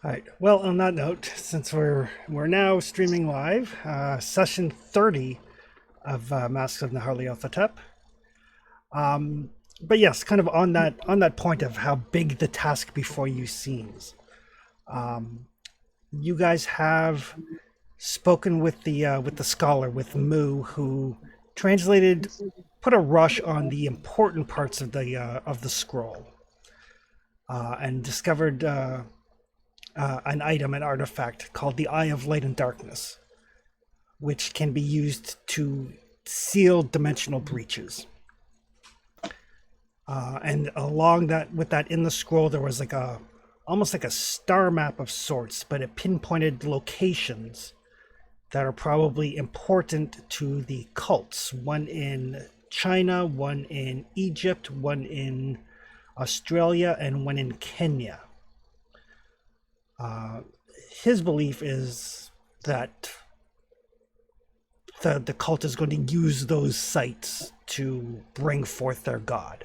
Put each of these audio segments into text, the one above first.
All right. Well, on that note, since we're now streaming live, session 30 of Masks of Nyarlathotep. But yes, kind of on that point of how big the task before you seems. You guys have spoken with the scholar with Mu, who translated, put a rush on the important parts of the scroll, and discovered an item, an artifact called the Eye of Light and Darkness, which can be used to seal dimensional breaches. And along that, with that in the scroll, there was like almost like a star map of sorts, but it pinpointed locations that are probably important to the cults. One in China, one in Egypt, one in Australia, and one in Kenya. His belief is that the cult is going to use those sites to bring forth their god.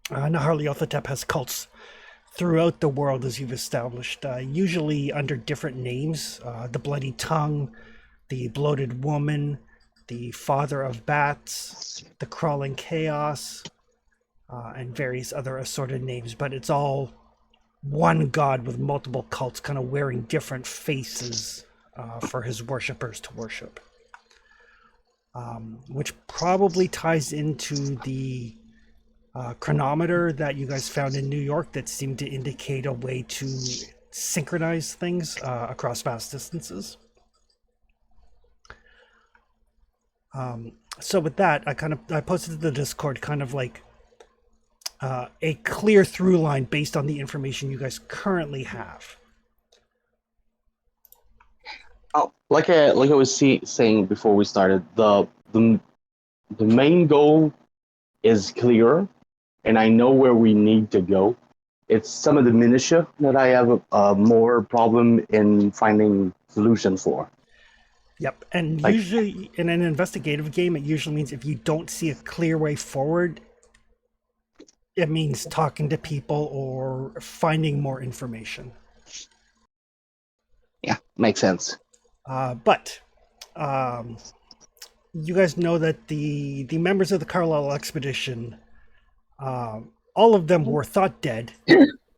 Nyarlathotep has cults throughout the world, as you've established, usually under different names. The Bloody Tongue, the Bloated Woman, the Father of Bats, the Crawling Chaos, and various other assorted names. But it's all one god with multiple cults kind of wearing different faces for his worshippers to worship. Which probably ties into the chronometer that you guys found in New York that seemed to indicate a way to synchronize things across vast distances. So with that, I posted to the Discord kind of like a clear through line based on the information you guys currently have. Oh, like I was saying before we started, the main goal is clear, and I know where we need to go. It's some of the minutia that I have a more problem in finding solution for. Yep, and Like, usually in an investigative game, it usually means if you don't see a clear way forward, it means talking to people or finding more information. yeah, makes sense. But you guys know that the members of the Carlisle expedition, all of them were thought dead.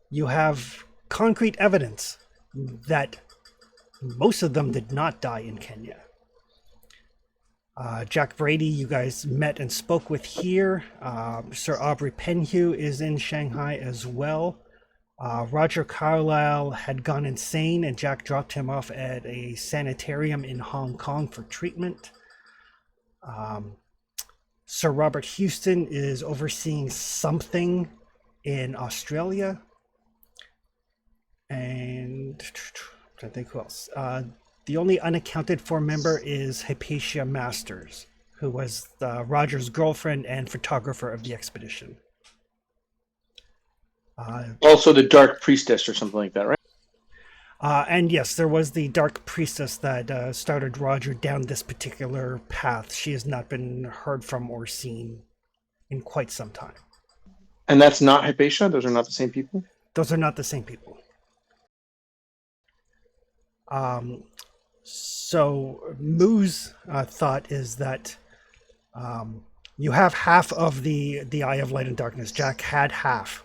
You have concrete evidence that most of them did not die in Kenya. Jack Brady, you guys met and spoke with here. Sir Aubrey Penhew is in Shanghai as well. Roger Carlyle had gone insane, and Jack dropped him off at a sanitarium in Hong Kong for treatment. Sir Robert Houston is overseeing something in Australia. And I think who else? The only unaccounted for member is Hypatia Masters, who was Roger's girlfriend and photographer of the expedition. Also the Dark Priestess or something like that, right? And yes, there was the Dark Priestess that started Roger down this particular path. She has not been heard from or seen in quite some time. And that's not Hypatia? Those are not the same people? Those are not the same people. So Moo's thought is that you have half of the Eye of Light and Darkness. Jack had half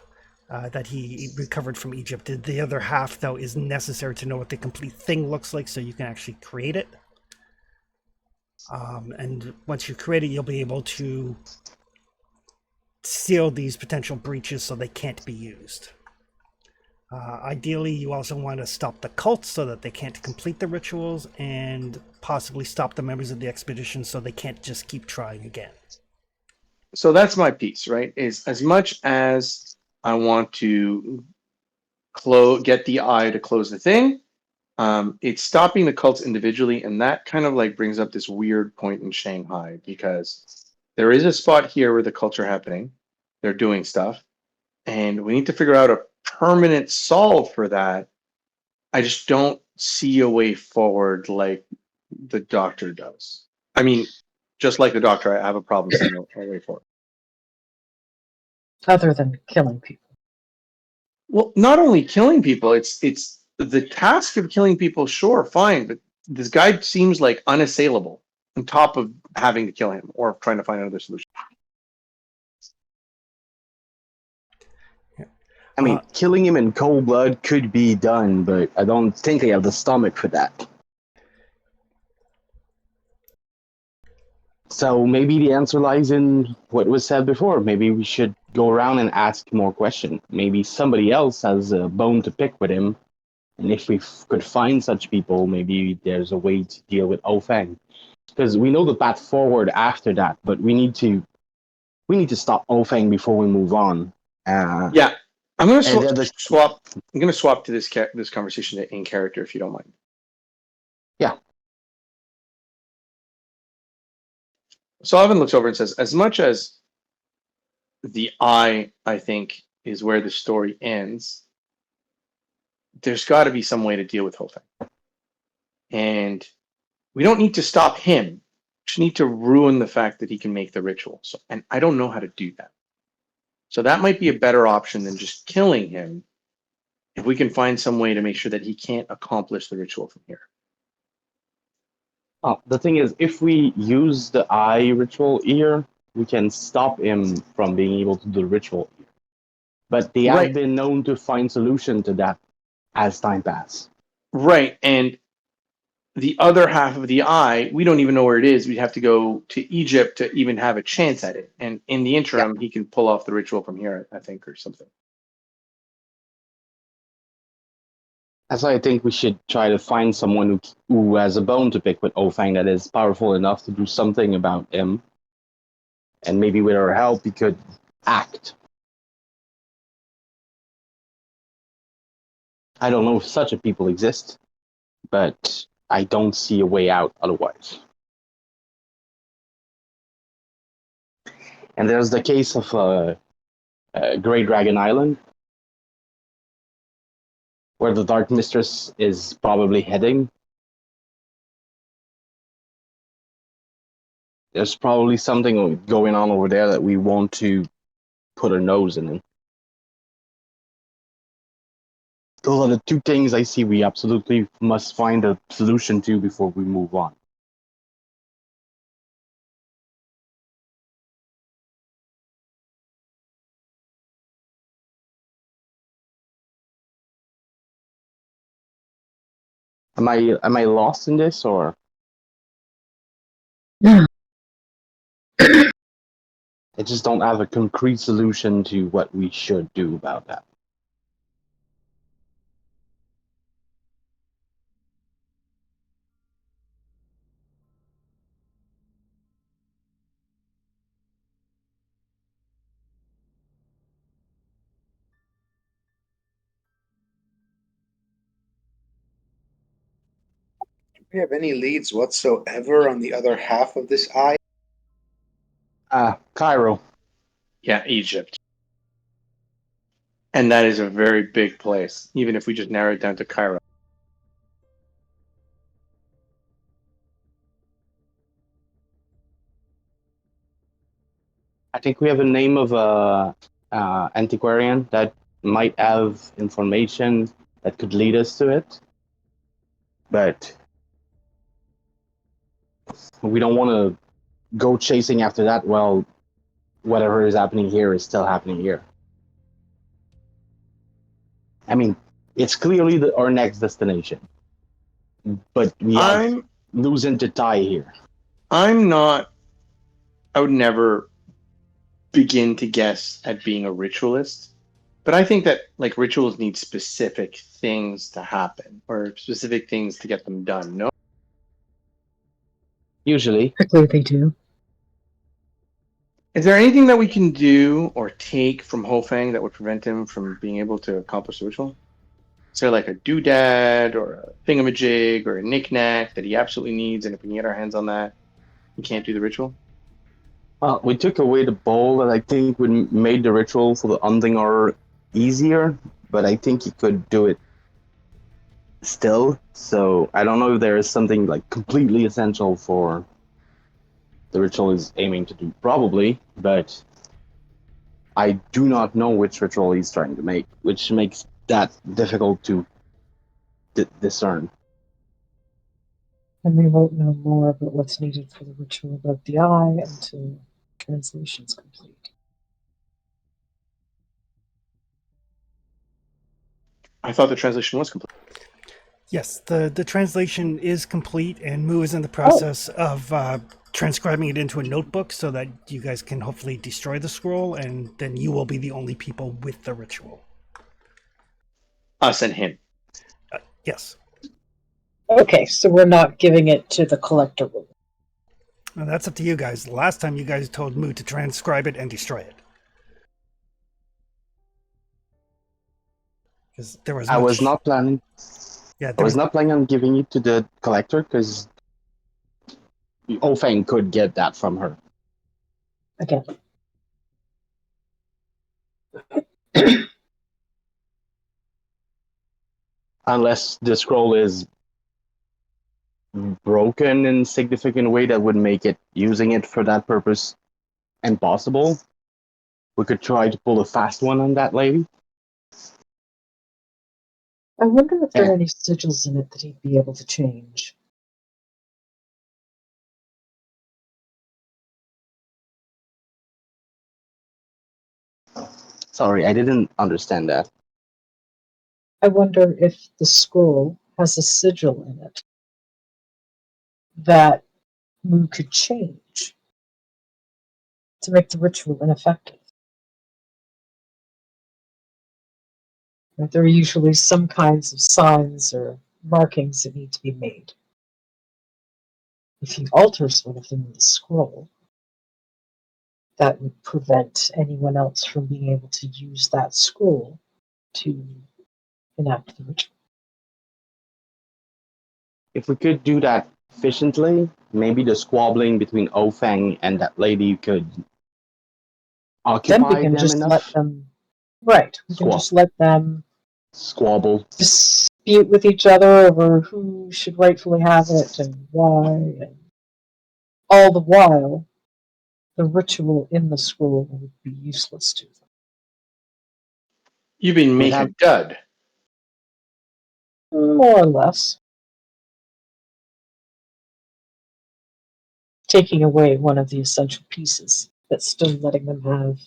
that he recovered from Egypt. The other half, though, is necessary to know what the complete thing looks like so you can actually create it. And once you create it, you'll be able to seal these potential breaches so they can't be used. Ideally, you also want to stop the cults so that they can't complete the rituals, and possibly stop the members of the expedition so they can't just keep trying again. So that's my piece, right? Is as much as I want to get the eye to close the thing, it's stopping the cults individually, and that kind of like brings up this weird point in Shanghai, because there is a spot here where the cults are happening, they're doing stuff, and we need to figure out a permanent solve for that. I just don't see a way forward like the doctor does. I mean, just like the doctor, I have a problem seeing a way forward. Other than killing people. Well, not only killing people, it's the task of killing people, sure, fine, but this guy seems like unassailable on top of having to kill him or trying to find another solution. I mean, killing him in cold blood could be done, but I don't think I have the stomach for that. So maybe the answer lies in what was said before. Maybe we should go around and ask more questions. Maybe somebody else has a bone to pick with him. And if we could find such people, maybe there's a way to deal with Ofang. Because we know the path forward after that, but we need to stop Ofang before we move on. Yeah, I'm gonna swap. I'm gonna swap to this conversation in character, if you don't mind. Yeah. So Alvin looks over and says, as much as the I think, is where the story ends, there's got to be some way to deal with Hofang. And we don't need to stop him. We just need to ruin the fact that he can make the ritual. So, and I don't know how to do that. So that might be a better option than just killing him if we can find some way to make sure that he can't accomplish the ritual from here. Oh, the thing is, if we use the eye ritual here, we can stop him from being able to do the ritual here. But they have been known to find solution to that as time passes. Right, and the other half of the eye, we don't even know where it is. We'd have to go to Egypt to even have a chance at it. And in the interim, he can pull off the ritual from here, I think, or something. That's why I think we should try to find someone who has a bone to pick with Ofang that is powerful enough to do something about him. And maybe with our help, he could act. I don't know if such a people exist, but I don't see a way out otherwise. And there's the case of Grey Dragon Island, where the Dark Mistress is probably heading. There's probably something going on over there that we want to put our nose in. Those are the two things I see we absolutely must find a solution to before we move on. Am I lost in this, or? Yeah. I just don't have a concrete solution to what we should do about that. Do we have any leads whatsoever on the other half of this eye? Cairo. Yeah, Egypt. And that is a very big place, even if we just narrow it down to Cairo. I think we have a name of a antiquarian that might have information that could lead us to it, but we don't want to go chasing after that. Well, whatever is happening here is still happening here. I mean, it's clearly our next destination, but we are losing to tie here. I would never begin to guess at being a ritualist, but I think that like rituals need specific things to happen or specific things to get them done. No, usually They do. Is there anything that we can do or take from Hofang that would prevent him from being able to accomplish the ritual? Is there like a doodad or a thingamajig or a knickknack that he absolutely needs, and if we can get our hands on that, he can't do the ritual? Well, we took away the bowl that I think would made the ritual for the Undingar easier, but I think he could do it still. So I don't know if there is something like completely essential for the ritual is aiming to do. Probably, but I do not know which ritual he's trying to make, which makes that difficult to discern. And we won't know more about what's needed for the ritual about the eye until translation's complete. I thought the translation was complete. Yes, the translation is complete, and Moo is in the Oh. process of transcribing it into a notebook so that you guys can hopefully destroy the scroll, and then you will be the only people with the ritual. Us and him. Yes. Okay, so we're not giving it to the collector room. Now, that's up to you guys. The last time you guys told Moo to transcribe it and destroy it. Because there was I much... was not planning. Yeah, I there was not planning on giving it to the collector because Ofang could get that from her. Again. Unless the scroll is broken in a significant way that would make it using it for that purpose impossible. We could try to pull a fast one on that lady. I wonder if there Yeah. are any sigils in it that he'd be able to change. Sorry, I didn't understand that. I wonder if the scroll has a sigil in it that Moo could change to make the ritual ineffective. Right, there are usually some kinds of signs or markings that need to be made. If he alters one of them in the scroll, that would prevent anyone else from being able to use that scroll to enact the ritual. If we could do that efficiently, maybe the squabbling between Ofang and that lady could Then we occupy can them just let enough. them. Right, we can just let them Squabble. dispute with each other over who should rightfully have it and why, and all the while, the ritual in the scroll would be useless to them. You've been We'd make have- a dud. More or less. Taking away one of the essential pieces, but still letting them have.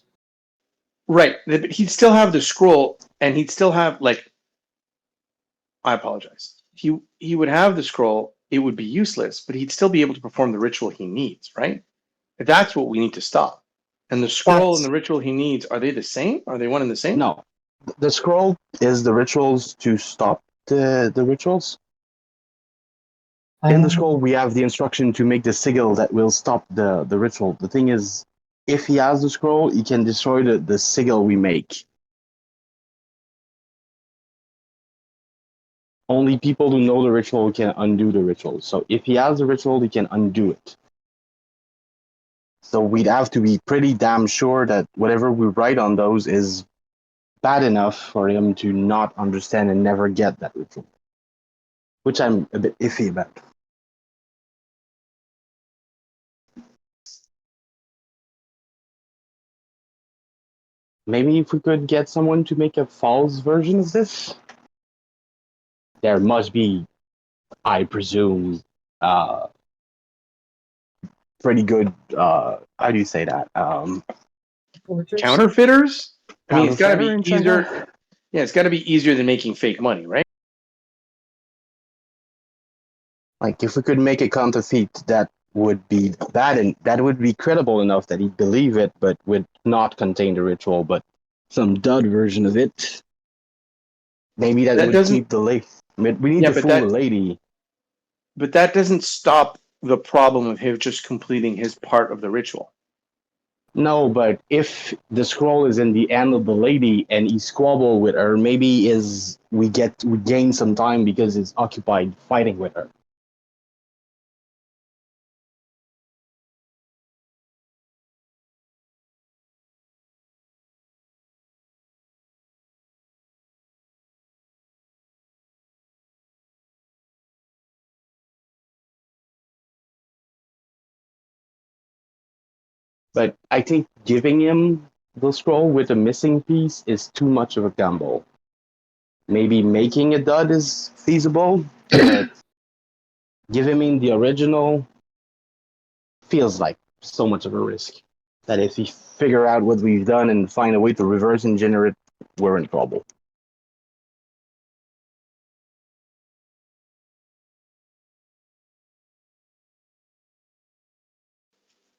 Right. But he'd still have the scroll, and he'd still have, like, I apologize. He would have the scroll, it would be useless, but he'd still be able to perform the ritual he needs, right? That's what we need to stop. And the scroll and the ritual he needs, are they the same? Are they one and the same? No. The scroll is the rituals to stop the rituals. In the scroll, we have the instruction to make the sigil that will stop the ritual. The thing is, if he has the scroll, he can destroy the sigil we make. Only people who know the ritual can undo the ritual. So if he has the ritual, he can undo it. So we'd have to be pretty damn sure that whatever we write on those is bad enough for him to not understand and never get that ritual. Which I'm a bit iffy about. Maybe if we could get someone to make a false version of this, there must be, I presume, pretty good. How do you say that? Forgers? Counterfeiters? I mean, it's got to Counterfeiter in be easier. Shanghai? Yeah, it's got to be easier than making fake money, right? Like if we could make a counterfeit that would be bad and that would be credible enough that he'd believe it, but would not contain the ritual, but some dud version of it. Maybe that That would doesn't. keep the lady. We need Yeah, to but fool the that. lady. But that doesn't stop the problem of him just completing his part of the ritual. No, but if the scroll is in the hand of the lady and he squabble with her, maybe we gain some time because he's occupied fighting with her. But I think giving him the scroll with a missing piece is too much of a gamble. Maybe making a dud is feasible, but giving me the original feels like so much of a risk that if we figure out what we've done and find a way to reverse engineer it, we're in trouble.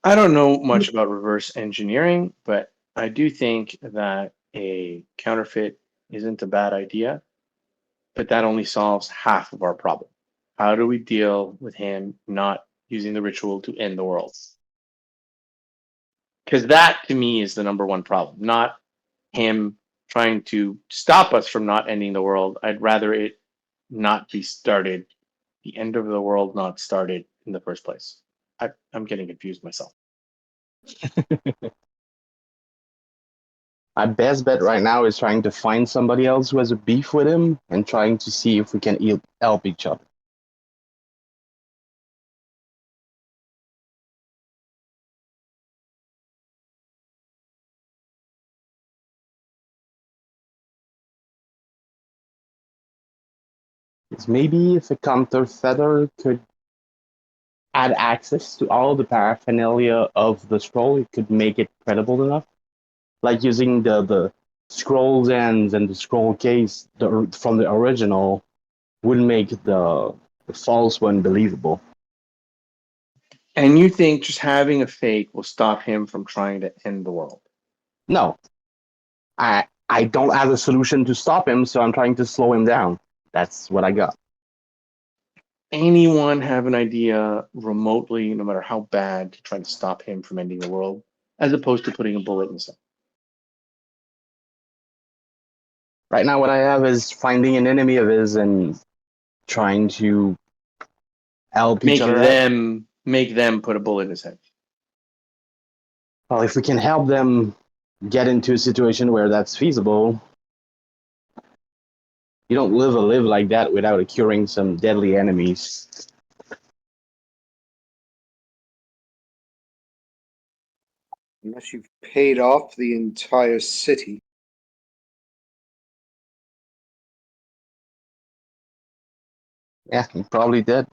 I don't know much about reverse engineering, but I do think that a counterfeit isn't a bad idea, but that only solves half of our problem. How do we deal with him not using the ritual to end the world? Because that to me is the number one problem, not him trying to stop us from not ending the world. I'd rather it not be started, the end of the world not started in the first place. I'm getting confused myself. My best bet right now is trying to find somebody else who has a beef with him and trying to see if we can help each other. It's maybe if a counterfeiter could add access to all the paraphernalia of the scroll, it could make it credible enough. Like using the scroll's ends and the scroll case from the original would make the false one believable. And you think just having a fake will stop him from trying to end the world? No, I don't have a solution to stop him, so I'm trying to slow him down. That's what I got. Anyone have an idea remotely, no matter how bad, to try to stop him from ending the world, as opposed to putting a bullet in his head? Right now, what I have is finding an enemy of his and trying to help each other out. Make them put a bullet in his head. Well, if we can help them get into a situation where that's feasible, you don't live a live like that without curing some deadly enemies. Unless you've paid off the entire city. Yeah, he probably did.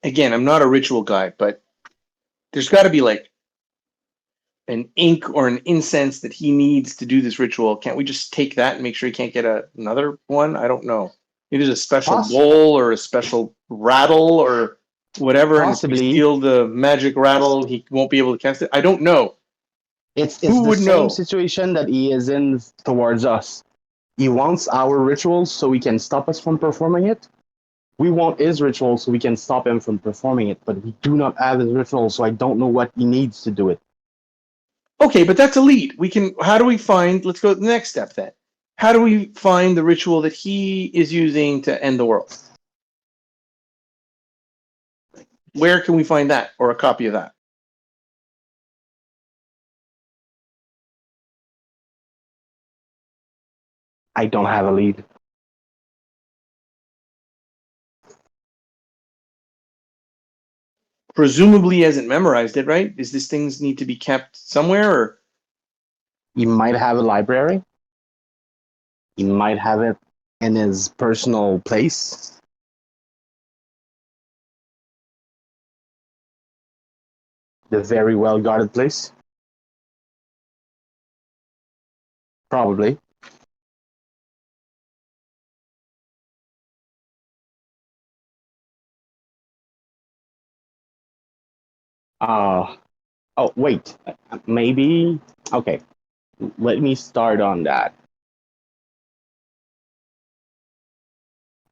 Again, I'm not a ritual guy, but there's got to be like an ink or an incense that he needs to do this ritual. Can't we just take that and make sure he can't get another one? I don't know. Maybe there's a special Poss- bowl or a special rattle or whatever. And if we Possibly, steal the magic rattle, he won't be able to cast it. I don't know. it's Who the would same know? situation that he is in towards us. He wants our rituals so he can stop us from performing it. We want his ritual so we can stop him from performing it, but we do not have his ritual, so I don't know what he needs to do it. Okay, but that's a lead. We can. How do we find? Let's go to the next step then. How do we find the ritual that he is using to end the world? Where can we find that or a copy of that? I don't have a lead. Presumably, he hasn't memorized it, right? Is this things need to be kept somewhere, or He might have a library. He might have it in his personal place. The very well guarded place. Probably. Oh, wait. Maybe. Okay. Let me start on that.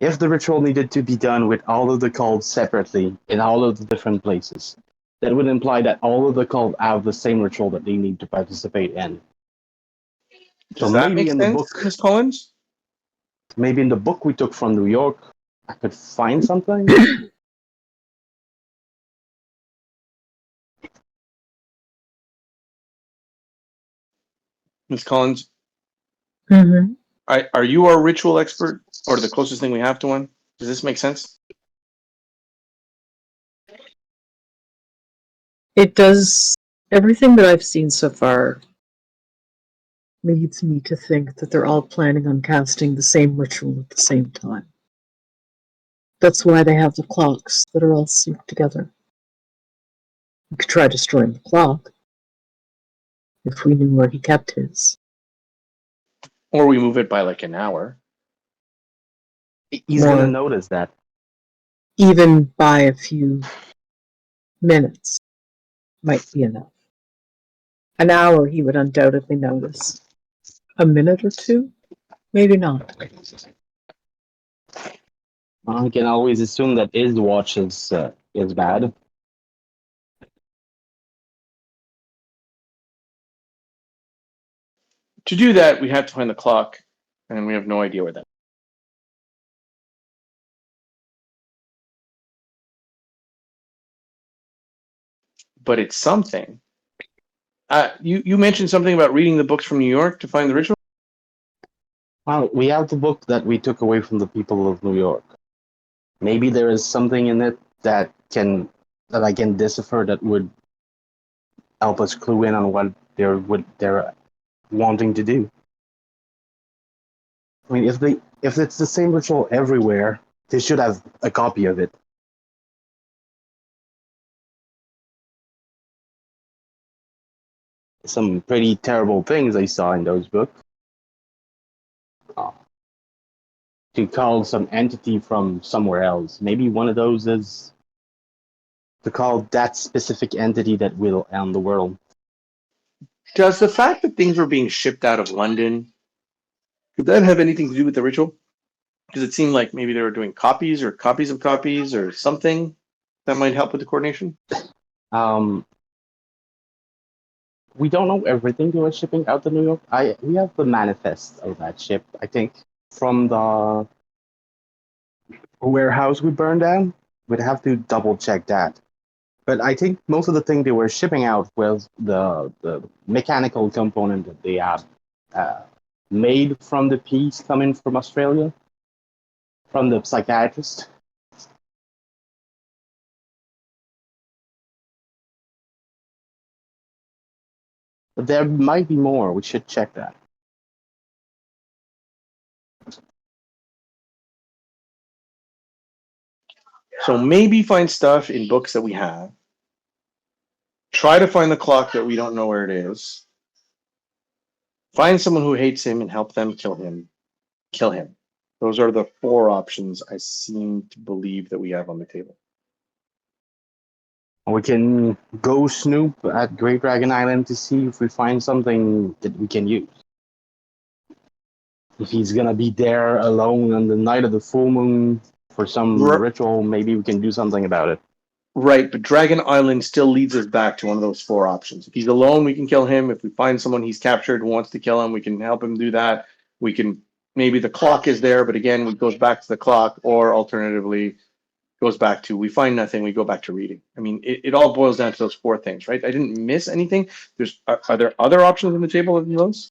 If the ritual needed to be done with all of the cults separately in all of the different places, that would imply that all of the cults have the same ritual that they need to participate in. So does that make sense, Miss Collins? maybe in the book we took from New York, I could find something. Miss Collins, Mm-hmm. are you our ritual expert or the closest thing we have to one? Does this make sense? It does. Everything that I've seen so far leads me to think that they're all planning on casting the same ritual at the same time. That's why they have the clocks that are all synced together. We could try destroying the clock if we knew where he kept his. Or we move it by like an hour. He's Or gonna notice that. even by a few minutes might be enough. An hour he would undoubtedly notice. A minute or two? Maybe not. I can always assume that his watch is bad. To do that, we have to find the clock, and we have no idea where that. But it's something. You mentioned something about reading the books from New York to find the ritual. Well, we have the book that we took away from the people of New York. Maybe there is something in it that I can decipher that would help us clue in on what they're wanting to do. I mean, if it's the same ritual everywhere, they should have a copy of it. Some pretty terrible things I saw in those books. To call some entity from somewhere else. Maybe one of those is to call that specific entity that will end the world. Does the fact that things were being shipped out of London, could that have anything to do with the ritual? Because it seemed like maybe they were doing copies or copies of copies or something that might help with the coordination. Um, we don't know everything they were shipping out to New York. We have the manifest of that ship, I think, from the warehouse we burned down. We'd have to double check that. But I think most of the thing they were shipping out was the mechanical component that they had made from the piece coming from Australia, from the psychiatrist. But there might be more. We should check that. So maybe find stuff in books that we have. Try to find the clock that we don't know where it is. Find someone who hates him and help them kill him. Kill him. Those are the 4 options I seem to believe that we have on the table. We can go snoop at Great Dragon Island to see if we find something that we can use. If he's gonna be there alone on the night of the full moon for some ritual, maybe we can do something about it. Right, but Dragon Island still leads us back to one of those 4 options. If he's alone, we can kill him. If we find someone he's captured who wants to kill him, we can help him do that. We can, maybe the clock is there, but again, it goes back to the clock, or alternatively, goes back to we find nothing, we go back to reading. I mean, it all boils down to those 4 things, right? I didn't miss anything. Are there other options on the table than those?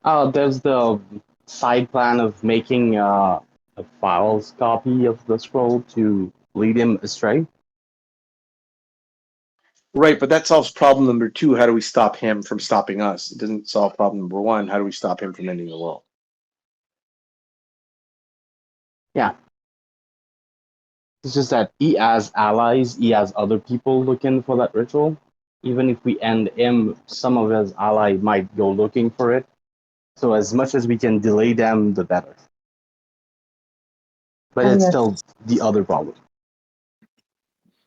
There's the side plan of making a files copy of the scroll to lead him astray. Right, but that solves problem number 2. How do we stop him from stopping us? It doesn't solve problem number 1. How do we stop him from ending the world? Yeah. It's just that he has allies, he has other people looking for that ritual. Even if we end him, some of his ally might go looking for it. So as much as we can delay them, the better. But And it's yet still the other problem.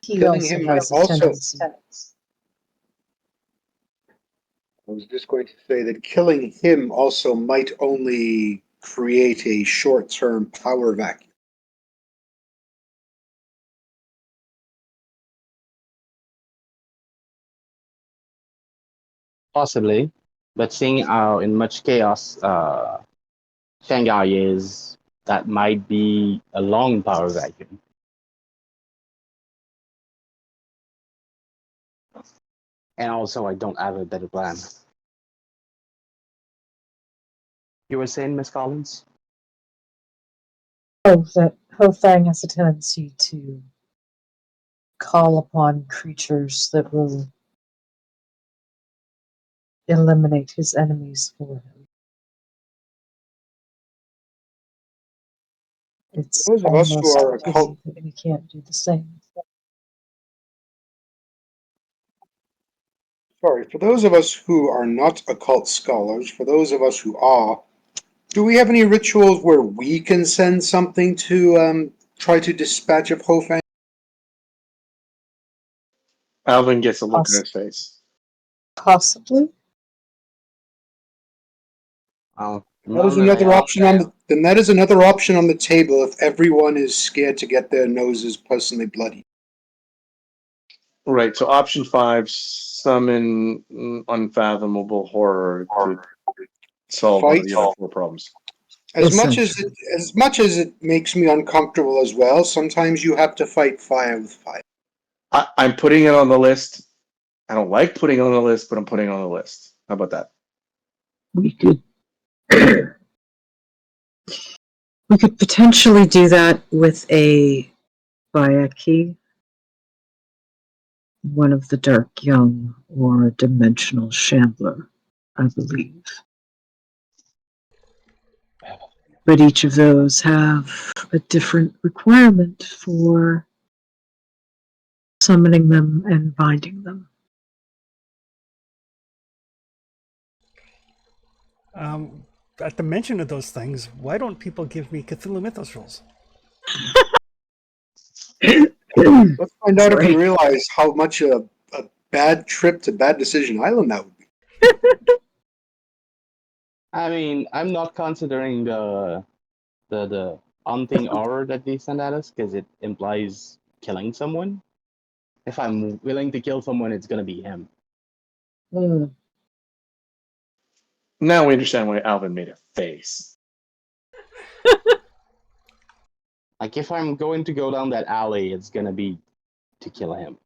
he Killing also him has a also. tendency. I was just going to say that killing him also might only create a short-term power vacuum. Possibly. But seeing how in much chaos Shanghai is, that might be a long power vacuum. And also, I don't have a better plan. You were saying, Miss Collins? Oh, that Hofang has a tendency to call upon creatures that will eliminate his enemies for him. It's Those of us who almost are a occult, pity that we can't do the same. sorry, for those of us who are not occult scholars, for those of us who are, do we have any rituals where we can send something to try to dispatch of Hofang? Alvin gets a look on his face. Possibly. That is another option on the, then that is another option on the table if everyone is scared to get their noses personally bloody. Right. So option 5: summon unfathomable horror to solve one of Fight. the other 4 problems. As much as it makes me uncomfortable as well, sometimes you have to fight fire with fire. I'm putting it on the list. I don't like putting it on the list, but I'm putting it on the list. How about that? We could we could potentially do that with a Bayaki, one of the Dark Young, or a Dimensional Shambler, I believe. But each of those have a different requirement for summoning them and binding them. At the mention of those things, why don't people give me Cthulhu Mythos rolls? Let's find out if Sorry. you realize how much a bad trip to Bad Decision Island that would be. I mean, I'm not considering the haunting horror that they send at us because it implies killing someone. If I'm willing to kill someone, it's gonna be him. Mm. Now we understand why Alvin made a face. Like if I'm going to go down that alley, it's gonna be to kill him.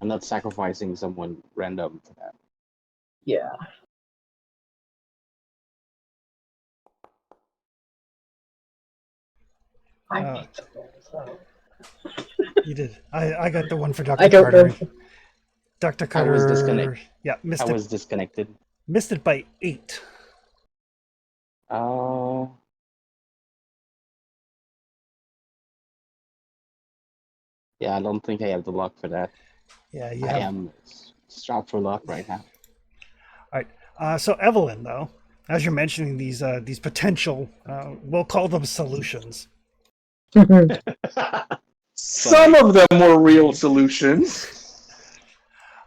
I'm not sacrificing someone random for that. Yeah. Uh, You did. I got the one for Dr. I don't Carter. know. Dr. I Carter. was disconnected. Yeah, I was disconnected. missed it by 8. Yeah, I don't think I have the luck for that. Yeah, you I have. am strapped for luck right now. All right. So Evelyn, though, as you're mentioning these potential, we'll call them solutions. Some of them were real solutions.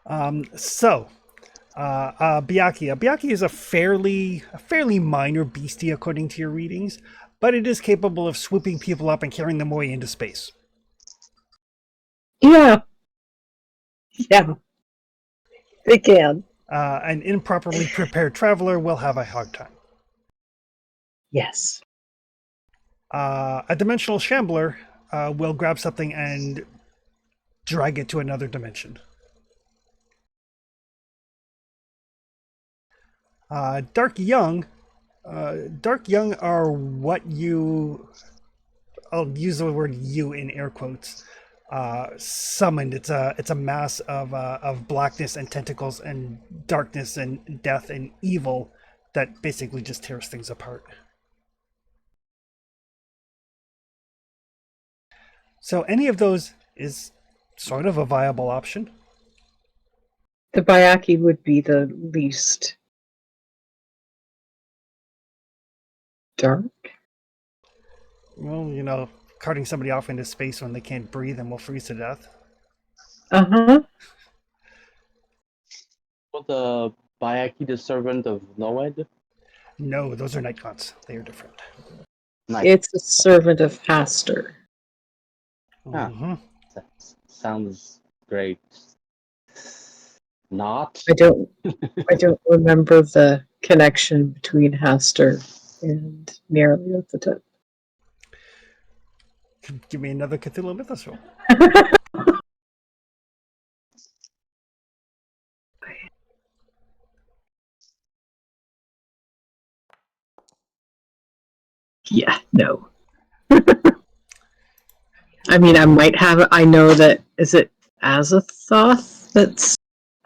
Byakuya. Byakuya is a fairly minor beastie according to your readings, but it is capable of swooping people up and carrying them away into space. Yeah. Yeah. They can. An improperly prepared traveler will have a hard time. Yes. A dimensional shambler will grab something and drag it to another dimension. Dark Young are what you, I'll use the word "you" in air quotes, summoned. It's a mass of blackness and tentacles and darkness and death and evil that basically just tears things apart. So any of those is sort of a viable option. The Bayaki would be the least dark. Well, carting somebody off into space when they can't breathe and will freeze to death. Uh-huh. Well, the Bayaki, the servant of Noed? No, those are night gods. They are different. Nice. It's a servant of Hastur. Huh. Mm-hmm. That sounds great. Not. I don't remember the connection between Hastur and Nyarlathotep. Give me another Cthulhu Mythos roll. Yeah, no. I mean, I might have. I know that is it Azathoth that's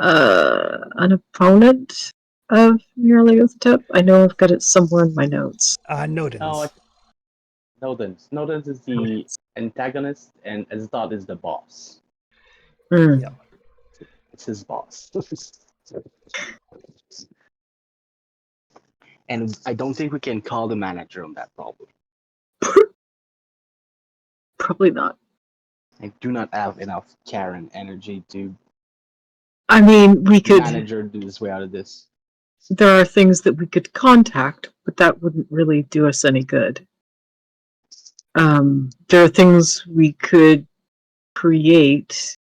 An opponent of Nyarlathotep? I know I've got it somewhere in my notes. Nodens. Snowden's is the antagonist, and Azathoth is the boss. Hmm. Yeah. It's his boss. And I don't think we can call the manager on that problem. Probably not. I do not have enough Karen energy to I mean, we could. manager do his way out of this. There are things that we could contact, but that wouldn't really do us any good. There are things we could create,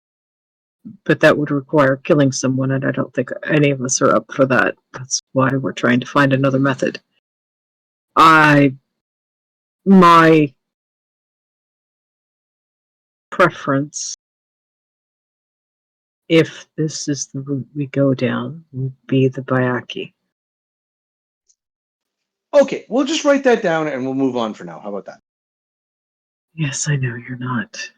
but that would require killing someone, and I don't think any of us are up for that. That's why we're trying to find another method. My preference, if this is the route we go down, would be the Bayaki. Okay, we'll just write that down and we'll move on for now. How about that? Yes, I know you're not.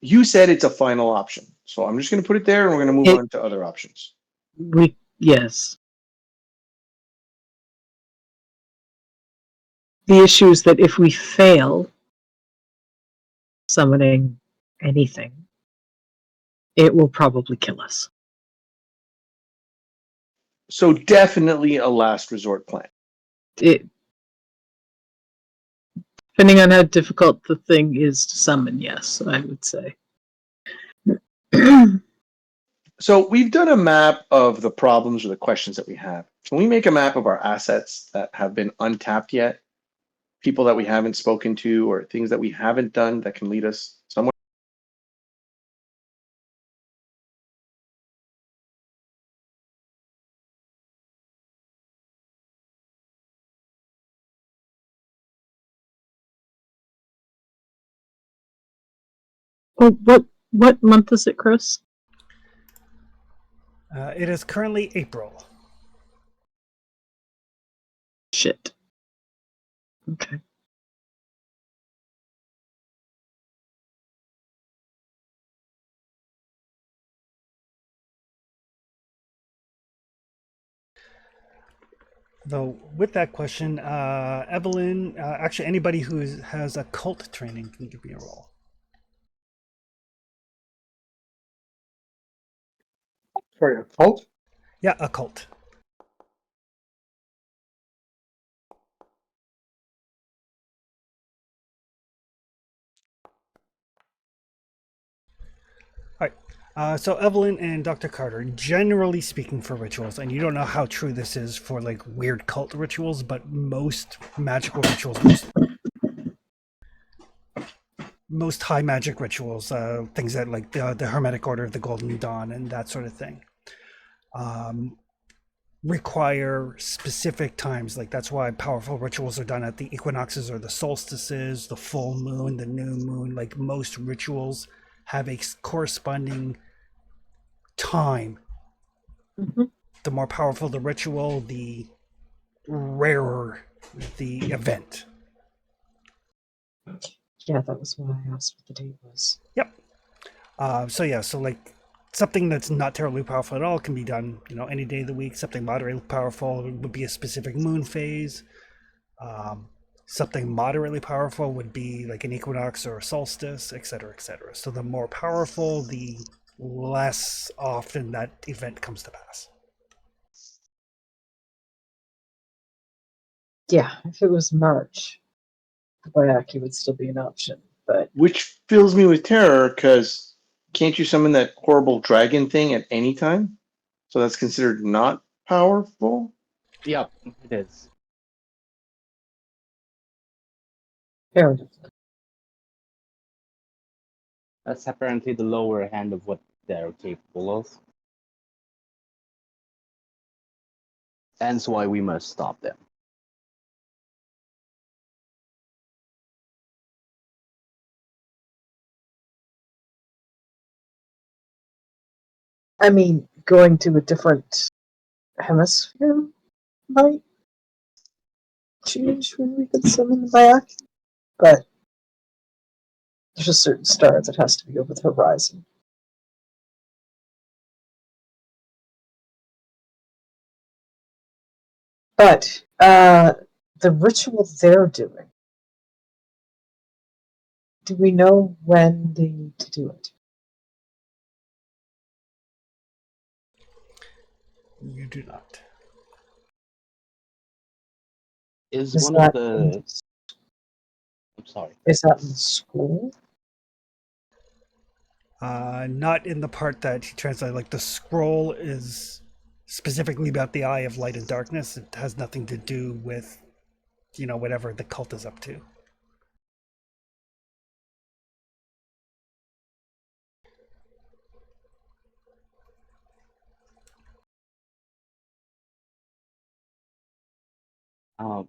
You said it's a final option, so I'm just going to put it there, and we're going to move on to other options. Yes. The issue is that if we fail summoning anything, it will probably kill us. So definitely a last resort plan. Depending on how difficult the thing is to summon, yes, I would say. So we've done a map of the problems or the questions that we have. Can we make a map of our assets that have been untapped yet? People that we haven't spoken to, or things that we haven't done that can lead us somewhere? Well, what month is it, Chris? It is currently April. Shit. Okay. Though, with that question, Evelyn, actually anybody who has a cult training can give me a roll. Sorry, a cult? Yeah, a cult. All right. So Evelyn and Dr. Carter, generally speaking for rituals, and you don't know how true this is for like weird cult rituals, but most magical rituals, most high magic rituals, things that like the Hermetic Order of the Golden Dawn and that sort of thing, require specific times. Like that's why powerful rituals are done at the equinoxes or the solstices, the full moon, the new moon. Like most rituals have a corresponding time. Mm-hmm. The more powerful the ritual, the rarer the event. Yeah, that was why I asked what the date was. Yep. So like something that's not terribly powerful at all can be done, any day of the week. Something moderately powerful would be a specific moon phase. Something moderately powerful would be like an equinox or a solstice, etc., etc. So the more powerful, the less often that event comes to pass. Yeah, if it was March, the Bayaki would still be an option, but Which fills me with terror, because can't you summon that horrible dragon thing at any time? So that's considered not powerful? Yep, it is. fair enough. That's apparently the lower hand of what they're capable of. That's why we must stop them. I mean, going to a different hemisphere might change when we could summon the Bayaki, but There's a certain star that has to be over the horizon. But the ritual they're doing, do we know when they need to do it? You do not. Is Is one of that the. I'm sorry. is that in the school? Not in the part that he translated. Like the scroll is specifically about the eye of light and darkness. It has nothing to do with, whatever the cult is up to. Um,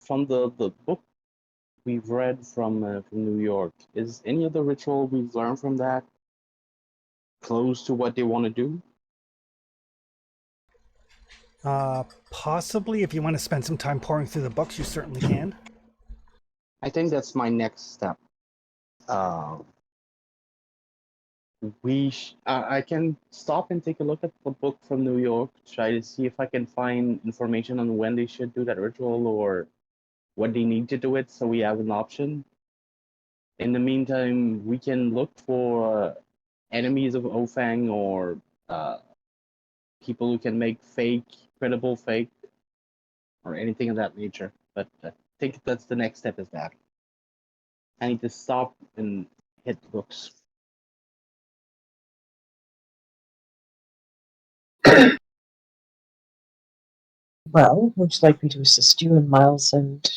from the book we've read from New York, is any of the ritual we've learned from that close to what they want to do? Possibly, if you want to spend some time pouring through the books, you certainly can. I think that's my next step. I can stop and take a look at the book from New York, try to see if I can find information on when they should do that ritual or what they need to do it, so we have an option. In the meantime, we can look for enemies of Ofang or people who can make credible fake, or anything of that nature. But I think that's the next step is that. I need to stop and hit the books. Well, would you like me to assist you? And Miles and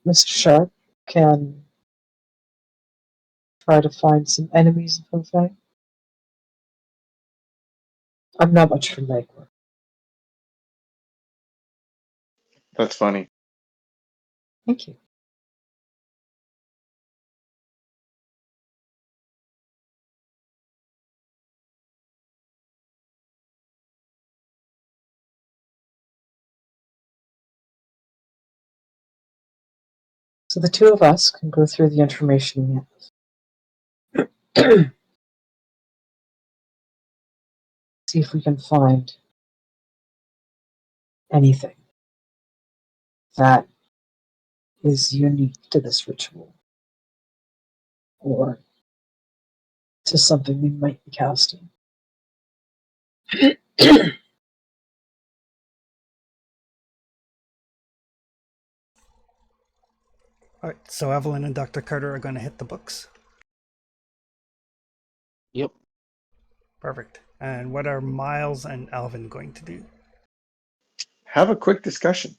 Mr. Sharp can try to find some enemies of Hofang. I'm not much for legwork. That's funny. Thank you. So the two of us can go through the information we have. See if we can find anything that is unique to this ritual or to something we might be casting. All right, so Evelyn and Dr. Carter are going to hit the books. Yep. Perfect. And what are Miles and Alvin going to do? Have a quick discussion.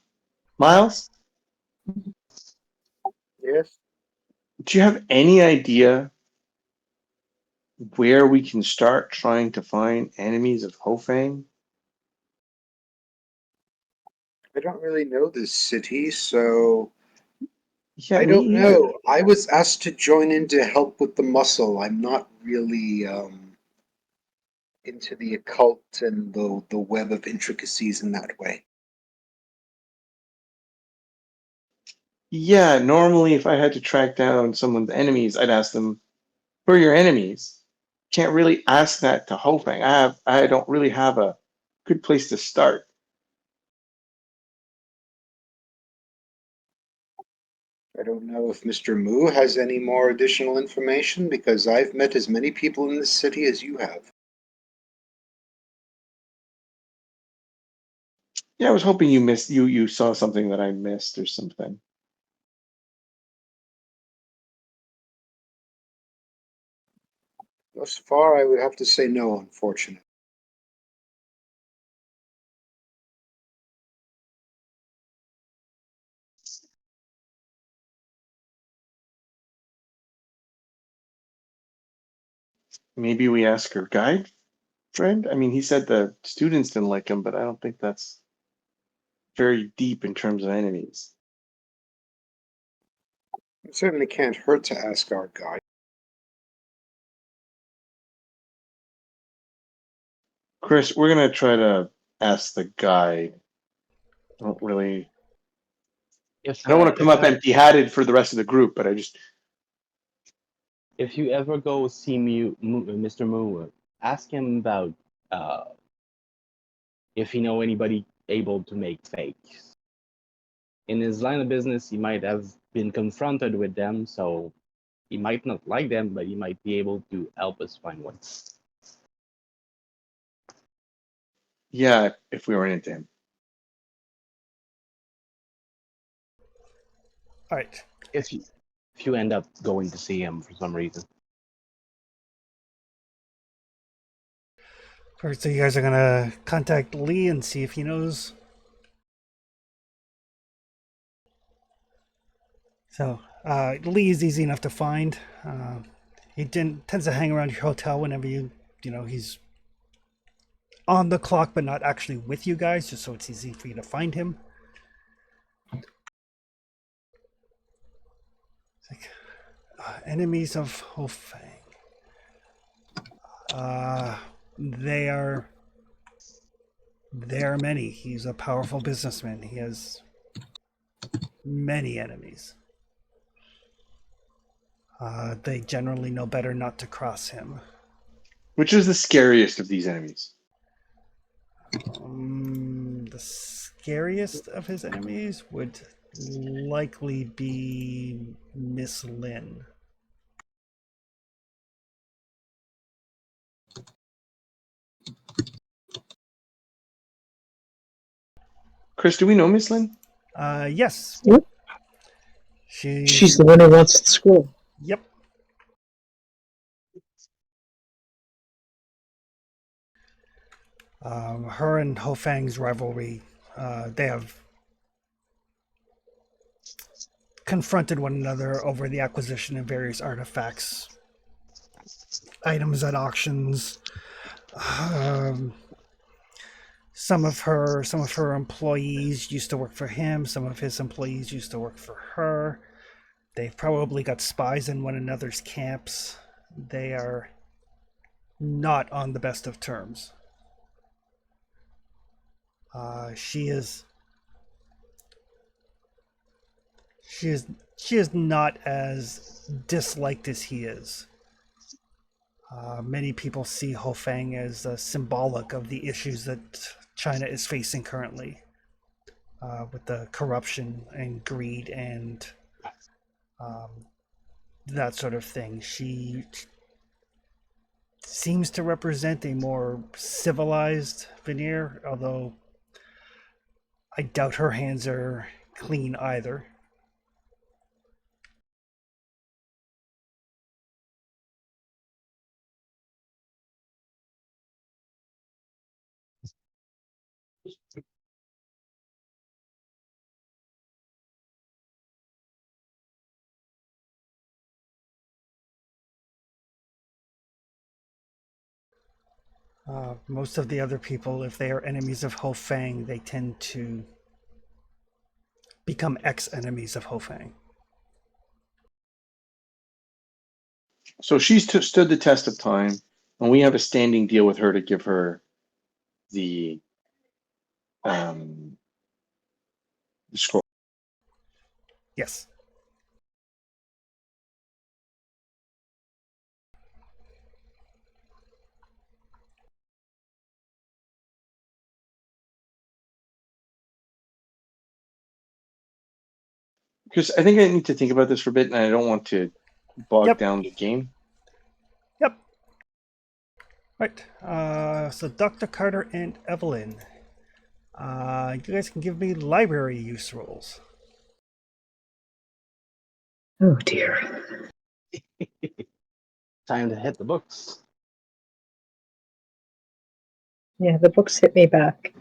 Miles, Yes. do you have any idea where we can start trying to find enemies of Hofang? I don't really know this city, so Yeah, I me don't either. know. I was asked to join in to help with the muscle. I'm not really into the occult and the web of intricacies in that way. Yeah, normally if I had to track down someone's enemies, I'd ask them, "Who are your enemies?" Can't really ask that to Hofang. I don't really have a good place to start. I don't know if Mr. Moo has any more additional information because I've met as many people in this city as you have. Yeah, I was hoping you saw something that I missed or something. Thus far, I would have to say no, unfortunately. Maybe we ask her guide friend? I mean, he said the students didn't like him, but I don't think that's very deep in terms of enemies. It certainly can't hurt to ask our guide. Chris, we're gonna try to ask the guide. I don't really. If I don't want to come if up that empty-handed for the rest of the group, but I just If you ever go see Mr. Moo, ask him about uh, if he know anybody able to make fakes. In his line of business, he might have been confronted with them, so he might not like them, but he might be able to help us find one. Yeah, if we run into him. All right. If you end up going to see him for some reason. Perfect. So you guys are gonna contact Lee and see if he knows. So Lee is easy enough to find. He tends to hang around your hotel whenever he's on the clock, but not actually with you guys, just so it's easy for you to find him. It's like, enemies of Hofang. There are many. He's a powerful businessman. He has many enemies. They generally know better not to cross him. Which is the scariest of these enemies? The scariest of his enemies would likely be Miss Lynn. Chris, do we know Miss Lynn? Yes. Yep. She's the one who wants the scroll. Yep. Her and Hofang's rivalry, they have confronted one another over the acquisition of various artifacts, items at auctions. Some of her employees used to work for him. Some of his employees used to work for her. They've probably got spies in one another's camps. They are not on the best of terms. She is not as disliked as he is. Many people see Hofang as symbolic of the issues that China is facing currently, with the corruption and greed and that sort of thing. She seems to represent a more civilized veneer, although I doubt her hands are clean either. Most of the other people, if they are enemies of Hofang, they tend to become ex-enemies of Hofang. So she's stood the test of time, and we have a standing deal with her to give her the scroll. Yes. Because I think I need to think about this for a bit, and I don't want to bog Yep. down the game. Yep. Right. So Dr. Carter and Evelyn, you guys can give me library use rolls. Oh dear. Time to hit the books. Yeah, the books hit me back.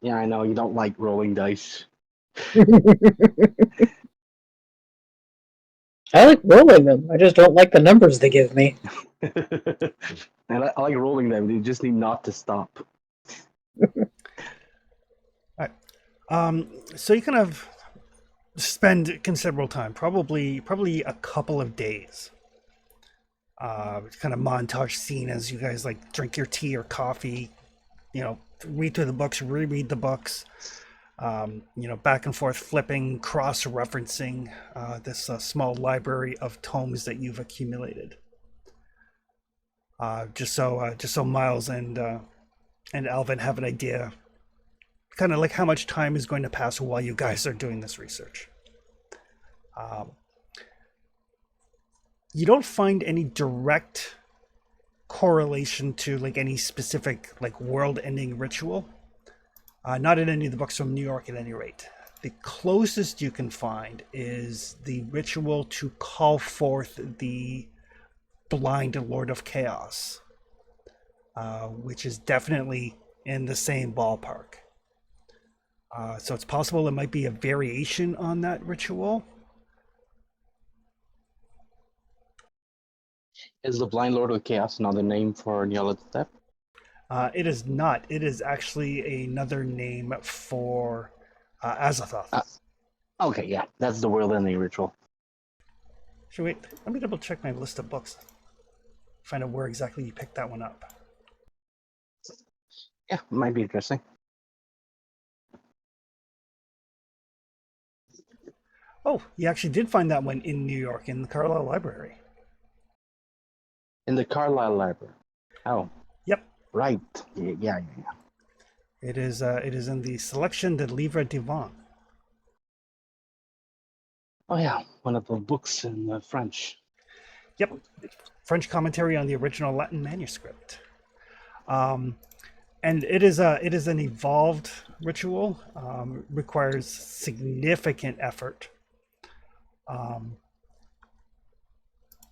Yeah, I know you don't like rolling dice. I like rolling them. I just don't like the numbers they give me. And I like rolling them. You just need not to stop. So you kind of spend considerable time, probably a couple of days. Kind of montage scene as you guys like drink your tea or coffee, read through the books, reread the books. back and forth flipping, cross-referencing this small library of tomes that you've accumulated. Just so Miles and Alvin have an idea, kind of like how much time is going to pass while you guys are doing this research. You don't find any direct correlation to like any specific like world-ending ritual. Not in any of the books from New York, at any rate. The closest you can find is the ritual to call forth the blind Lord of Chaos, which is definitely in the same ballpark. So it's possible it might be a variation on that ritual. Is the Blind Lord of Chaos another name for Nyarlathotep? It is not. It is actually another name for Azathoth. Okay, yeah, that's the world-ending ritual. Should wait. Let me double check my list of books. Find out where exactly you picked that one up. Yeah, might be interesting. Oh, you actually did find that one in New York, in the Carlisle Library. In the Carlisle Library. Oh, Yep. right. Yeah. It is in the Selection de Livre Divin. Oh, yeah, one of the books in French. Yep. French commentary on the original Latin manuscript. And it is an evolved ritual. Requires significant effort.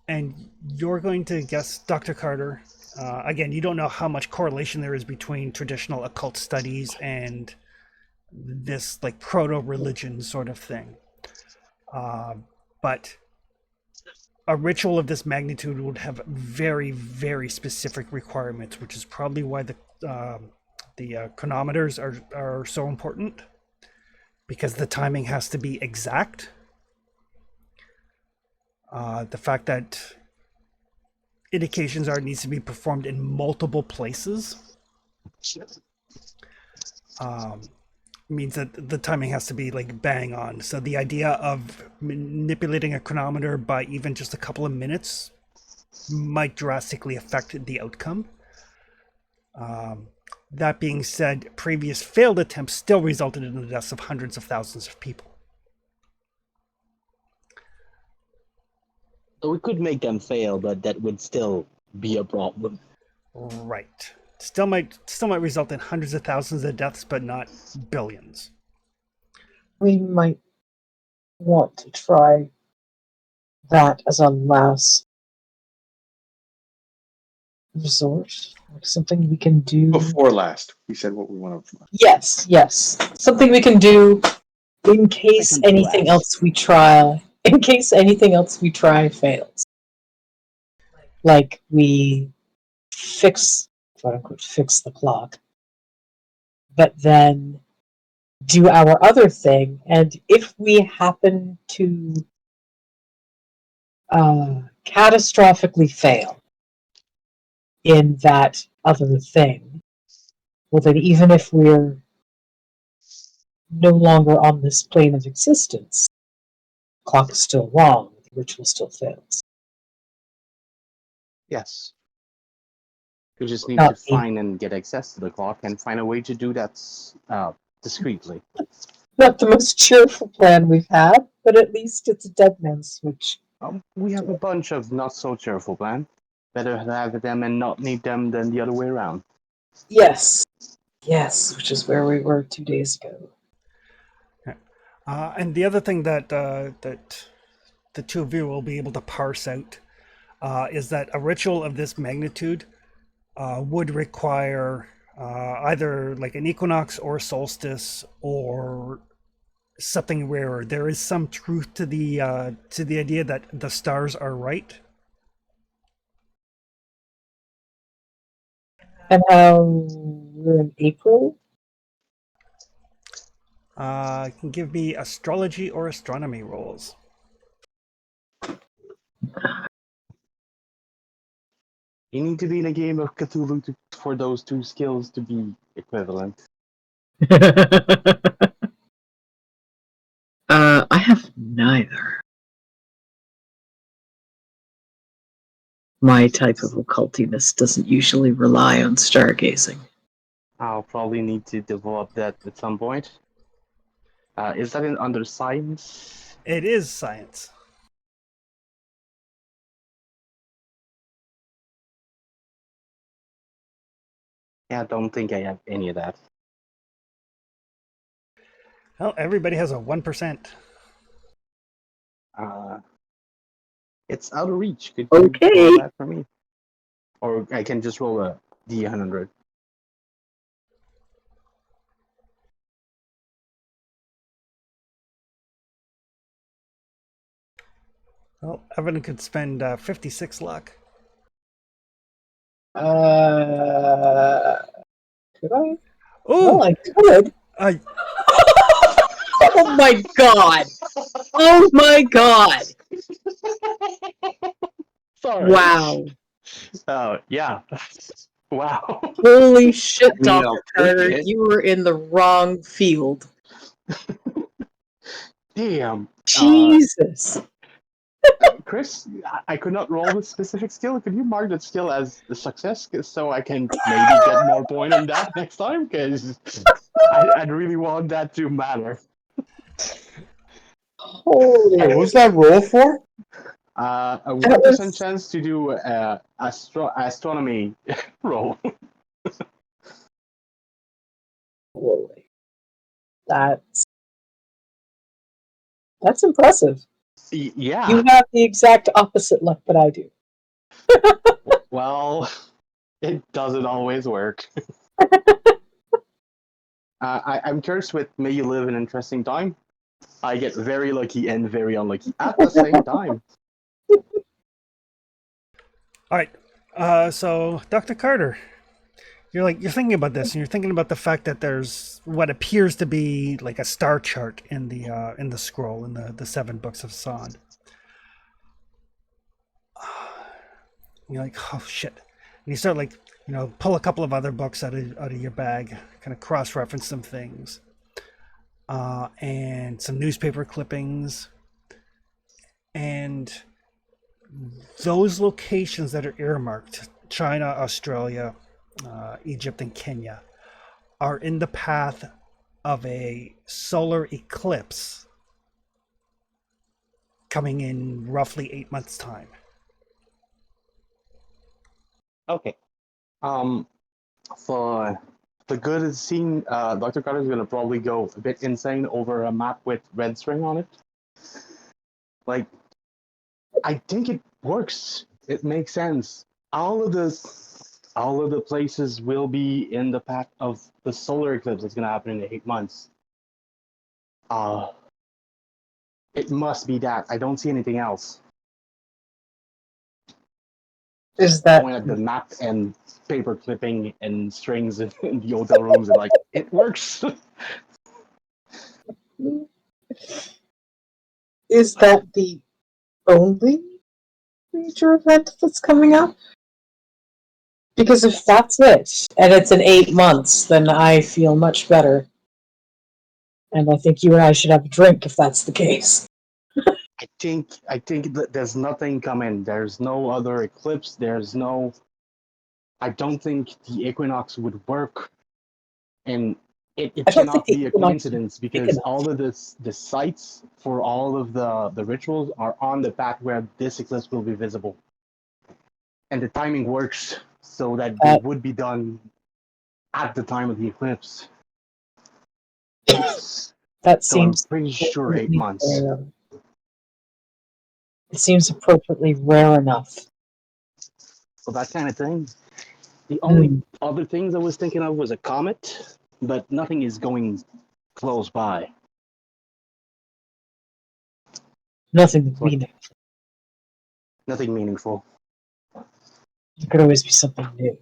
And you're going to guess, Dr. Carter, again, you don't know how much correlation there is between traditional occult studies and this like proto-religion sort of thing. But a ritual of this magnitude would have very, very specific requirements, which is probably why the chronometers are so important, because the timing has to be exact. The fact that indications art needs to be performed in multiple places means that the timing has to be like bang on. So the idea of manipulating a chronometer by even just a couple of minutes might drastically affect the outcome. That being said, previous failed attempts still resulted in the deaths of hundreds of thousands of people. So we could make them fail, but that would still be a problem. Right. Still might result in hundreds of thousands of deaths, but not billions. We might want to try that as a last resort, like something we can do. Before last, we said what we wanted from us. Yes. Something we can do in case Second to anything last. else we try. In case anything else we try fails. Like we fix, quote unquote, fix the clock. But then do our other thing, and if we happen to catastrophically fail in that other thing, well then even if we're no longer on this plane of existence, the clock is still wrong, the ritual still fails. Yes. We just need Not to me. find and get access to the clock and find a way to do that discreetly. Not the most cheerful plan we've had, but at least it's a dead man's switch. We have a bunch of not so cheerful plans. Better have them and not need them than the other way around. Yes, which is where we were 2 days ago. And the other thing that the two of you will be able to parse out is that a ritual of this magnitude would require either like an equinox or solstice or something rarer. There is some truth to the idea that the stars are right. And how we're in April? Can give me astrology or astronomy rolls. You need to be in a game of Cthulhu for those two skills to be equivalent. My type of occultiness doesn't usually rely on stargazing. I'll probably need to develop that at some point. Is that in under science? It is science. Yeah, I don't think I have any of that. Well, everybody has a 1%. It's out of reach. Could you Okay. roll that for me? Or I can just roll a D100. Well, Evan could spend 56 luck. Could I? Oh, Well, I could. I Oh my god! Oh my god! Sorry. Wow. Oh, yeah. Wow. Holy shit, I mean, Dr. I'll take Carter, it. you were in the wrong field. Damn. Jesus. Chris, I could not roll this specific skill. Could you mark that skill as a success so I can maybe get more point on that next time? Because I'd really want that to matter. Holy. What was that roll for? A That 1% was- chance to do astronomy roll. Holy. That's impressive. Yeah. You have the exact opposite luck that I do. Well, it doesn't always work. I'm curious with May You Live an Interesting Time. I get very lucky and very unlucky at the same time. all right. So Dr. Carter, you're thinking about this, and you're thinking about the fact that there's what appears to be like a star chart in the scroll in the 7 books of Sand. You're like, oh shit, and you start pull a couple of other books out of your bag, kind of cross-reference some things, and some newspaper clippings, and those locations that are earmarked, China, Australia, Egypt, and Kenya, are in the path of a solar eclipse coming in roughly 8 months' time. Okay. For the good scene, Dr. Carter is gonna probably go a bit insane over a map with red string on it. Like, I think it works. It makes sense. All of the places will be in the path of the solar eclipse that's gonna happen in 8 months. It must be that. I don't see anything else. Is that Point at the map and paper clipping and strings in the hotel rooms and like it works. is that the only major event that's coming up? Because if that's it, and it's in 8 months, then I feel much better. And I think you and I should have a drink if that's the case. I think that there's nothing coming. There's no other eclipse. I don't think the equinox would work, and it I don't cannot think the be a equinox coincidence big because enough. all of the sites for all of the rituals are on the path where this eclipse will be visible, and the timing works so that they would be done at the time of the eclipse. That So I'm seems pretty sure 8 appropriately months. rare. It seems appropriately rare enough. So that kind of thing. The only Hmm. other things I was thinking of was a comet, but nothing is going close by. Nothing that we Like- know. Nothing meaningful. There could always be something new.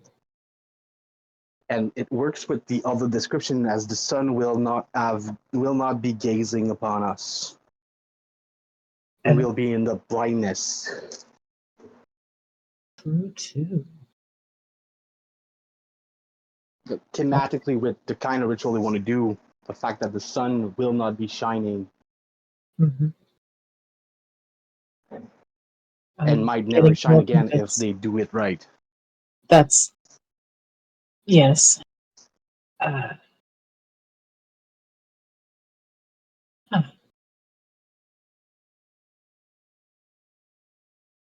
And it works with the other description as the sun will not be gazing upon us. It And will be in the blindness. true too. Thematically with the kind of ritual they want to do, the fact that the sun will not be shining. Mm-hmm. and I'm might never getting shine more again if convinced. they do it right. That's yes. Uh, huh.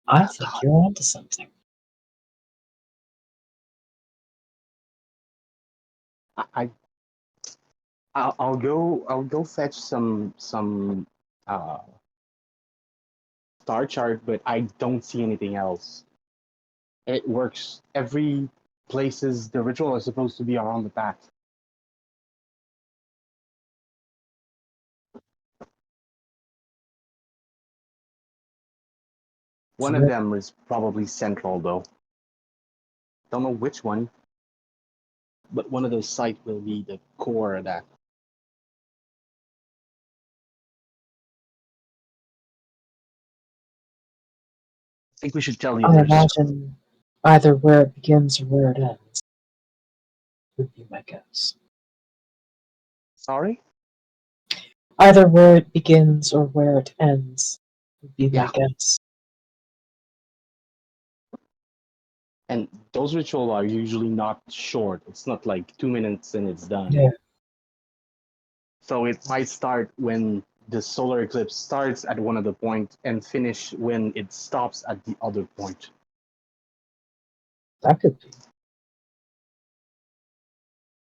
I think you're onto something. I I'll go fetch some uh, star chart, but I don't see anything else. It works every places the ritual is supposed to be are on the back. One of Correct. them is probably central though. Don't know which one, but one of those sites will be the core of that. I think we should tell the I others. imagine either where it begins or where it ends would be my guess. Sorry? Either where it begins or where it ends would be my Yeah, guess. and those rituals are usually not short. It's not like 2 minutes and it's done. Yeah, So it might start when the solar eclipse starts at one of the point and finish when it stops at the other point, that could be.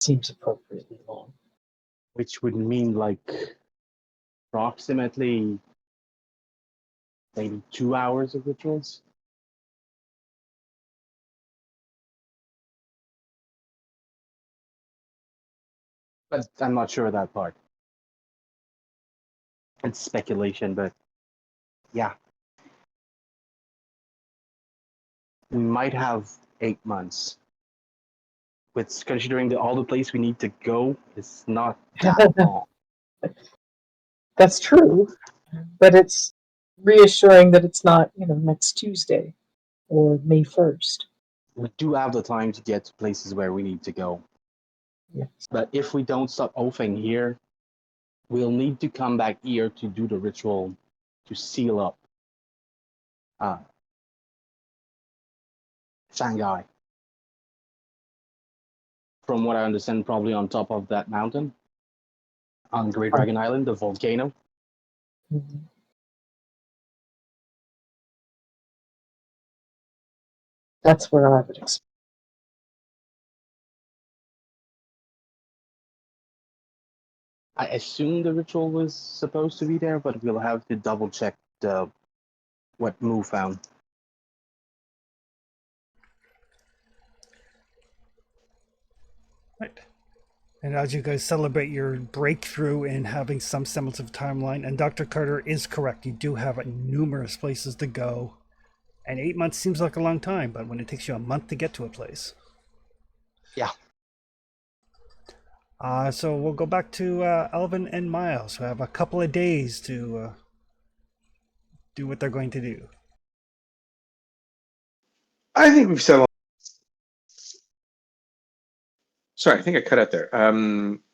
Seems appropriately long. which would mean like approximately maybe 2 hours of rituals. But I'm not sure of that part. It's speculation, but yeah, we might have 8 months. With considering all the place we need to go, it's not that long. That's true, but it's reassuring that it's not, next Tuesday or May 1st. We do have the time to get to places where we need to go. Yeah. But if we don't stop opening here, we'll need to come back here to do the ritual to seal up Shanghai. From what I understand, probably on top of that mountain on Great Dragon Island, the volcano. Mhm. That's where I would expect. I assume the ritual was supposed to be there, but we'll have to double check what Moo found. Right. And as you guys celebrate your breakthrough in having some semblance of timeline, and Dr. Carter is correct, you do have numerous places to go. And 8 months seems like a long time, but when it takes you a month to get to a place. Yeah. So we'll go back to Alvin and Miles, who have a couple of days to do what they're going to do. I think we've settled. Sorry, I think I cut out there. I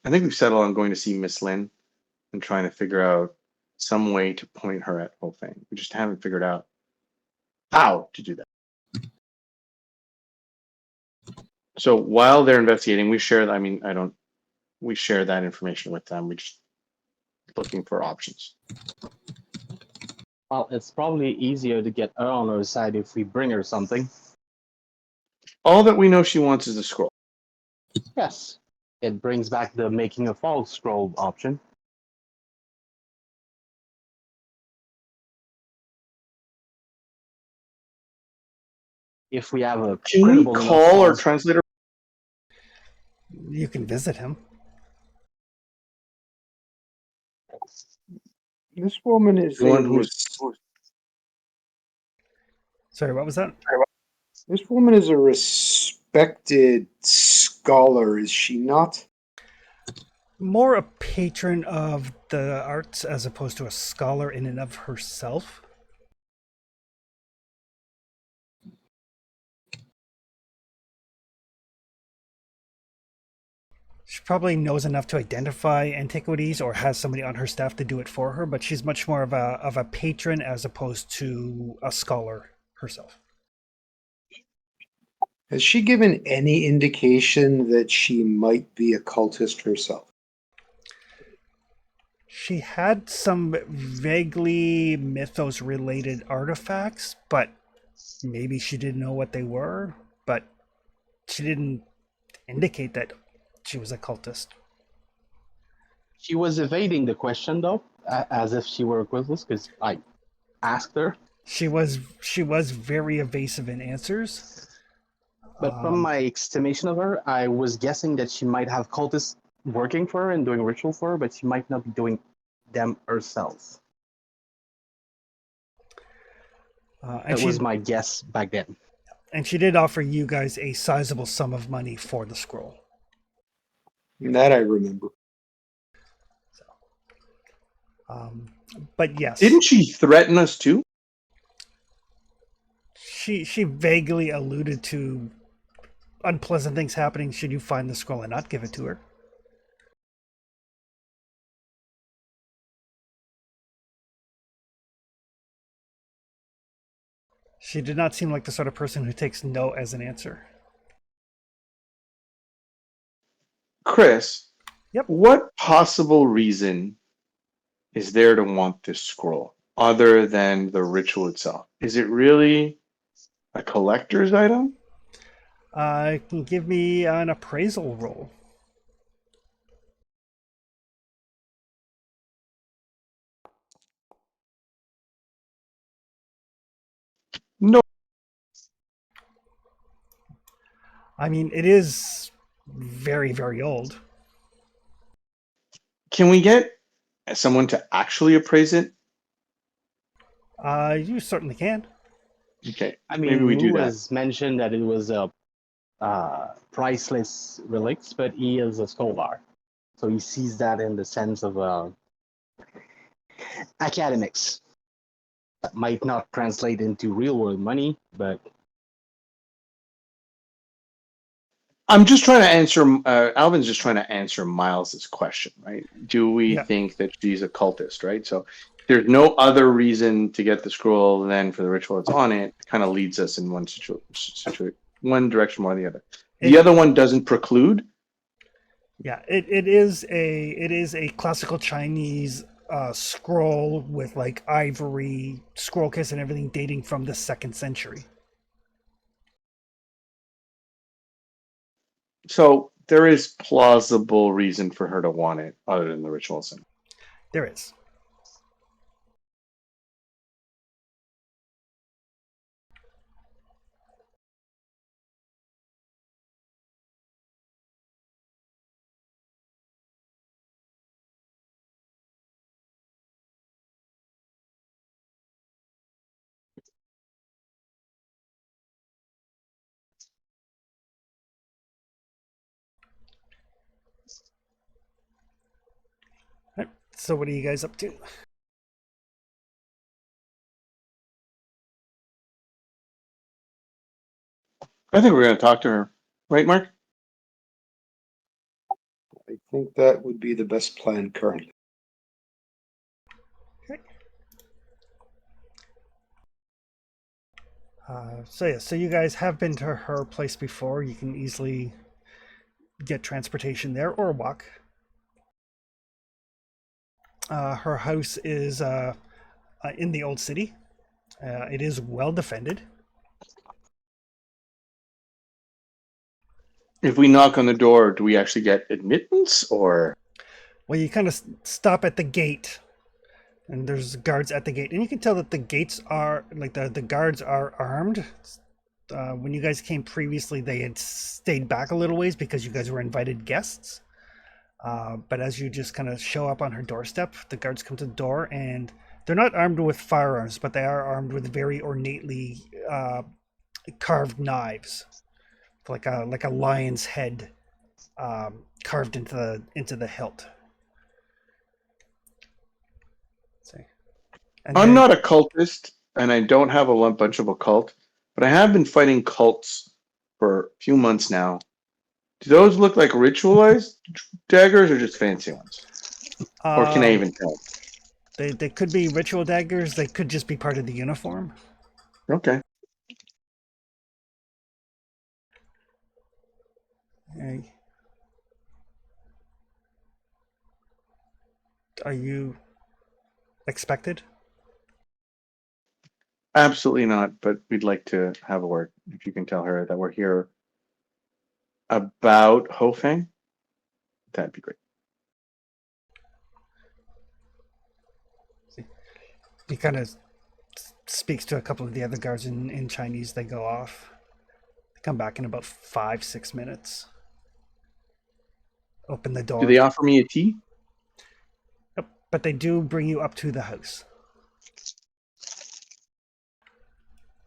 think we've settled on going to see Miss Lynn and trying to figure out some way to point her at Wolfang. We just haven't figured out how to do that. So while they're investigating, we share. I mean, I don't. We share that information with them. We're just looking for options. Well, it's probably easier to get her on our side if we bring her something. All that we know she wants is the scroll. Yes. It brings back the making a false scroll option. If we have a Can we credible enough call our false, translator? You can visit him. This woman is The one a who's Sorry, what was that? this woman is a respected scholar, is she not? More a patron of the arts as opposed to a scholar in and of herself. She probably knows enough to identify antiquities or has somebody on her staff to do it for her, but she's much more of a patron as opposed to a scholar. herself. Has she given any indication that she might be a cultist herself? She had some vaguely mythos-related artifacts, but maybe she didn't know what they were, but she didn't indicate that she was a cultist. She was evading the question though, as if she were a cultist, because I asked her. She was very evasive in answers. But from my estimation of her, I was guessing that she might have cultists working for her and doing ritual for her, but she might not be doing them herself. And That was my guess back then. And she did offer you guys a sizable sum of money for the scroll. That I remember. But yes, Didn't she threaten us too? she vaguely alluded to unpleasant things happening should you find the scroll and not give it to her. She did not seem like the sort of person who takes no as an answer. Chris, Yep. what possible reason is there to want this scroll other than the ritual itself? Is it really a collector's item? Can give me an appraisal roll. No. I mean, it is very, very old. Can we get someone to actually appraise it? You certainly can. Okay, I mean, maybe we do Wu that. has mentioned that it was a priceless relics, but he is a scholar, so he sees that in the sense of academics. That might not translate into real world money, but I'm just trying to answer. Alvin's just trying to answer Miles's question, right? Do we Yeah. think that she's a cultist, right? So there's no other reason to get the scroll than for the ritual that's on it. Kind of leads us in one direction more than the other. The other one doesn't preclude. Yeah, it is a classical Chinese scroll with like ivory scroll case and everything dating from the 2nd century. So there is plausible reason for her to want it other than the ritual sin. There is. Right, so what are you guys up to? I think we're going to talk to her, right, Mark? I think that would be the best plan currently. Okay. So you guys have been to her place before. You can easily get transportation there or walk. Her house is in the old city. It is well defended. If we knock on the door, do we actually get admittance or? Well, you kind of stop at the gate, and there's guards at the gate, and you can tell that the gates are like the guards are armed. When you guys came previously, they had stayed back a little ways because you guys were invited guests. But as you just kind of show up on her doorstep, the guards come to the door, and they're not armed with firearms, but they are armed with very ornately carved knives, like a lion's head carved into the hilt. And I'm then- not a cultist, and I don't have a bunch of occult, but I have been fighting cults for a few months now. Do those look like ritualized daggers or just fancy ones? Or can I even tell? They could be ritual daggers. They could just be part of the uniform. Okay. Hey, are you expected? Absolutely not, but we'd like to have a word. If you can tell her that we're here about Hofeng, that'd be great. He kind of speaks to a couple of the other guards in Chinese. They go off. They come back in about 5-6 minutes. Open the Do door. they offer me a tea? Yep, but they do bring you up to the house.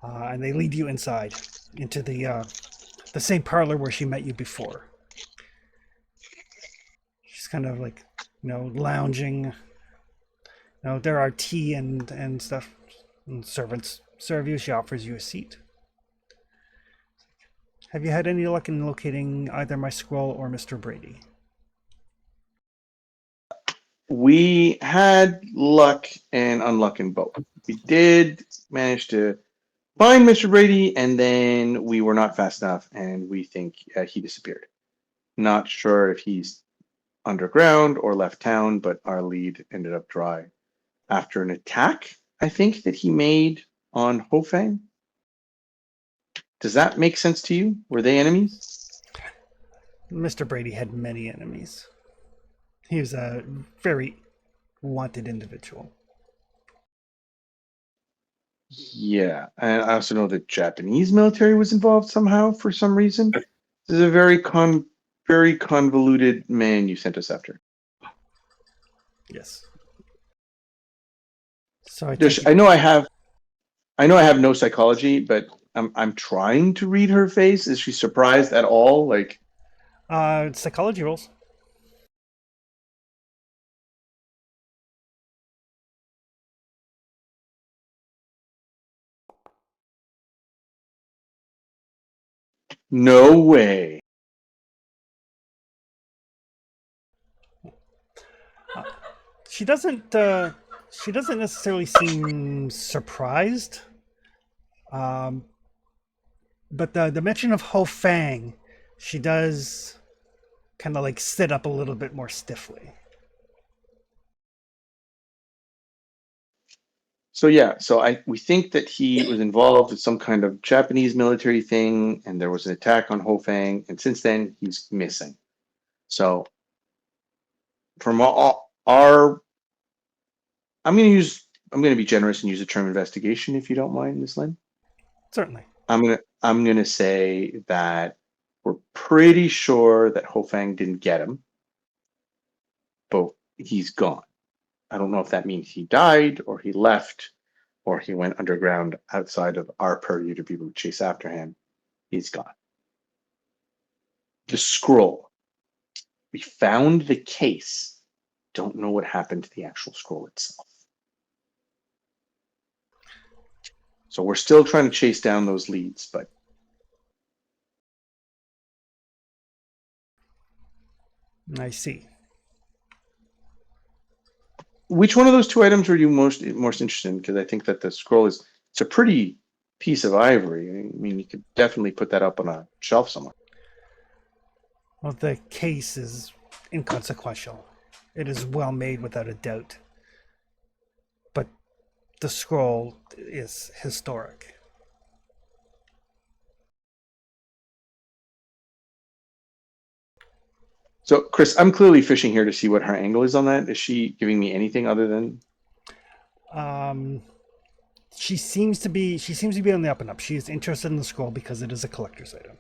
And they lead you inside into the same parlor where she met you before. She's kind of like, lounging. There are tea and stuff. And servants serve you. She offers you a seat. Have you had any luck in locating either my scroll or Mr. Brady? We had luck and unluck in both. We did manage to find Mr. Brady, and then we were not fast enough, and we think he disappeared. Not sure if he's underground or left town, but our lead ended up dry after an attack, I think, that he made on Hofeng. Does that make sense to you? Were they enemies? Mr. Brady had many enemies. He was a very wanted individual. Yeah, and I also know the Japanese military was involved somehow for some reason. This is a very convoluted man you sent us after. Yes. So I know I have no psychology, but I'm trying to read her face. Is she surprised at all? Like, psychology rolls. no way. She doesn't. She doesn't necessarily seem surprised. But the mention of Ho Fang, she does kind of like sit up a little bit more stiffly. So yeah, we think that he was involved with some kind of Japanese military thing, and there was an attack on Hofang, and since then he's missing. So from our I'm gonna be generous and use the term investigation if you don't mind, Miss Lynn. Certainly. I'm gonna say that we're pretty sure that Hofang didn't get him, but he's gone. I don't know if that means he died or he left or he went underground outside of our purview to be able to chase after him. He's gone. The scroll. We found the case. Don't know what happened to the actual scroll itself. So we're still trying to chase down those leads, but I see. which one of those two items were you most interested in? Because I think that the scroll it's a pretty piece of ivory. I mean, you could definitely put that up on a shelf somewhere. Well, the case is inconsequential. It is well made without a doubt. But the scroll is historic. So, Chris, I'm clearly fishing here to see what her angle is on that. Is she giving me anything other than? She seems to be on the up and up. She is interested in the scroll because it is a collector's item.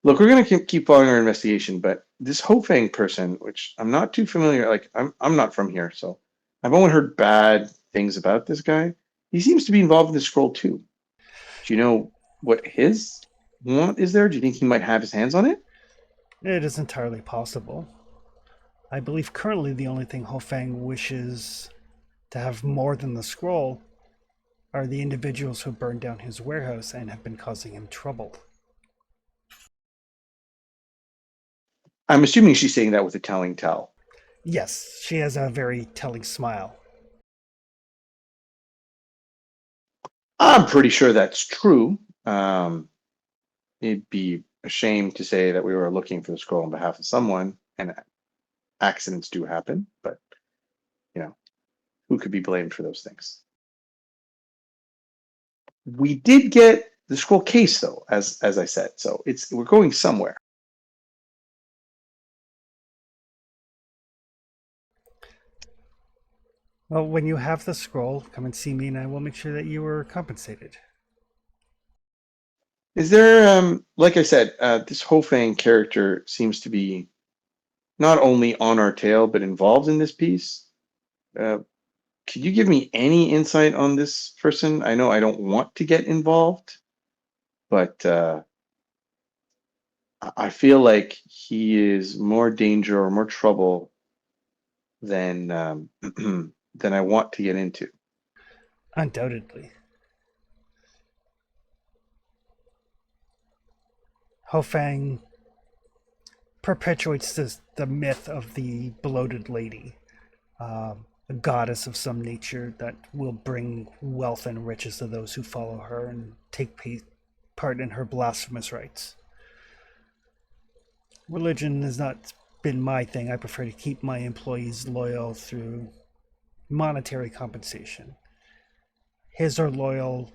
Look, we're gonna keep following our investigation, but this Hofang person, which I'm not too familiar, like I'm not from here, so I've only heard bad things about this guy. He seems to be involved in the scroll too. Do you know what his want is there? Do you think he might have his hands on it? It is entirely possible. I believe currently the only thing Hofang wishes to have more than the scroll are the individuals who burned down his warehouse and have been causing him trouble. I'm assuming she's saying that with a telling tell. Yes, she has a very telling smile. I'm pretty sure that's true. it'd be a shame to say that we were looking for the scroll on behalf of someone, and accidents do happen, but you know, who could be blamed for those things? We did get the scroll case though, as I said, so we're going somewhere. Well, when you have the scroll, come and see me and I will make sure that you are compensated. Is there, like I said, this Hofang character seems to be not only on our tail, but involved in this piece. Could you give me any insight on this person? I know I don't want to get involved, but I feel like he is more danger or more trouble than than I want to get into. Undoubtedly. Hofang perpetuates the myth of the bloated lady, a goddess of some nature that will bring wealth and riches to those who follow her and take part in her blasphemous rites. Religion has not been my thing. I prefer to keep my employees loyal through monetary compensation. His are loyal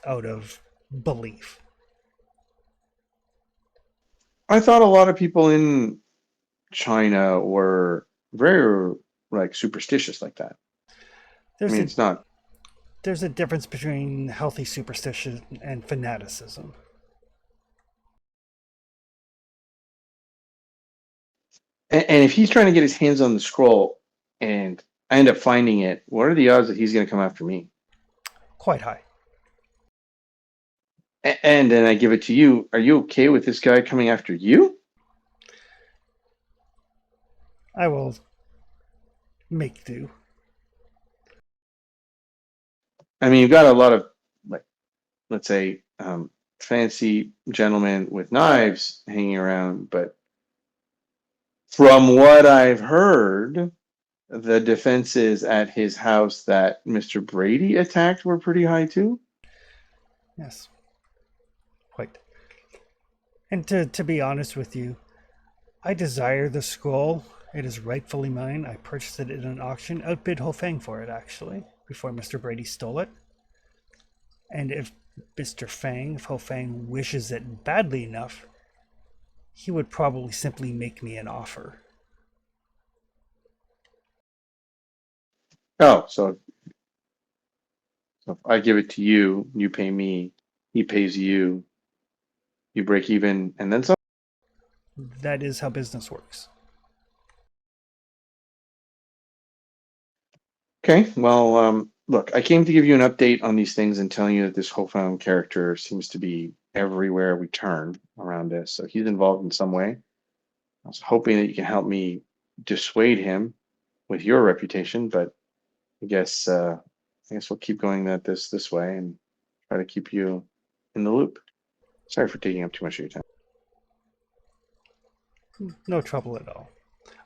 out of belief. I thought a lot of people in China were very like superstitious like that. I There's mean, a it's not. there's a difference between healthy superstition and fanaticism. And if he's trying to get his hands on the scroll and I end up finding it, what are the odds that he's going to come after me? Quite high. And then I give it to you. Are you okay with this guy coming after you? I will make do. I mean, you've got a lot of, like, let's say, fancy gentlemen with knives hanging around, but from what I've heard, the defenses at his house that Mr. Brady attacked were pretty high too. Yes. Quite. And to be honest with you, I desire the scroll. It is rightfully mine. I purchased it in an auction, outbid Hofang for it actually, before Mr. Brady stole it. And if Hofang wishes it badly enough, he would probably simply make me an offer. Oh, so if I give it to you, you pay me, he pays you, you break even, and then some. That is how business works. Okay, well, look, I came to give you an update on these things and telling you that this Hofang character seems to be everywhere we turn around this. So he's involved in some way. I was hoping that you can help me dissuade him with your reputation, but I guess we'll keep going this way and try to keep you in the loop. Sorry for taking up too much of your time. No trouble at all.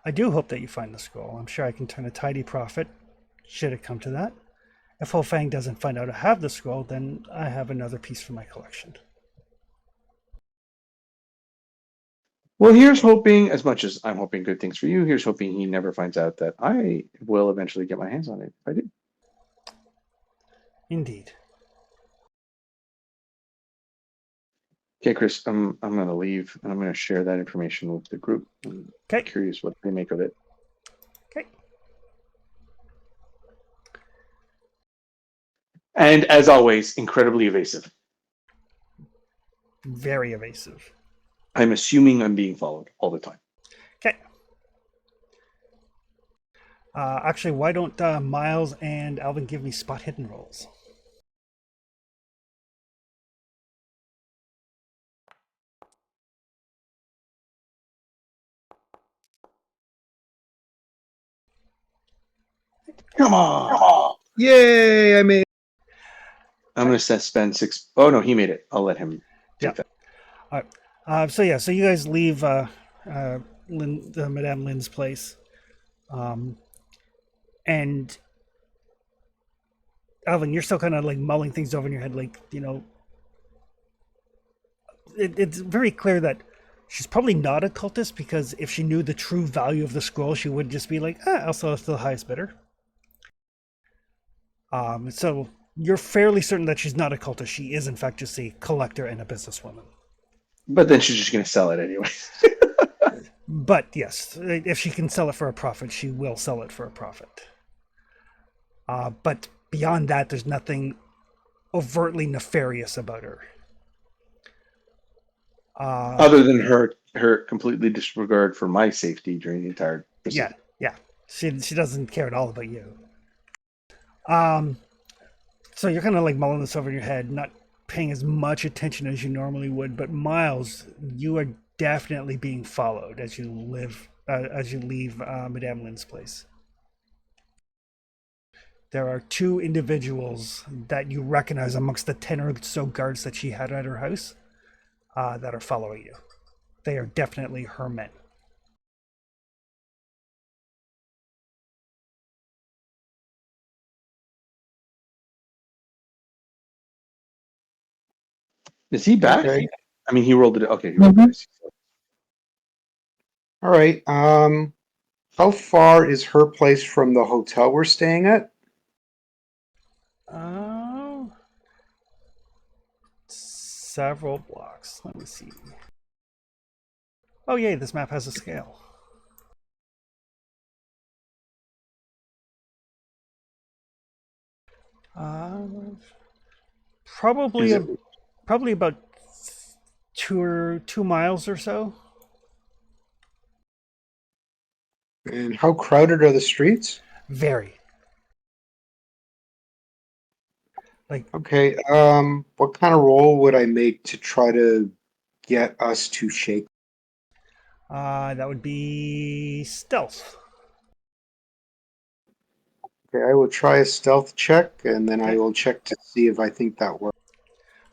I do hope that you find the scroll. I'm sure I can turn a tidy profit, should it come to that. If Hofang doesn't find out I have the scroll, then I have another piece for my collection. Well, here's hoping, as much as I'm hoping good things for you, here's hoping he never finds out that I will eventually get my hands on it if I do. Indeed. Okay, Chris, I'm going to leave and I'm going to share that information with the group. I'm Okay. curious what they make of it. Okay. And as always, incredibly evasive. Very evasive. I'm assuming I'm being followed all the time. Okay. Actually, why don't Miles and Alvin give me spot hidden rolls? Come on. Yay! I made. I'm going to spend 6. Oh, no, he made it. I'll let him take that. All right. So you guys leave Madame Lynn's place, and Alvin, you're still kind of like mulling things over in your head, like it's very clear that she's probably not a cultist, because if she knew the true value of the scroll, she would just be like, I'll sell it to the highest bidder. So you're fairly certain that she's not a cultist. She is, in fact, just a collector and a businesswoman. But then she's just going to sell it anyway. But yes, if she can sell it for a profit, she will sell it for a profit. But beyond that, there's nothing overtly nefarious about her. Other than her completely disregard for my safety during the entire proceeding. Yeah. She doesn't care at all about you. So you're kind of like mulling this over in your head, not paying as much attention as you normally would. But Miles, you are definitely being followed as you leave Madame Lynn's place. There are two individuals that you recognize amongst the 10 or so guards that she had at her house that are following you. They are definitely her men. Is he back? Okay. I mean, he rolled it. Okay, he rolled it. All right. How far is her place from the hotel we're staying at? Several blocks. Let me see. Oh, yay, this map has a scale. Probably about 2 miles or so. And how crowded are the streets? Very. Okay. What kind of roll would I make to try to get us to shake? That would be stealth. Okay, I will try a stealth check, and then I Okay. will check to see if I think that works.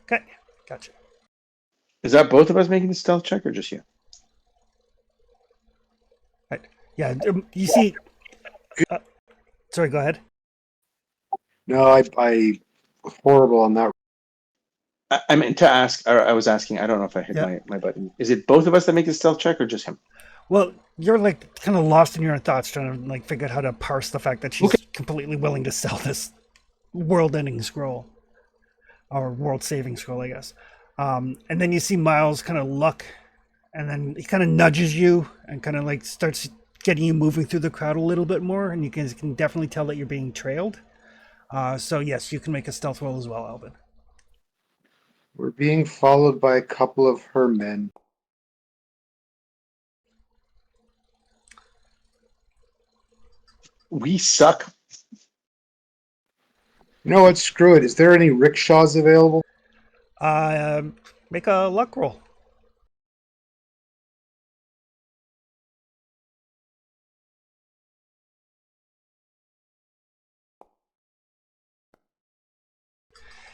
Okay, gotcha. Is that both of us making the stealth check or just you? Right. Yeah, you see. Sorry, go ahead. No, I horrible on that. I meant to ask, or I was asking, I don't know if I hit my button. Is it both of us that make the stealth check or just him? Well, you're like kind of lost in your own thoughts, trying to like figure out how to parse the fact that she's completely willing to sell this world-ending scroll, or world-saving scroll, I guess. And then you see Miles kind of look, and then he kind of nudges you and kind of like starts getting you moving through the crowd a little bit more, and you can definitely tell that you're being trailed. So yes, you can make a stealth roll as well, Alvin. We're being followed by a couple of her men. We suck. You know what? Screw it. Is there any rickshaws available? Make a luck roll.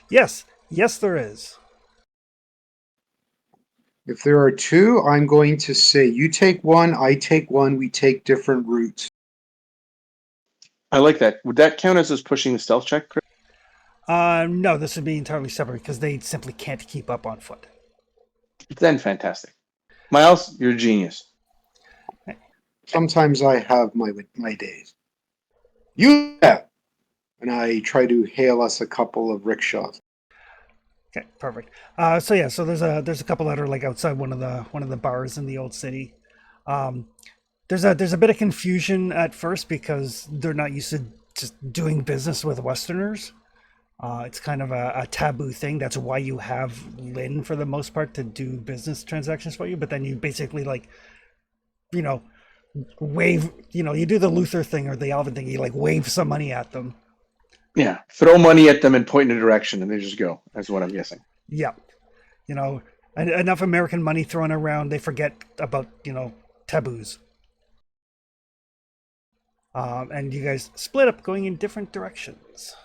Yes, there is. If there are two, I'm going to say you take one, I take one, we take different routes. I like that. Would that count as us pushing the stealth check, Chris? No, this would be entirely separate because they simply can't keep up on foot. Then fantastic. Miles, you're a genius. Sometimes I have my days. You have. And I try to hail us a couple of rickshaws. Okay, perfect. So there's a couple that are like outside one of the bars in the old city. There's a bit of confusion at first because they're not used to just doing business with Westerners. It's kind of a taboo thing. That's why you have Lynn for the most part to do business transactions for you. But then you basically like, wave. You do the Luther thing or the Alvin thing. You like wave some money at them. Yeah, throw money at them and point in a direction, and they just go. That's what I'm guessing. Yeah, enough American money thrown around, they forget about taboos. And you guys split up, going in different directions.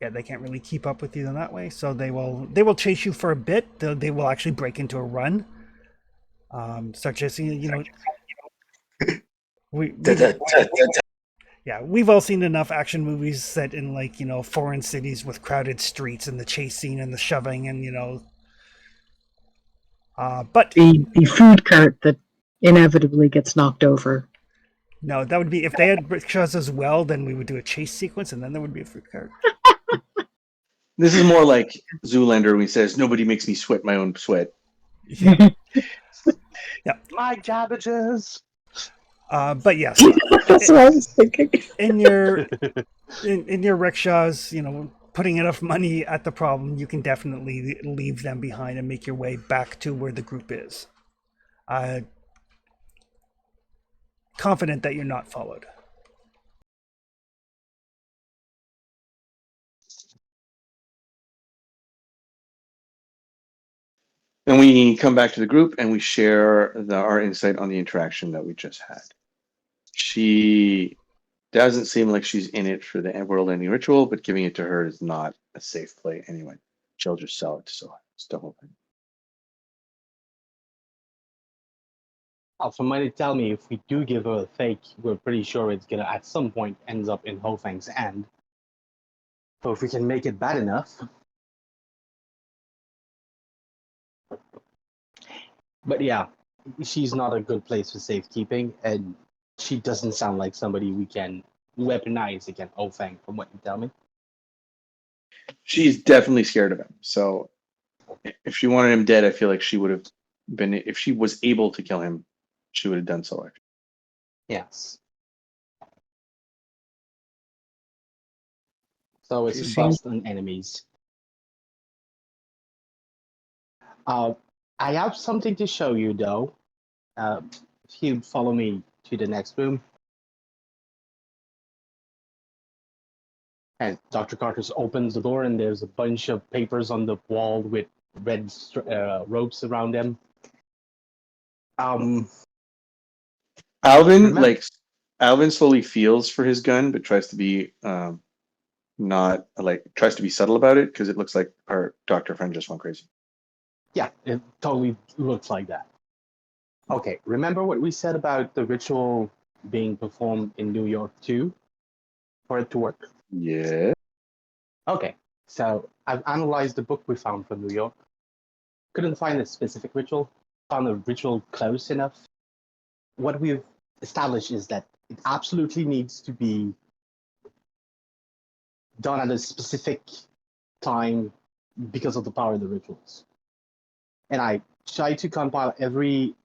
Yeah, they can't really keep up with you in that way, so they will chase you for a bit. They will actually break into a run. Start chasing you. Yeah, we've all seen enough action movies set in like, foreign cities with crowded streets and the chase scene and the shoving and, but The food cart that inevitably gets knocked over. no, that would be if they had rickshaws as well, then we would do a chase sequence and then there would be a food cart. This is more like Zoolander when he says, "Nobody makes me sweat my own sweat." Yeah. My cabbages. But yes, That's what I was thinking. in your in your rickshaws, putting enough money at the problem, you can definitely leave them behind and make your way back to where the group is. Confident that you're not followed. And we come back to the group and we share our insight on the interaction that we just had. She doesn't seem like she's in it for the world-ending ritual, but giving it to her is not a safe play anyway. She'll just sell it to Stumbleton. From what they tell me, if we do give her a fake, we're pretty sure it's gonna at some point ends up in Hofang's end. So if we can make it bad enough. But yeah, she's not a good place for safekeeping, and she doesn't sound like somebody we can weaponize against Hofang, from what you tell me. She's definitely scared of him. So if she wanted him dead, I feel like she would have been, if she was able to kill him, she would have done so. Actually. Yes. So She it's seems- bust on enemies. I have something to show you, though. If you follow me to the next room. And Dr. Carter's opens the door, and there's a bunch of papers on the wall with red ropes around them. Alvin, Remember- Alvin slowly feels for his gun, but tries to be not tries to be subtle about it because it looks like our doctor friend just went crazy. Yeah, it totally looks like that. Okay, remember what we said about the ritual being performed in New York too, for it to work? Yeah. Okay, so I've analyzed the book we found from New York. Couldn't find a specific ritual, found a ritual close enough. What we've established is that it absolutely needs to be done at a specific time because of the power of the rituals. And I try to compile every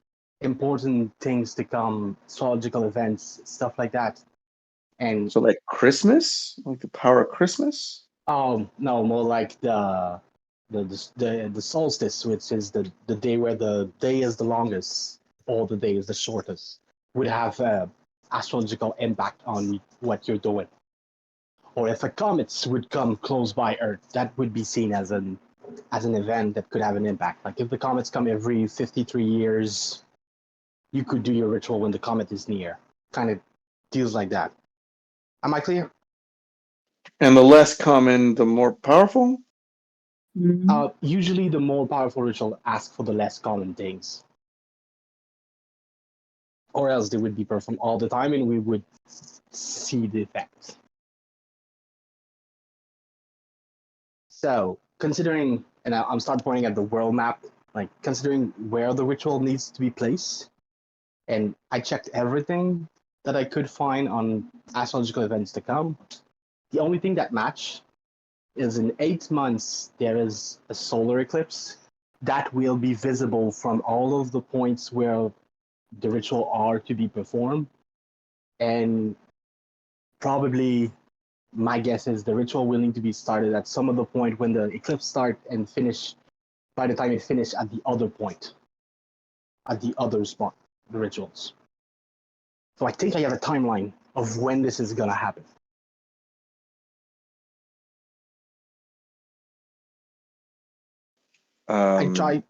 important things to come, astrological events, stuff like that. And So like Christmas, like the power of Christmas. oh no, more like the solstice, which is the day where the day is the longest or the day is the shortest, would have astrological impact on what you're doing. Or if a comet would come close by Earth, that would be seen as an event that could have an impact. Like if the comets come every 53 years, you could do your ritual when the comet is near. Kind of deals like that. Am I clear? And the less common, the more powerful. Mhm. Usually, the more powerful ritual ask for the less common things, or else they would be performed all the time, and we would see the effect. So, considering, and I'm start pointing at the world map, like considering where the ritual needs to be placed, and I checked everything that I could find on astrological events to come. The only thing that match is in 8 months there is a solar eclipse that will be visible from all of the points where the ritual are to be performed, and probably my guess is the ritual will need to be started at some of the point when the eclipse start and finish by the time it finish at the other point, at the other spot, the rituals. So I think I have a timeline of when this is gonna happen. I try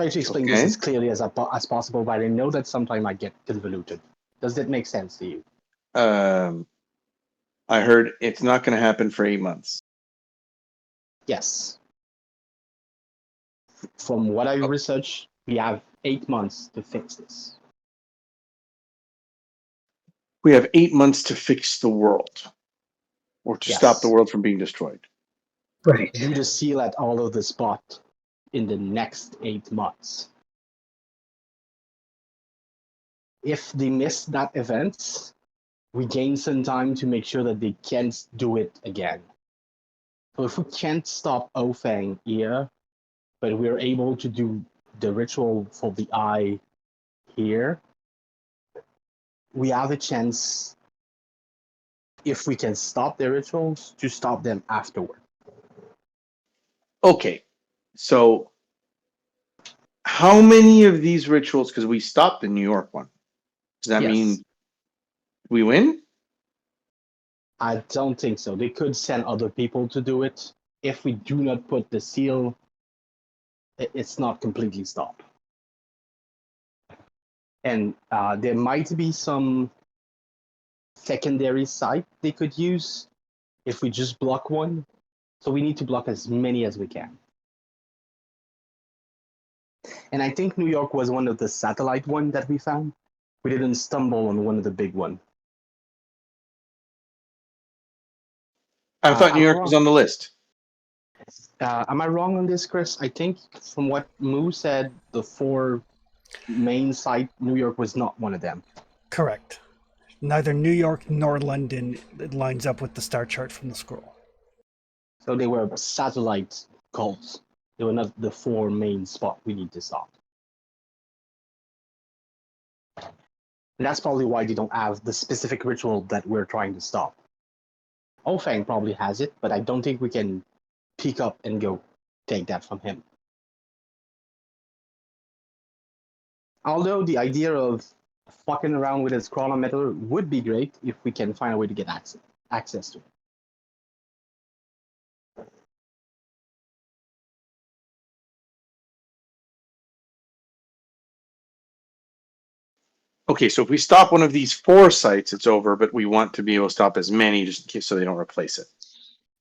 to explain this Okay. as clearly as possible, but I know that sometimes I get convoluted. Does that make sense to you? I heard it's not going to happen for 8 months. Yes. From what I researched, we have 8 months to fix this. We have 8 months to fix the world, or to stop the Yes. world from being destroyed. Right. Do the seal at all of the spot in the next 8 months. If they miss that event, we gain some time to make sure that they can't do it again. So if we can't stop Ofang here, but we're able to do the ritual for the eye here, we have a chance, if we can stop their rituals, to stop them afterward. Okay, so how many of these rituals, because we stopped the New York one, does that Yes. mean we win? I don't think so. They could send other people to do it. If we do not put the seal, it's not completely stopped. And there might be some secondary site they could use if we just block one. So we need to block as many as we can. And I think New York was one of the satellite one that we found. We didn't stumble on one of the big one. I thought New Am I York was wrong? on the list. Am I wrong on this, Chris? I think from what Moo said, the 4 main site, New York was not one of them. Correct. Neither New York nor London lines up with the star chart from the scroll. So they were satellite cults. They were not the 4 main spot we need to stop. And that's probably why they don't have the specific ritual that we're trying to stop. Ofang probably has it, but I don't think we can pick up and go take that from him. Although the idea of fucking around with his chronometer would be great if we can find a way to get access to it. Okay, so if we stop one of these 4 sites, it's over, but we want to be able to stop as many just in case so they don't replace it.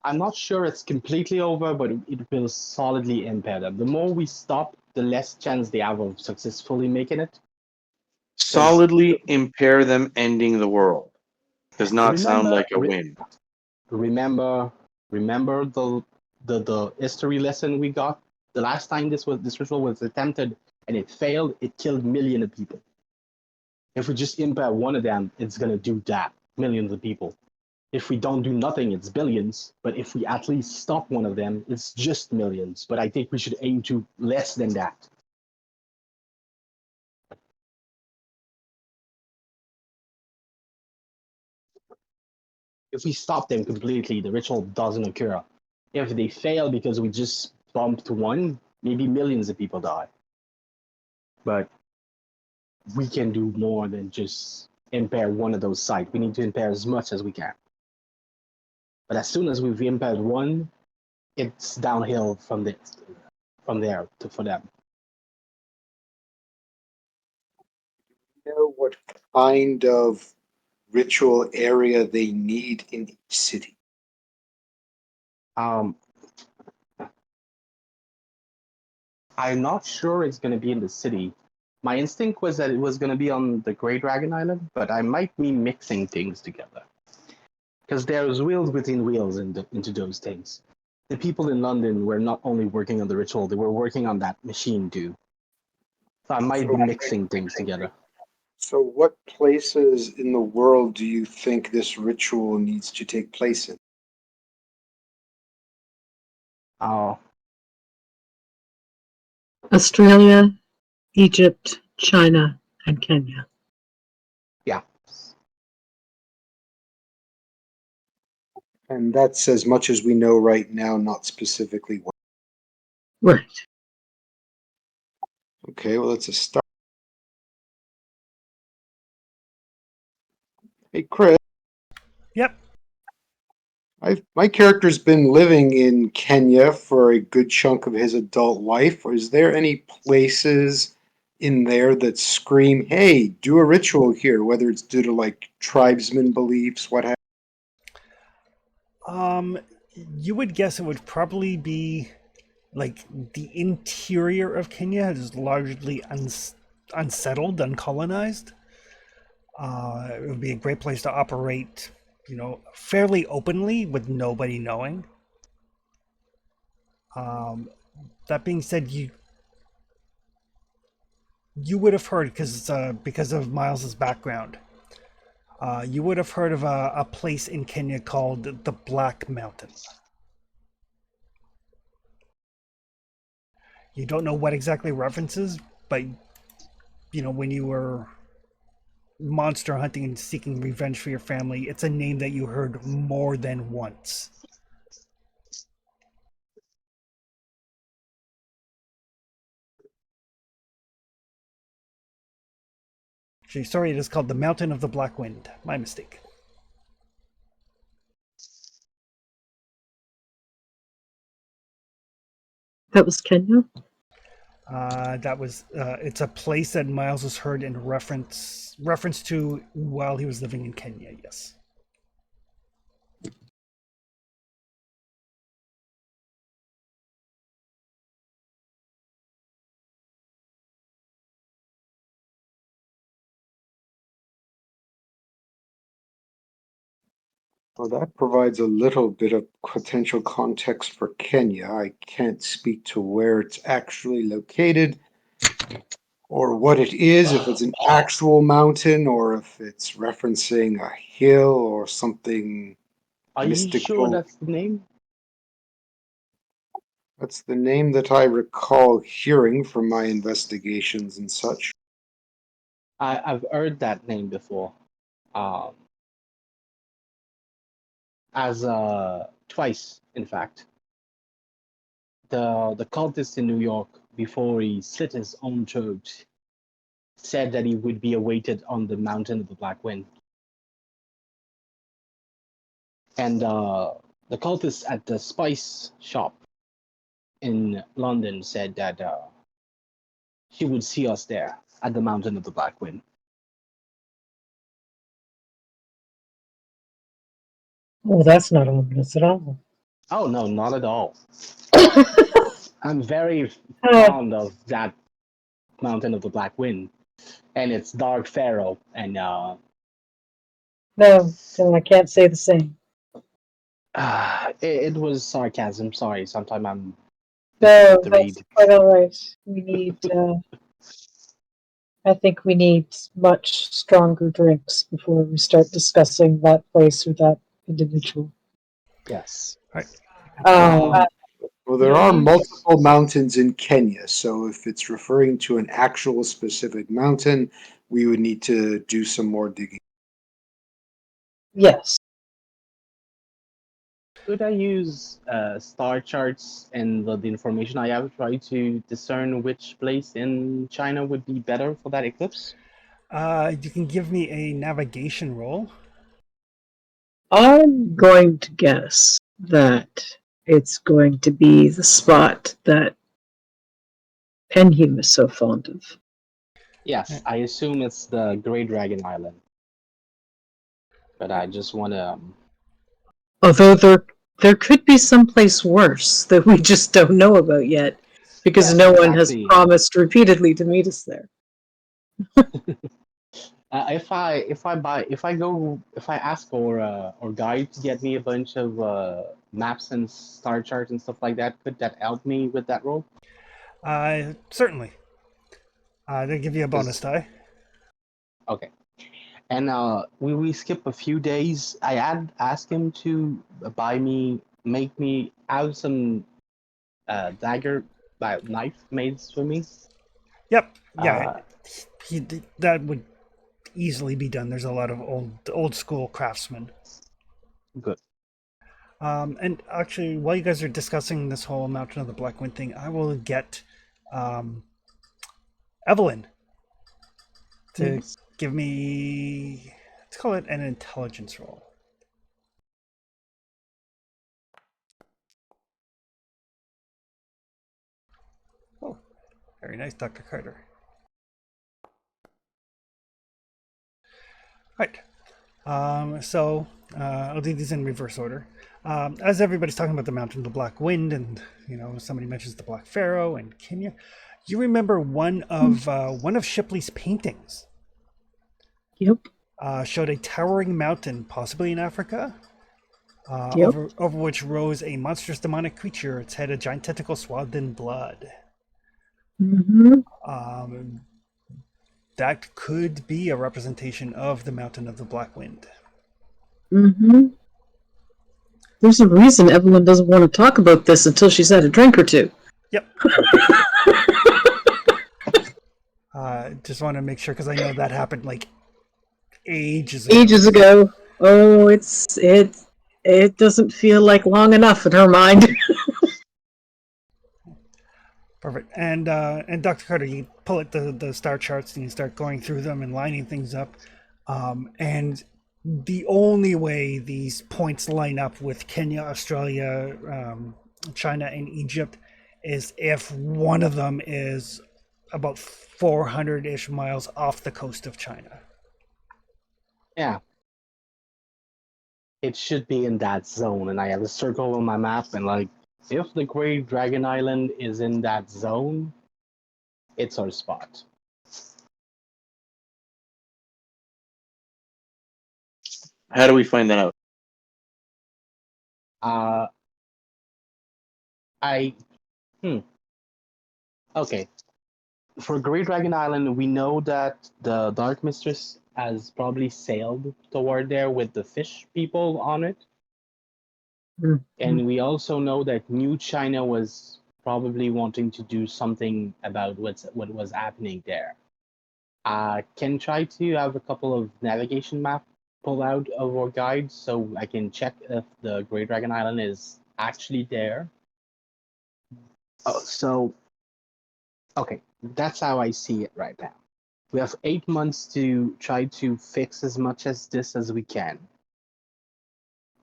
I'm not sure it's completely over, but it will solidly impair them. The more we stop, the less chance they have of successfully making it. Solidly impair them ending the world. Does not sound like a win. Remember the history lesson we got. The last time this ritual was attempted and it failed, it killed millions of people. If we just impair one of them, it's gonna do that, millions of people. If we don't do nothing, it's billions. But if we at least stop one of them, it's just millions. But I think we should aim to less than that. If we stop them completely, the ritual doesn't occur. If they fail because we just bumped one, maybe millions of people die. But we can do more than just impair one of those sites. We need to impair as much as we can. But as soon as we've impaired one, it's downhill from there for them. You know what kind of ritual area they need in each city? I'm not sure it's going to be in the city. My instinct was that it was going to be on the Great Dragon Island, but I might be mixing things together. Because there's wheels within wheels into those things. The people in London were not only working on the ritual, they were working on that machine too. So I might be mixing things together. So, what places in the world do you think this ritual needs to take place in? Australia, Egypt, China, and Kenya. Yeah. And that's as much as we know right now, not specifically what. Right. Okay, well, it's a start. Hey, Chris. Yep. My character's been living in Kenya for a good chunk of his adult life. Is there any places in there that scream, "Hey, do a ritual here," whether it's due to like tribesman beliefs, what have Um, you would guess it would probably be like the interior of Kenya is largely unsettled, uncolonized. It would be a great place to operate, fairly openly with nobody knowing. Um, that being said, you would have heard because of Miles's background. You would have heard of a place in Kenya called the Black Mountain. You don't know what exactly references, but when you were monster hunting and seeking revenge for your family, it's a name that you heard more than once. Actually, sorry, it is called the Mountain of the Black Wind. My mistake. That was Kenya? It's a place that Miles has heard in reference to while he was living in Kenya. Yes. Well, that provides a little bit of potential context for Kenya. I can't speak to where it's actually located or what it is, if it's an actual mountain or if it's referencing a hill or something Are you sure mystical. that's the name? That's the name that I recall hearing from my investigations and such. I've heard that name before. Um, as twice, in fact. The cultist in New York, before he slit his own throat, said that he would be awaited on the mountain of the Black Wind. And the cultist at the spice shop in London said that she would see us there at the mountain of the Black Wind. Oh, that's not ominous at all. Oh no, not at all. I'm very Uh, fond of that mountain of the Black Wind, and it's dark pharaoh, and no, I can't say the same. it was sarcasm. Sorry, sometimes I'm No, difficult to that's read. quite all right. I think we need much stronger drinks before we start discussing that place or that individual. Yes. All right. Um, Well, there You are use multiple mountains in Kenya, so if it's referring to an actual specific mountain, we would need to do some more digging. yes. could I use star charts and the information I have try to discern which place in China would be better for that eclipse? You can give me a navigation roll. I'm going to guess that it's going to be the spot that Penhum is so fond of. Yes, I assume it's the Great Dragon Island, but I just want to. Although there could be someplace worse that we just don't know about yet, because Yes, no one has exactly. promised repeatedly to meet us there. If I ask or guide to get me a bunch of maps and star charts and stuff like that, could that help me with that role? Certainly. They give you a bonus 'Cause- die. okay. And we skip a few days. I had asked him to make me have some dagger, knife made for me. Yep. Yeah. Uh, That would easily be done. There's a lot of old school craftsmen. good. And actually, while you guys are discussing this whole Mountain of the Black Wind thing, I will get um, Evelyn to Yes. give me, let's call it an intelligence roll. Oh, very nice, Dr. Carter. Right. So I'll do these in reverse order. As everybody's talking about the Mountain of the Black Wind, and somebody mentions the Black Pharaoh and Kenya, you remember one of Shipley's paintings. Yep. showed a towering mountain, possibly in Africa, Yep. over which rose a monstrous demonic creature. Its head a giant tentacle swathed in blood. Mm-hmm. Um, that could be a representation of the Mountain of the Black Wind. Mm-hmm. There's a reason Evelyn doesn't want to talk about this until she's had a drink or two. Yep. Just want to make sure because I know that happened like ages ago. Ages ago. Oh, it doesn't feel like long enough in her mind. Perfect. And Dr. Carter, you pull at the star charts and you start going through them and lining things up. And the only way these points line up with Kenya, Australia, China, and Egypt is if one of them is about 400-ish miles off the coast of China. Yeah, it should be in that zone, and I have a circle on my map, and like, if the Great Dragon Island is in that zone, it's our spot. How do we find that out? Uh, I okay. For Great Dragon Island, we know that the Dark Mistress has probably sailed toward there with the fish people on it. And we also know that New China was probably wanting to do something about what was happening there. Can try to have a couple of navigation map pull out of our guide so I can check if the Great Dragon Island is actually there. Oh, so okay, that's how I see it right now. We have 8 months to try to fix as much as this as we can.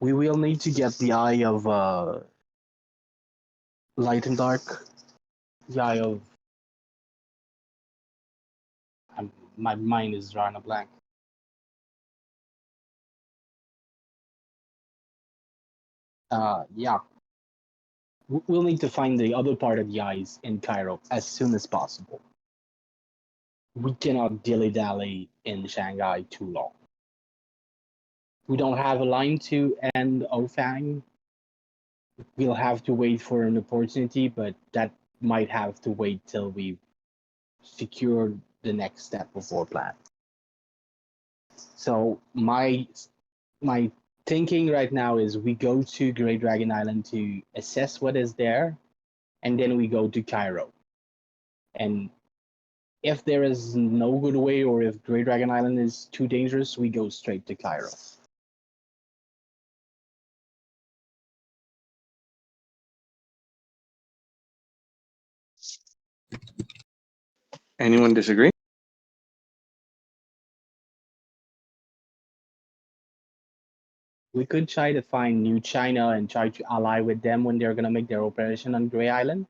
We will need to get the eye of light and dark, the eye of. My mind is drawing a blank. Yeah. We'll need to find the other part of the eyes in Cairo as soon as possible. We cannot dilly dally in Shanghai too long. We don't have a line to end Ofang. We'll have to wait for an opportunity, but that might have to wait till we secure the next step of our plan. So my thinking right now is we go to Great Dragon Island to assess what is there, and then we go to Cairo. And if there is no good way, or if Great Dragon Island is too dangerous, we go straight to Cairo. Anyone disagree? We could try to find New China and try to ally with them when they're gonna make their operation on Grey Island,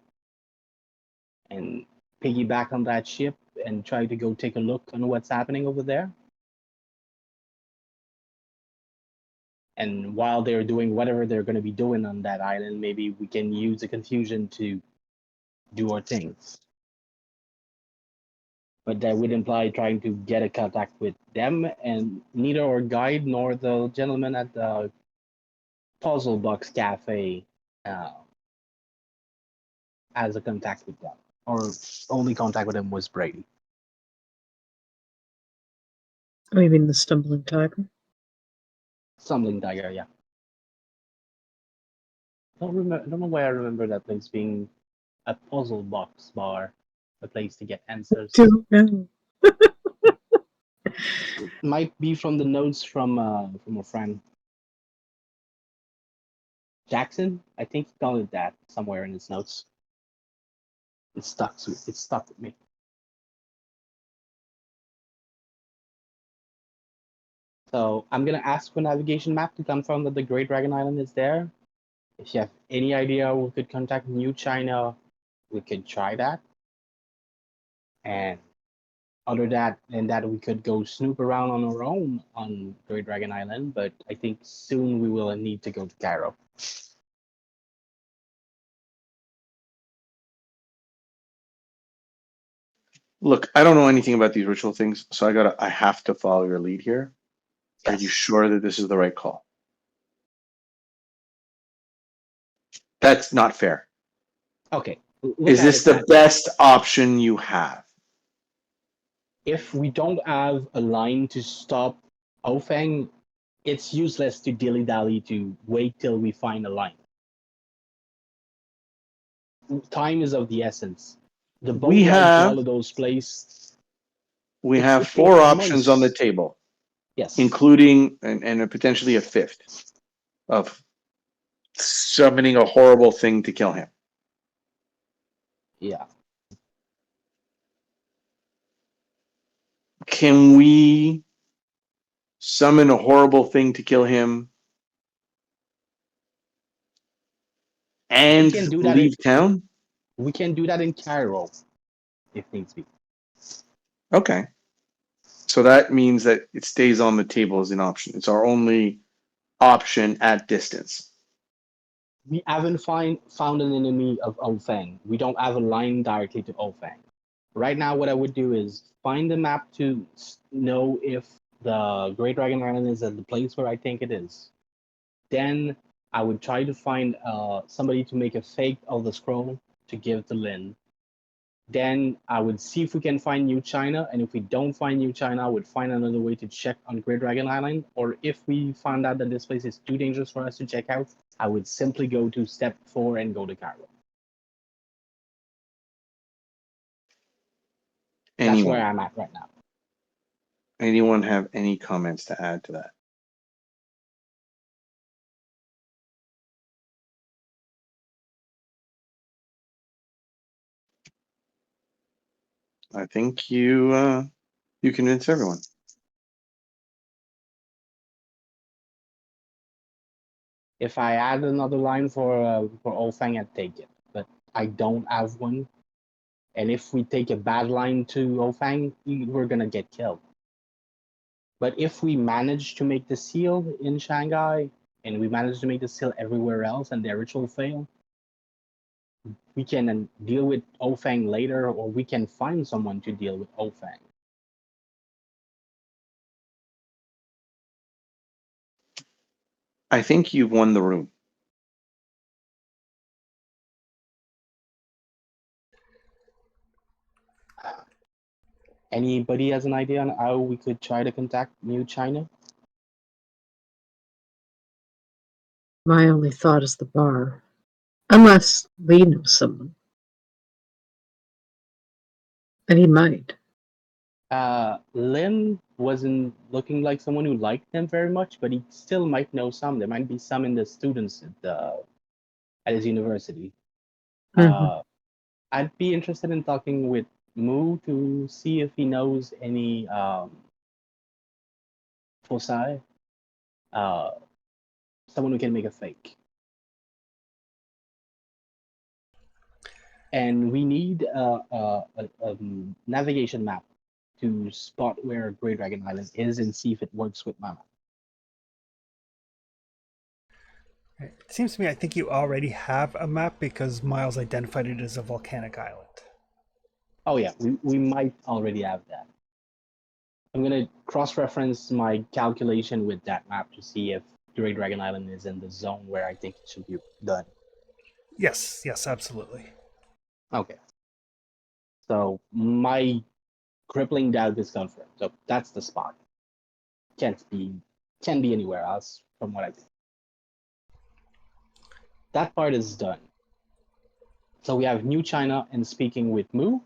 and piggyback on that ship and try to go take a look on what's happening over there. And while they're doing whatever they're going to be doing on that island, maybe we can use the confusion to do our things. But that would imply trying to get a contact with them, and neither our guide nor the gentleman at the Puzzle Box Cafe has a contact with them. Or only contact with them was Brady. Oh, you mean the stumbling tiger? Stumbling Tiger, yeah. Don't know why I remember that place being a puzzle box bar, a place to get answers. Don't know. Might be from the notes from a friend. Jackson, I think he called it that somewhere in his notes. It stuck with me. So I'm gonna ask for navigation map to confirm that the Great Dragon Island is there. If you have any idea we could contact New China, we could try that. And other than that, we could go snoop around on our own on Great Dragon Island. But I think soon we will need to go to Cairo. Look, I don't know anything about these ritual things, so I have to follow your lead here. Are you sure that this is the right call? That's not fair. Okay, look Is at this it the that way. best option you have? If we don't have a line to stop Ofeng, it's useless to dilly-dally to wait till we find a line. Time is of the essence. The boat We ride to have all of those places, we it have could take four options on the months. table, Yes. including and potentially a fifth of summoning a horrible thing to kill him. Yeah. Can we summon a horrible thing to kill him We and can do that. leave town? We can do that in Cairo, if needs be. Okay. So that means that it stays on the table as an option. It's our only option at distance. We haven't found an enemy of Ofeng. We don't have a line directly to Ofeng. Right now, what I would do is find the map to know if the Great Dragon Island is at the place where I think it is. Then I would try to find somebody to make a fake of the scroll to give to Lin. Then I would see if we can find New China, and if we don't find New China, I would find another way to check on Great Dragon Island. Or if we found out that this place is too dangerous for us to check out, I would simply go to step 4 and go to Cairo. That's where Anyone? I'm at right now. Anyone have any comments to add to that? I think you convince everyone. If I add another line for Olfang, I'd take it, but I don't have one. And if we take a bad line to Olfang, we're gonna get killed. But if we manage to make the seal in Shanghai, and we manage to make the seal everywhere else, and their ritual fail, we can deal with Ofang later, or we can find someone to deal with Ofang. I think you've won the room. Anybody has an idea on how we could try to contact New China? My only thought is the bar. Unless Lee knows someone. And he might. Lin wasn't looking like someone who liked them very much, but he still might know some. There might be some in the students at his university. Mhm. I'd be interested in talking with Mu to see if he knows any Fosai, uh, someone who can make a fake. And we need a navigation map to spot where Great Dragon Island is and see if it works with my map. It seems to me I think you already have a map because Miles identified it as a volcanic island. Oh yeah, we might already have that. I'm gonna cross-reference my calculation with that map to see if Great Dragon Island is in the zone where I think it should be done. Yes, absolutely. Okay. So my crippling doubt is confirmed. So that's the spot. Can't be anywhere else from what I think. That part is done. So we have New China and speaking with Mu.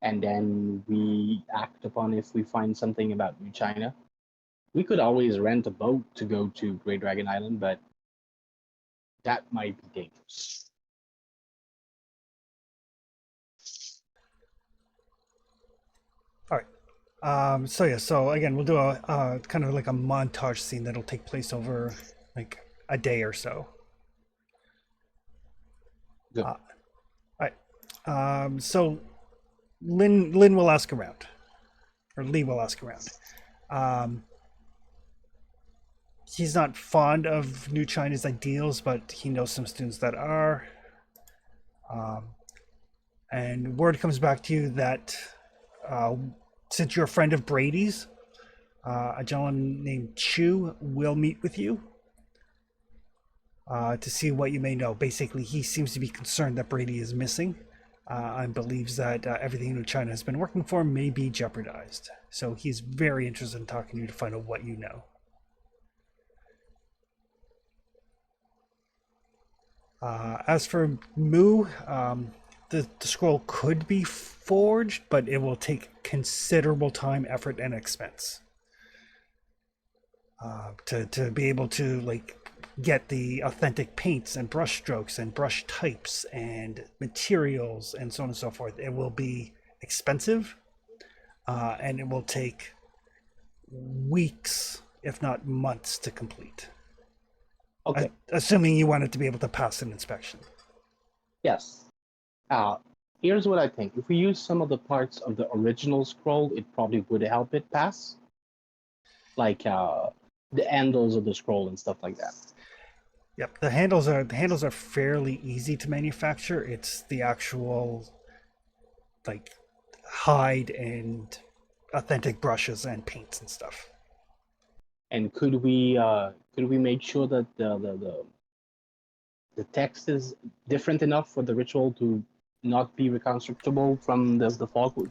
And then we act upon if we find something about New China. We could always rent a boat to go to Great Dragon Island, but that might be dangerous. All right. So again, we'll do a kind of like a montage scene that'll take place over like a day or so. Good. All right. So Lin will ask around, or Lee will ask around. He's not fond of New China's ideals, but he knows some students that are. And word comes back to you that since you're a friend of Brady's, A gentleman named Chu will meet with you to see what you may know. Basically, he seems to be concerned that Brady is missing and believes that everything New China has been working for may be jeopardized. So he's very interested in talking to you to find out what you know. As for Mu, the scroll could be forged, but it will take considerable time, effort, and expense to be able to like get the authentic paints and brush strokes and brush types and materials and so on and so forth. It will be expensive, and it will take weeks, if not months, to complete. Okay. Assuming you want it to be able to pass an inspection. Yes. Here's what I think. If we use some of the parts of the original scroll, it probably would help it pass. Like the handles of the scroll and stuff like that. Yep, the handles are fairly easy to manufacture. It's the actual like hide and authentic brushes and paints and stuff. And could we make sure that the text is different enough for the ritual to not be reconstructible from the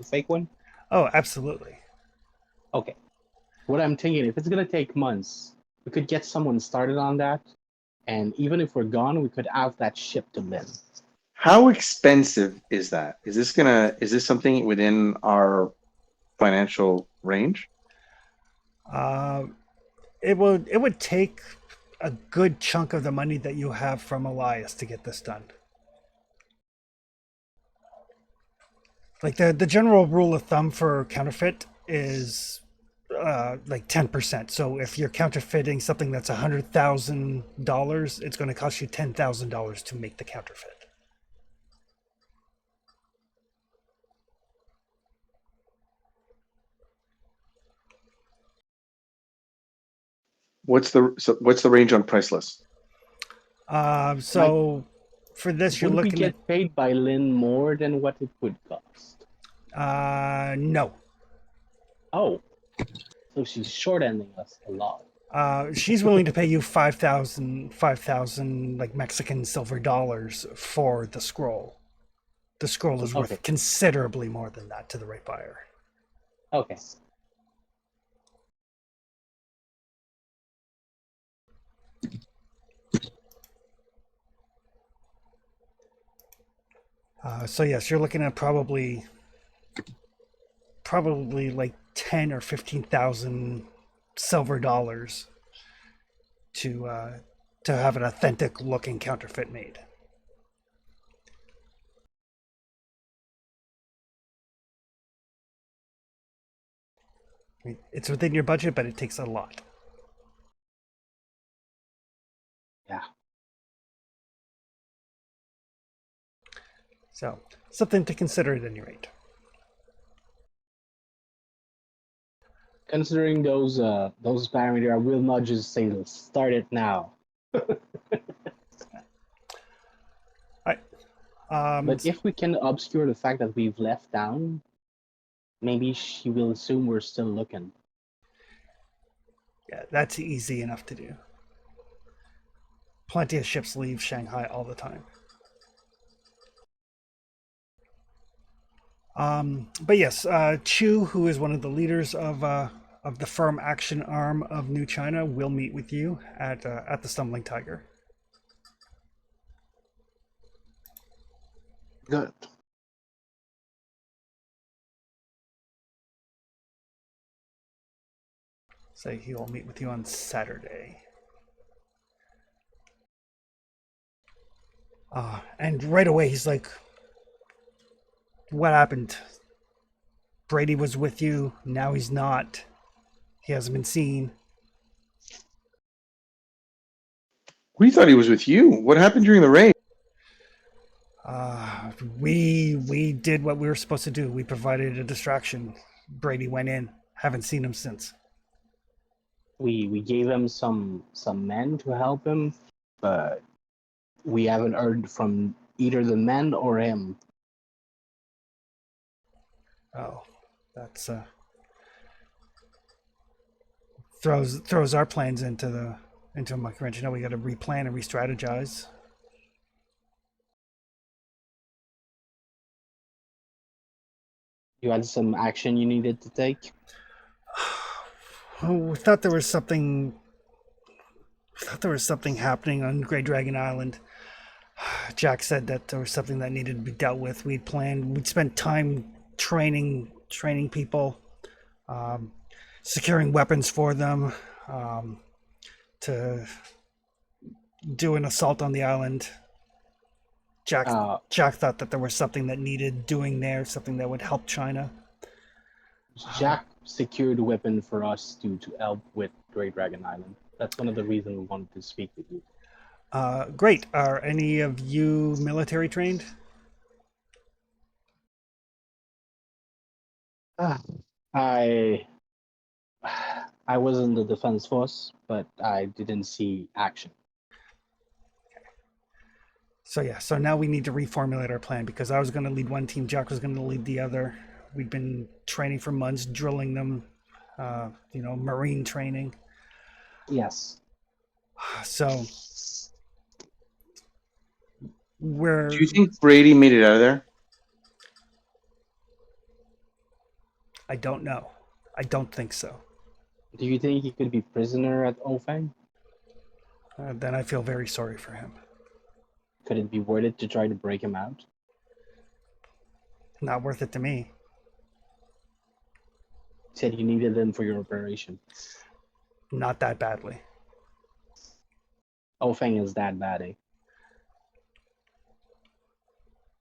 fake one? Oh, absolutely. Okay. What I'm thinking, if it's gonna take months, we could get someone started on that, and even if we're gone, we could have that shipped to Lynn. How expensive is that? Is this something within our financial range? It would take a good chunk of the money that you have from Elias to get this done. Like the general rule of thumb for counterfeit is like 10%. So if you're counterfeiting something that's $100,000, it's going to cost you $10,000 to make the counterfeit. What's the range on price list? So for this, you're Would we looking get paid by Lynn more than what it would cost? at no. Oh, so she's short-ending us a lot. She's willing to pay you 5,000 like Mexican silver dollars for the scroll. The scroll is worth Okay. considerably more than that to the right buyer. Okay. So yes, you're looking at probably like 10 or 15,000 silver dollars to have an authentic looking counterfeit made. I mean, it's within your budget, but it takes a lot. Yeah. So something to consider at any rate. Considering those parameters, I will not just say let's start it now. But if we can obscure the fact that we've left town, maybe she will assume we're still looking. Yeah, that's easy enough to do. Plenty of ships leave Shanghai all the time. But yes, Chu, who is one of the leaders of the firm action arm of New China, will meet with you at the Stumbling Tiger. Good. So he will meet with you on Saturday. And right away he's like, what happened? Brady was with you, now he's not. He hasn't been seen. We thought he was with you. What happened during the raid? We did what we were supposed to do. We provided a distraction. Brady went in. Haven't seen him since. We gave him some men to help him, but we haven't heard from either the men or him. Oh, that's throws our plans into a monkey wrench. You know, we got to replan and re-strategize. You had some action you needed to take. Oh, we thought there was something. We thought there was something happening on Grey Dragon Island. Jack said that there was something that needed to be dealt with. We'd planned. We'd spent time training people, um, securing weapons for them, to do an assault on the island. Jack Jack thought that there was something that needed doing there, something that would help China. Jack secured a weapon for us to help with Great Dragon Island. That's one of the reasons we wanted to speak with you. Great. Are any of you military trained? Ah, I I was in the defense force, but I didn't see action. So yeah, so now we need to reformulate our plan because I was going to lead one team, Jack was going to lead the other. We've been training for months, drilling them, marine training. Yes. So we're. Do you think Brady made it out of there? I don't know. I don't think so. Do you think he could be prisoner at Ofang? Then I feel very sorry for him. Could it be worth it to try to break him out? Not worth it to me. You said you needed him for your operation. Not that badly. Ofang is that bad, eh?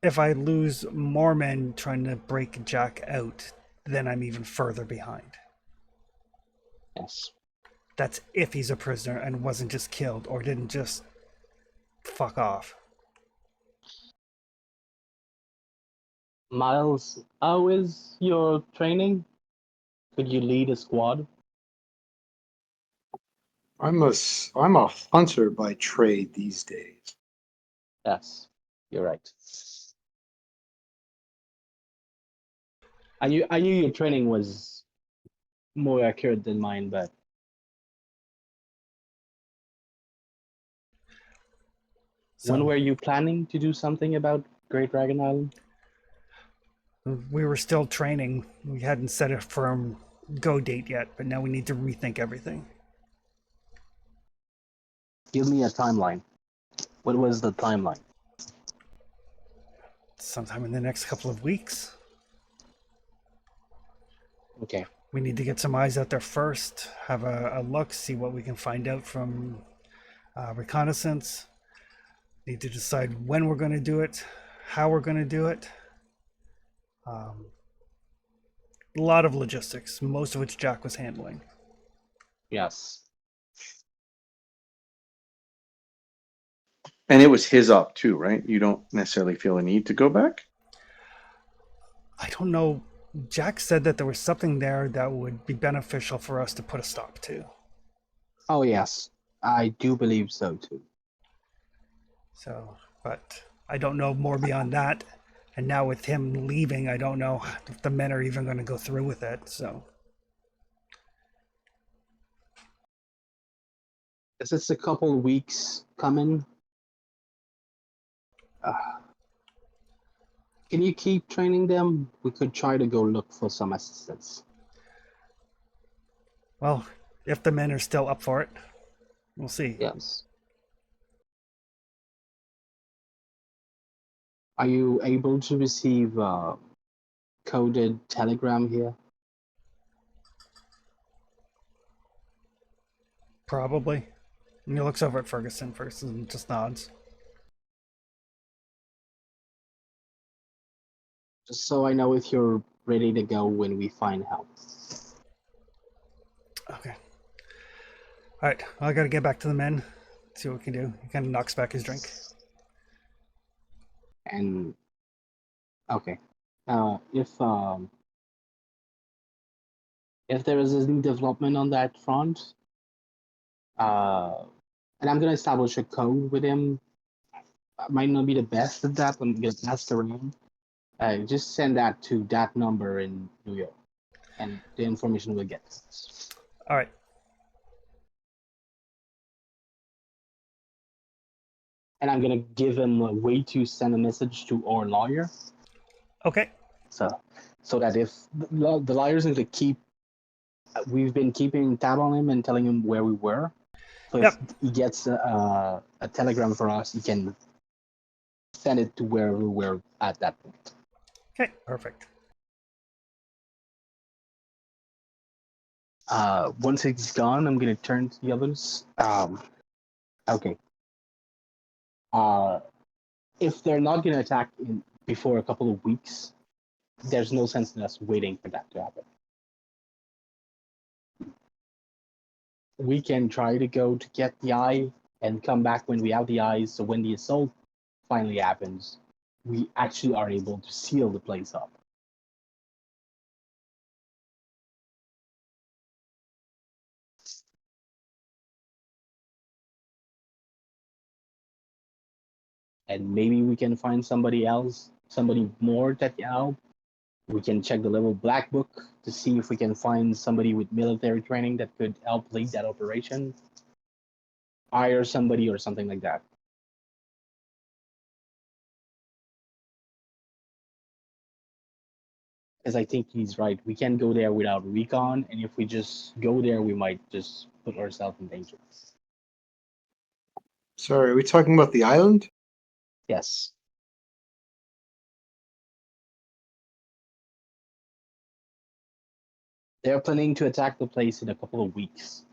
If I lose more men trying to break Jack out, then I'm even further behind. Yes. That's if he's a prisoner and wasn't just killed or didn't just fuck off. Miles, how is your training? Could you lead a squad? I'm a hunter by trade these days. Yes, you're right. I knew your training was more accurate than mine, but So when were you planning to do something about Great Dragon Island? we were still training. We hadn't set a firm go date yet, but now we need to rethink everything. Give me a timeline. What was the timeline? Sometime in the next couple of weeks. Okay. We need to get some eyes out there first, have a look, see what we can find out from reconnaissance. Need to decide when we're going to do it, how we're going to do it. A lot of logistics, most of which Jack was handling. Yes. And it was his op too, right? You don't necessarily feel a need to go back? I don't know. Jack said that there was something there that would be beneficial for us to put a stop to. Oh, yes. I do believe so, too. So, but I don't know more beyond that. And now with him leaving, I don't know if the men are even going to go through with it. So, Is this a couple of weeks coming? Can you keep training them? We could try to go look for some assistance. well, if the men are still up for it, we'll see. Yes. Are you able to receive coded telegram here? Probably. And he looks over at Ferguson. Ferguson just nods. Just so I know if you're ready to go when we find help. Okay. All right. I got to get back to the men. See what we can do. He kind of knocks back his drink. And okay, if there is any development on that front, and I'm gonna establish a code with him. I might not be the best at that. I'm gonna ask around. Just send that to that number in New York, and the information will get. All right. and I'm gonna give him a way to send a message to our lawyer, Okay. so that if the lawyer's gonna keep, we've been keeping tab on him and telling him where we were. So if Yep. he gets a telegram for us, he can send it to where we were at that point. Okay. Perfect. Once it's gone, I'm gonna turn to the others. Okay. Uh, if they're not gonna attack before a couple of weeks, there's no sense in us waiting for that to happen. We can try to go to get the eye and come back when we have the eyes. So when the assault finally happens, we actually are able to seal the place up. And maybe we can find somebody else, somebody more that can help. We can check the level black book to see if we can find somebody with military training that could help lead that operation. Hire somebody or something like that. Because I think he's right. We can't go there without recon, and if we just go there, we might just put ourselves in danger. Sorry, are we talking about the island? Yes. They're planning to attack the place in a couple of weeks.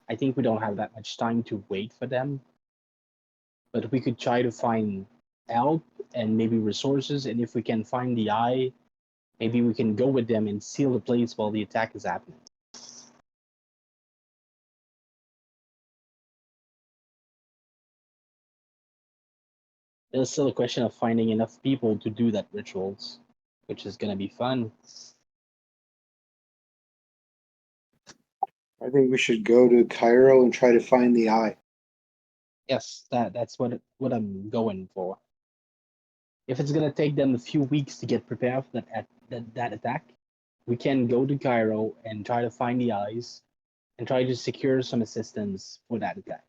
I think we don't have that much time to wait for them, but we could try to find help and maybe resources, and if we can find the eye, maybe we can go with them and seal the place while the attack is happening. There's still a question of finding enough people to do that rituals, which is gonna be fun. I think we should go to Cairo and try to find the eye. Yes, that's what I'm going for. If it's gonna take them a few weeks to get prepared for that attack, we can go to Cairo and try to find the eyes and try to secure some assistance for that attack.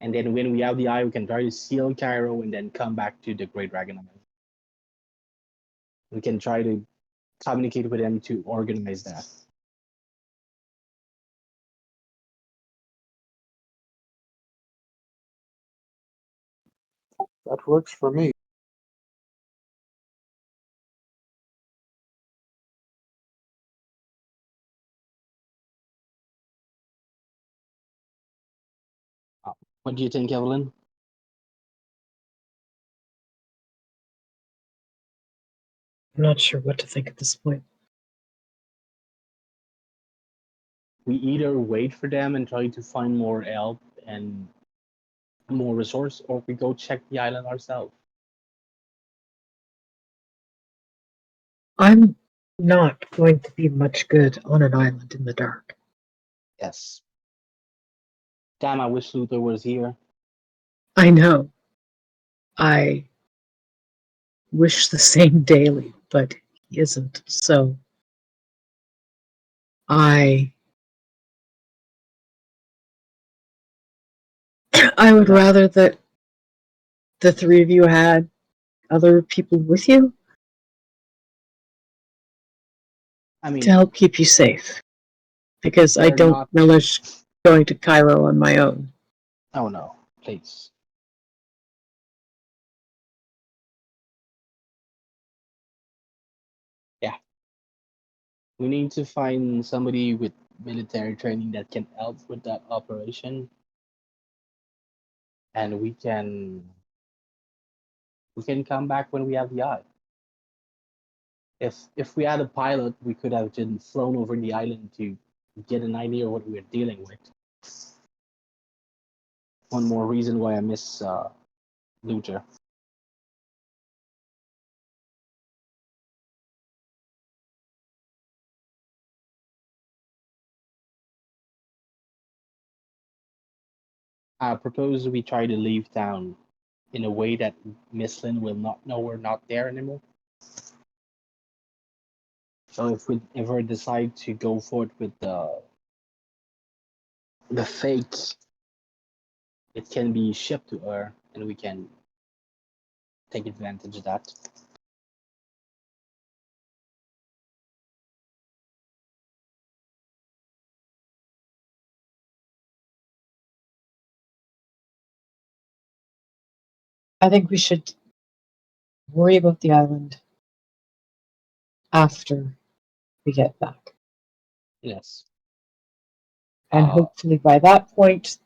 And then when we have the eye, we can try to seal Cairo and then come back to the Great Dragon Island. We can try to communicate with them to organize that. That works for me. What do you think, Evelyn? I'm not sure what to think at this point. We either wait for them and try to find more help and more resource, or we go check the island ourselves. I'm not going to be much good on an island in the dark. Yes. Damn, I wish Luther was here. I know. I wish the same daily, but he isn't. So I would Yeah. rather that the three of you had other people with you I to mean, help keep you safe. Because I they're don't not. relish going to Cairo on my own. Oh no, please. Yeah. We need to find somebody with military training that can help with that operation, and we can come back when we have the eye. If we had a pilot, we could have just flown over the island to get an idea of what we were dealing with. One more reason why I miss Luther. I propose we try to leave town in a way that Miss Lynn will not know we're not there anymore. So if we ever decide to go forward with the the fake, it can be shipped to her, and we can take advantage of that. I think we should worry about the island after we get back. Yes. And hopefully by that point,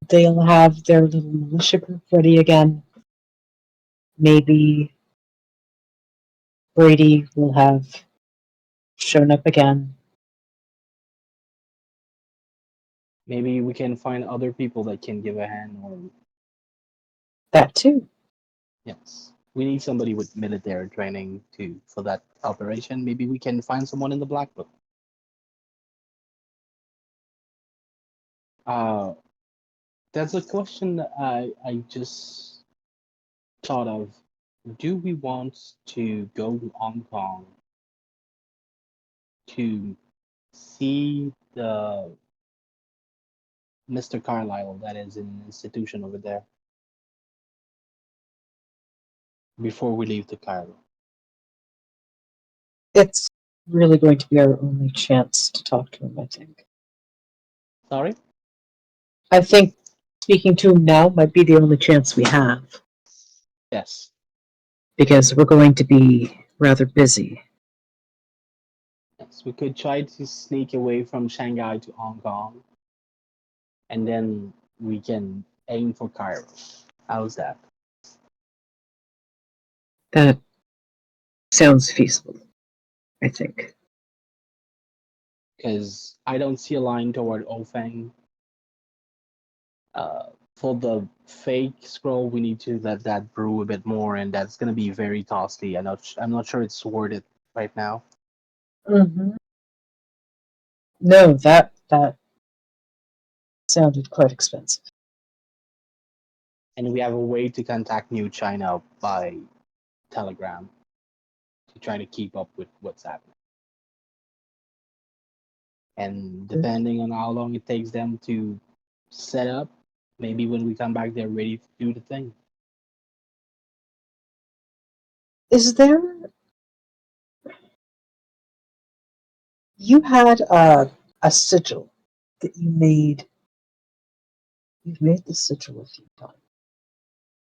they'll have their little militia group ready again. Maybe Brady will have shown up again. Maybe we can find other people that can give a hand, or That too. yes, we need somebody with military training for that operation. Maybe we can find someone in the Black Book. Uh, that's a question that I just thought of. Do we want to go to Hong Kong to see the Mr. Carlyle that is in an institution over there before we leave to Cairo? It's really going to be our only chance to talk to him, I think. Sorry? I think speaking to him now might be the only chance we have, Yes. because we're going to be rather busy. Yes, we could try to sneak away from Shanghai to Hong Kong, and then we can aim for Cairo. How's that? That sounds feasible, I think. Because I don't see a line toward Ofeng. For the fake scroll, we need to let that brew a bit more, and that's going to be very costly. I'm not sure it's worth it right now. Mm-hmm. No, that sounded quite expensive. And we have a way to contact New China by telegram to try to keep up with what's happening. And depending on how long it takes them to set up, maybe when we come back, they're ready to do the thing. Is there... You had a sigil that you made. You've made the sigil a few times,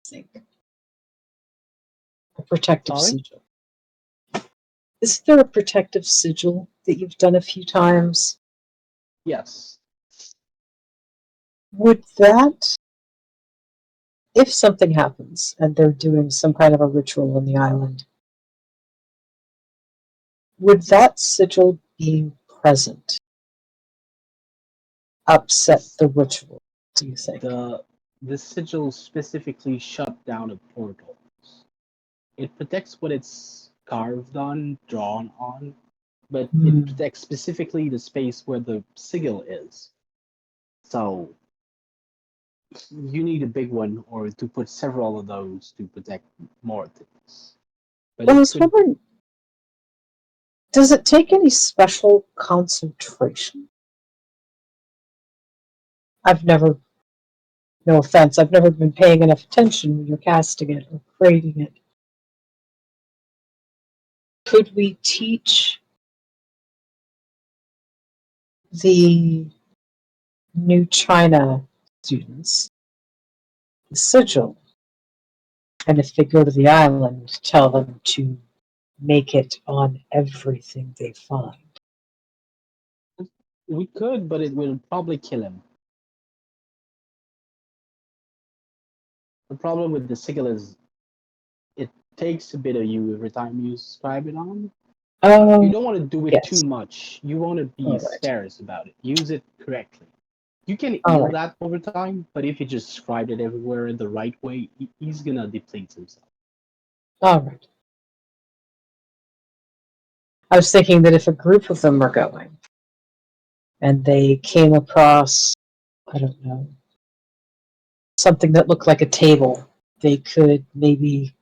I think. A protective Sorry? sigil. Is there a protective sigil that you've done a few times? Yes. Would that, if something happens and they're doing some kind of a ritual on the island, would that sigil being present upset the ritual, do you think? The sigil specifically shut down a portal. It protects what it's carved on, drawn on, but it protects specifically the space where the sigil is. So you need a big one, or to put several of those to protect more things. But Well, I it was could. wondering, does it take any special concentration? No offense, I've never been paying enough attention when you're casting it or creating it. Could we teach the New China students the sigil, and if they go to the island, tell them to make it on everything they find? We could, but it will probably kill him. The problem with the sigil is it takes a bit of you every time you scribe it on. You don't want to do it too Yes. much. You want to be All right. sparse about it. Use it correctly. You can All heal right. that over time, but if you just scribe it everywhere in the right way, he's gonna deplete himself. All right. I was thinking that if a group of them are going and they came across, I don't know, something that looked like a table, they could maybe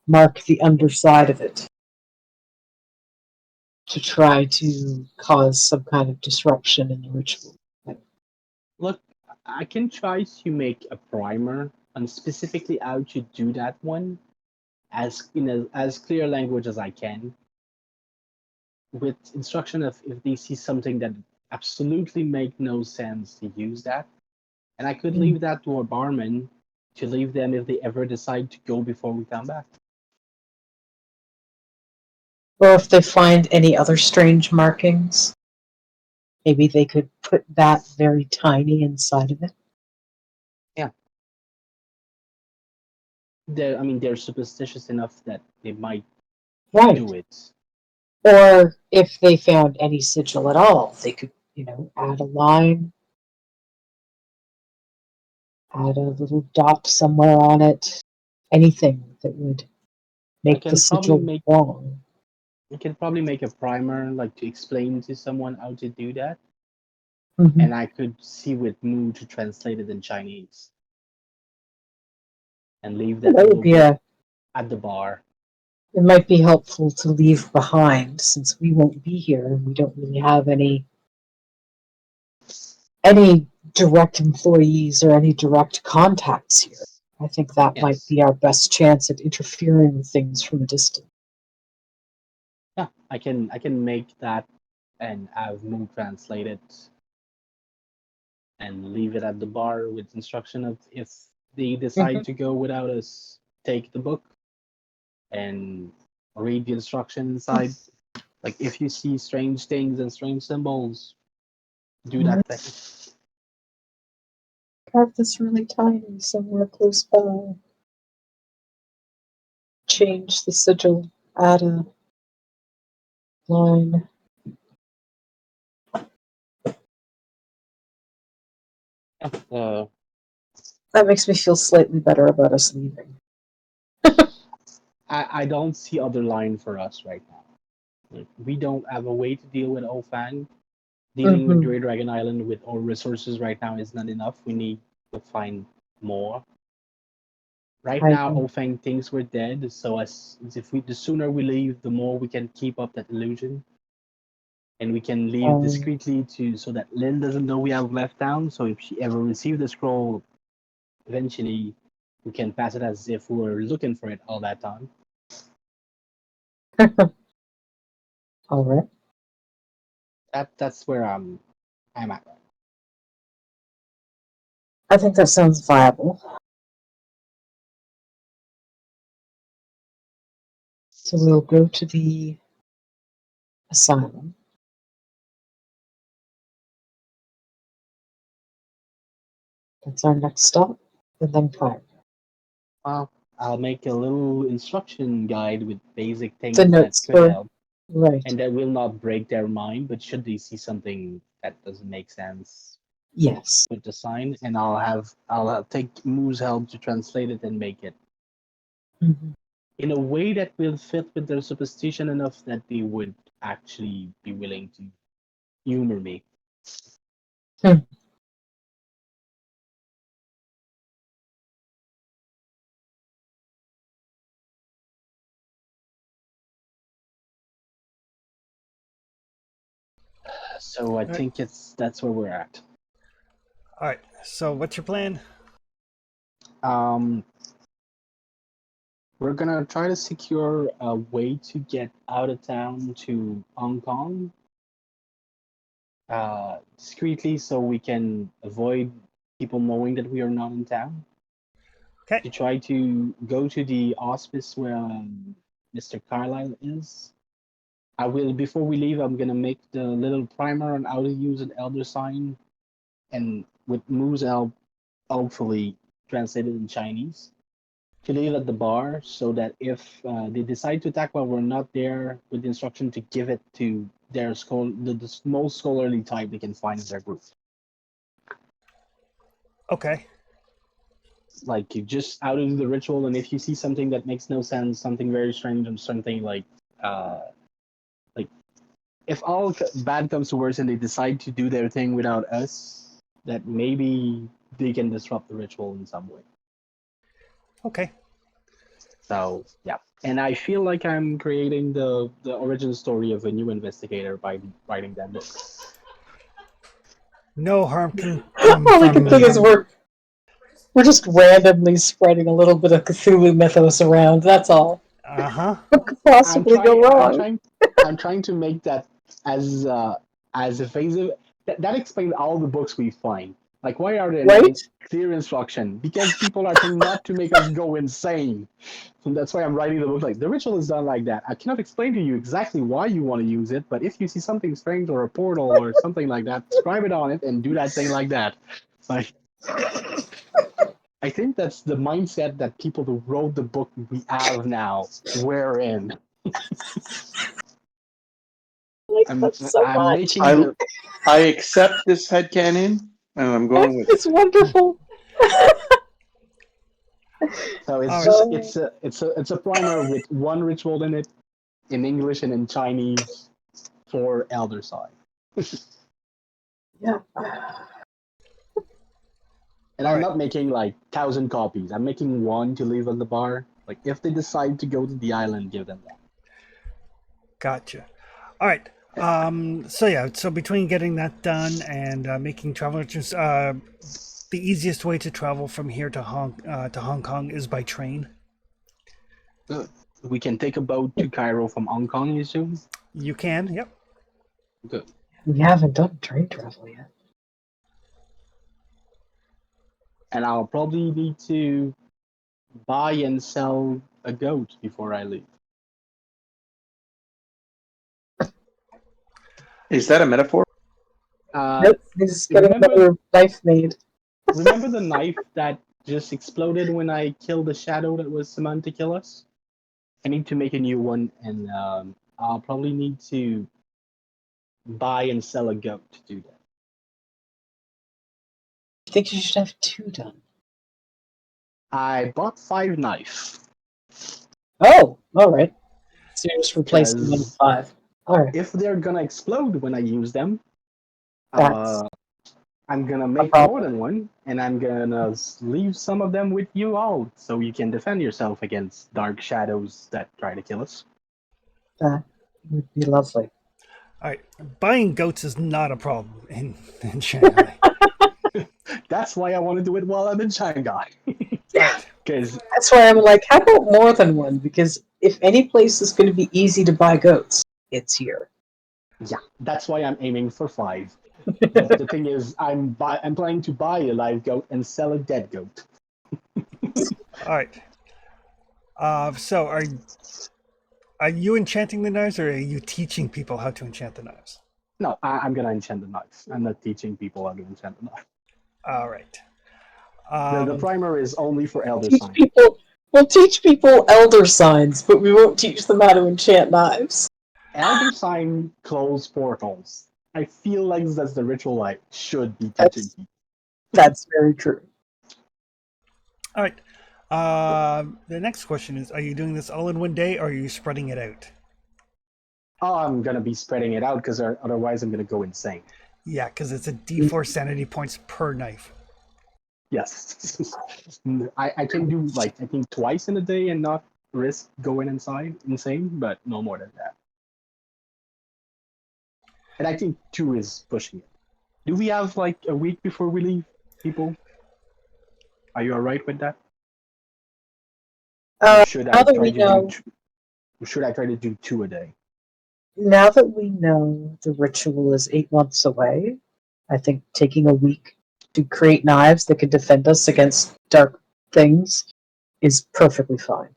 mark the underside of it to try to cause some kind of disruption in the ritual. Look, I can try to make a primer on specifically how to do that one as in as clear language as I can, with instruction of if they see something that absolutely make no sense to use that, and I could leave that to our barman to leave them if they ever decide to go before we come back. Or if they find any other strange markings, maybe they could put that very tiny inside of it. Yeah, they're superstitious enough that they might Right. do it. Or if they found any sigil at all, they could, add a line, add a little dot somewhere on it, anything that would I make the can probably sigil make wrong. I can probably make a primer like to explain to someone how to do that, Mhm. and I could see with Moo to translate it in Chinese and leave that That would little be book at the bar. it might be helpful to leave behind since we won't be here and we don't really have any direct employees or any direct contacts here. I think that might Yes. be our best chance at interfering with things from a distance. Yeah, I can make that and have Moo translate it and leave it at the bar with instruction of if they decide to go without us, take the book and read the instruction inside. Like if you see strange things and strange symbols, do that thing. Carve this really tiny somewhere close by. Change the sigil. Add a line. Uh, That makes me feel slightly better about us leaving. I don't see other line for us right now. Like, we don't have a way to deal with Ofang. Dealing with Great Dragon Island with our resources right now is not enough. We need to find more. Right I now, agree. Ofang thinks we're dead, so as if we the sooner we leave, the more we can keep up that illusion, and we can leave discreetly to so that Lynn doesn't know we have left town. So if she ever receives the scroll, eventually we can pass it as if we were looking for it all that time. All right. That's where I'm at. I think that sounds viable. So we'll go to the asylum. That's our next stop, and then Cairo. Well, I'll make a little instruction guide with basic The things that notes could for help, right. and that will not break their mind. But should they see something that doesn't make sense, Yes. put the sign, and I'll take Moo's help to translate it and make it Mhm. in a way that will fit with their superstition enough that they would actually be willing to humor me. Hmm. So I right. think that's where we're at. All right. So, what's your plan? Um, we're gonna try to secure a way to get out of town to Hong Kong discreetly so we can avoid people knowing that we are not in town. Okay. To try to go to the hospice where Mr. Carlyle is. I will, before we leave, I'm gonna make the little primer on how to use an elder sign and with Moo's help, hopefully translated in Chinese. To leave at the bar so that if they decide to attack while we're not there, with the instruction to give it to their the most scholarly type they can find in their group. Okay. Like you just out of the ritual, and if you see something that makes no sense, something very strange, and something uh, like if all bad comes to worse and they decide to do their thing without us, that maybe they can disrupt the ritual in some way. Okay. So yeah, and I feel like I'm creating the origin story of a new investigator by writing that book. No harm can come All I can from. think is we're just randomly spreading a little bit of Cthulhu mythos around. That's all. Uh huh. What could possibly go wrong? I'm trying to make that as evasive. That explains all the books we find. Like, why are there Right? no clear instruction? Because people are trying not to make us go insane. And that's why I'm writing the book. Like, the ritual is done like that. I cannot explain to you exactly why you want to use it, but if you see something strange or a portal or something like that, scribe it on it and do that thing like that. Like, I think that's the mindset that people who wrote the book we have now were in. Like I'm that so I'm much. making the I accept this headcanon, and I'm going with it. It's wonderful. so it's All just right. it's a primer with one ritual in it in English and in Chinese for Elder Sign. Yeah. And All I'm right. not making like 1,000 copies. I'm making one to leave on the bar. Like if they decide to go to the island, give them that. Gotcha. All right. So yeah. So between getting that done and making travel agents, the easiest way to travel from here to Hong Kong is by train. We can take a boat to Cairo from Hong Kong, you assume? You can. Yep. Good. We haven't done train travel yet. And I'll probably need to buy and sell a goat before I leave. Is that a metaphor? Nope. He's getting Remember, another knife made. remember the knife that just exploded when I killed the shadow that was summoned to kill us? I need to make a new one, and I'll probably need to buy and sell a goat to do that. I think you should have 2 done. I bought 5 knives Oh, all right. So you're just replacing them with because 5. All right. if they're gonna explode when I use them, That's I'm gonna a make more problem. than one, and I'm gonna leave some of them with you all, so you can defend yourself against dark shadows that try to kill us. That would be lovely. All right. Buying goats is not a problem in Shanghai. That's why I want to do it while I'm in Shanghai, All right. because That's why I'm like, how about more than one? Because if any place is going to be easy to buy goats, it's here. yeah, that's why I'm aiming for 5. But the thing is, I'm planning to buy a live goat and sell a dead goat. All right. So are you enchanting the knives, or are you teaching people how to enchant the knives? No, I'm gonna enchant the knife. I'm not teaching people how to enchant the knife. All right. The primer is only for Elder Teach Sign. people. We'll teach people elder signs, but we won't teach them how to enchant knives. Elder Sign close portals. I feel like that's the ritual I should be teaching That's people. that's very true. All right. The next question is: are you doing this all in one day, or are you spreading it out? Oh, I'm gonna be spreading it out because otherwise I'm gonna go insane. Yeah, because it's a D4 sanity points per knife. Yes, I can do like I think twice in a day and not risk going insane, but no more than that. And I think 2 is pushing it. Do we have like a week before we leave, people? Are you alright with that? Or should I Now that try we to do? know, Should I try to do 2 a day? now that we know the ritual is 8 months away, I think taking a week to create knives that can defend us against dark things is perfectly fine.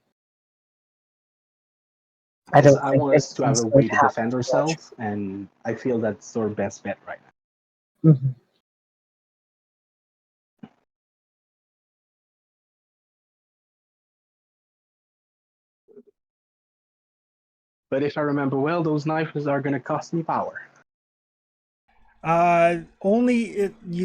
I Because don't I think want us to have anything's a going way to to happen defend to watch. ourselves, and I feel that's our best bet right now. Mm-hmm. But if I remember well, those knives are going to cost me power. You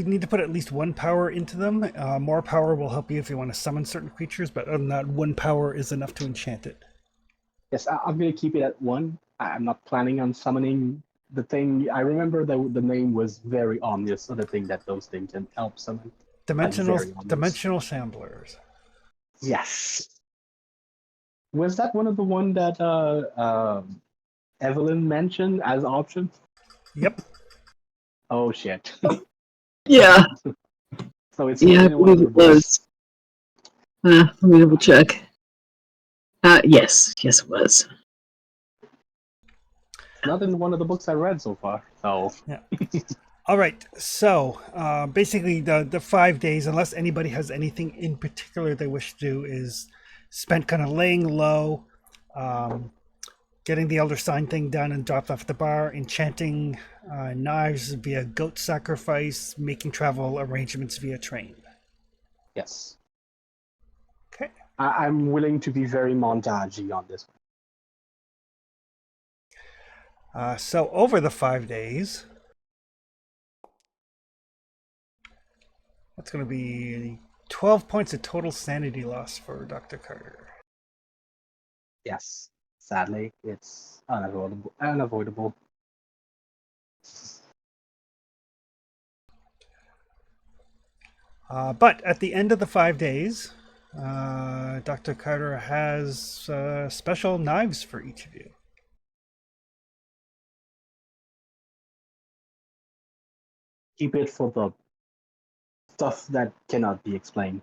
need to put at least 1 power into them. More power will help you if you want to summon certain creatures, but other than that, 1 power is enough to enchant it. Yes, I'm going to keep it at 1. I'm not planning on summoning the thing. I remember the name was very ominous, so the thing that those things can help summon. Like very ominous. Dimensional samplers. Yes. Was that one of the one that Evelyn mentioned as option? Yep. Oh shit. Yeah, So it's yeah, not I in one of believe their it books. was. Let me double check. Yes, it was. It's not in one of the books I read so far. So Yeah. All right. So basically, the 5 days, unless anybody has anything in particular they wish to do, is spent kind of laying low, um, getting the elder sign thing done and dropped off at the bar, enchanting knives via goat sacrifice, making travel arrangements via train. yes, Okay. I'm willing to be very montagey on this one. So over the 5 days, that's going to be 12 points of total sanity loss for Dr. Carter. Yes, sadly, it's unavoidable. Unavoidable. But at the end of the 5 days, Dr. Carter has special knives for each of you. Keep it for the stuff that cannot be explained.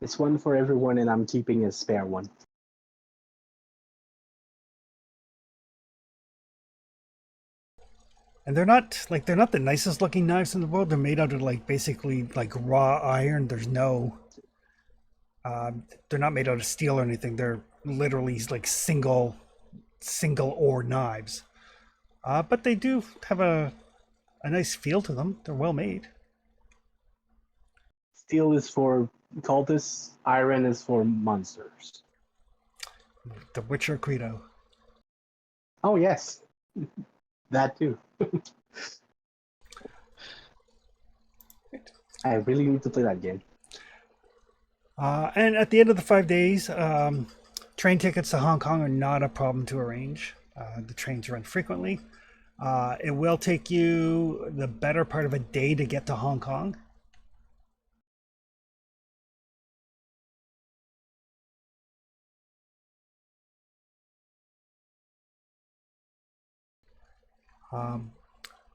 It's one for everyone, and I'm keeping a spare one. And they're not the nicest looking knives in the world. They're made out of basically raw iron. There's no they're not made out of steel or anything. They're literally like single ore knives. But they do have a nice feel to them. They're well made. Steel is for cultists. Iron is for monsters. The Witcher Credo. Oh yes, that too. I really need to play that game. And at the end of the 5 days, train tickets to Hong Kong are not a problem to arrange. The trains run frequently. It will take you the better part of a day to get to Hong Kong.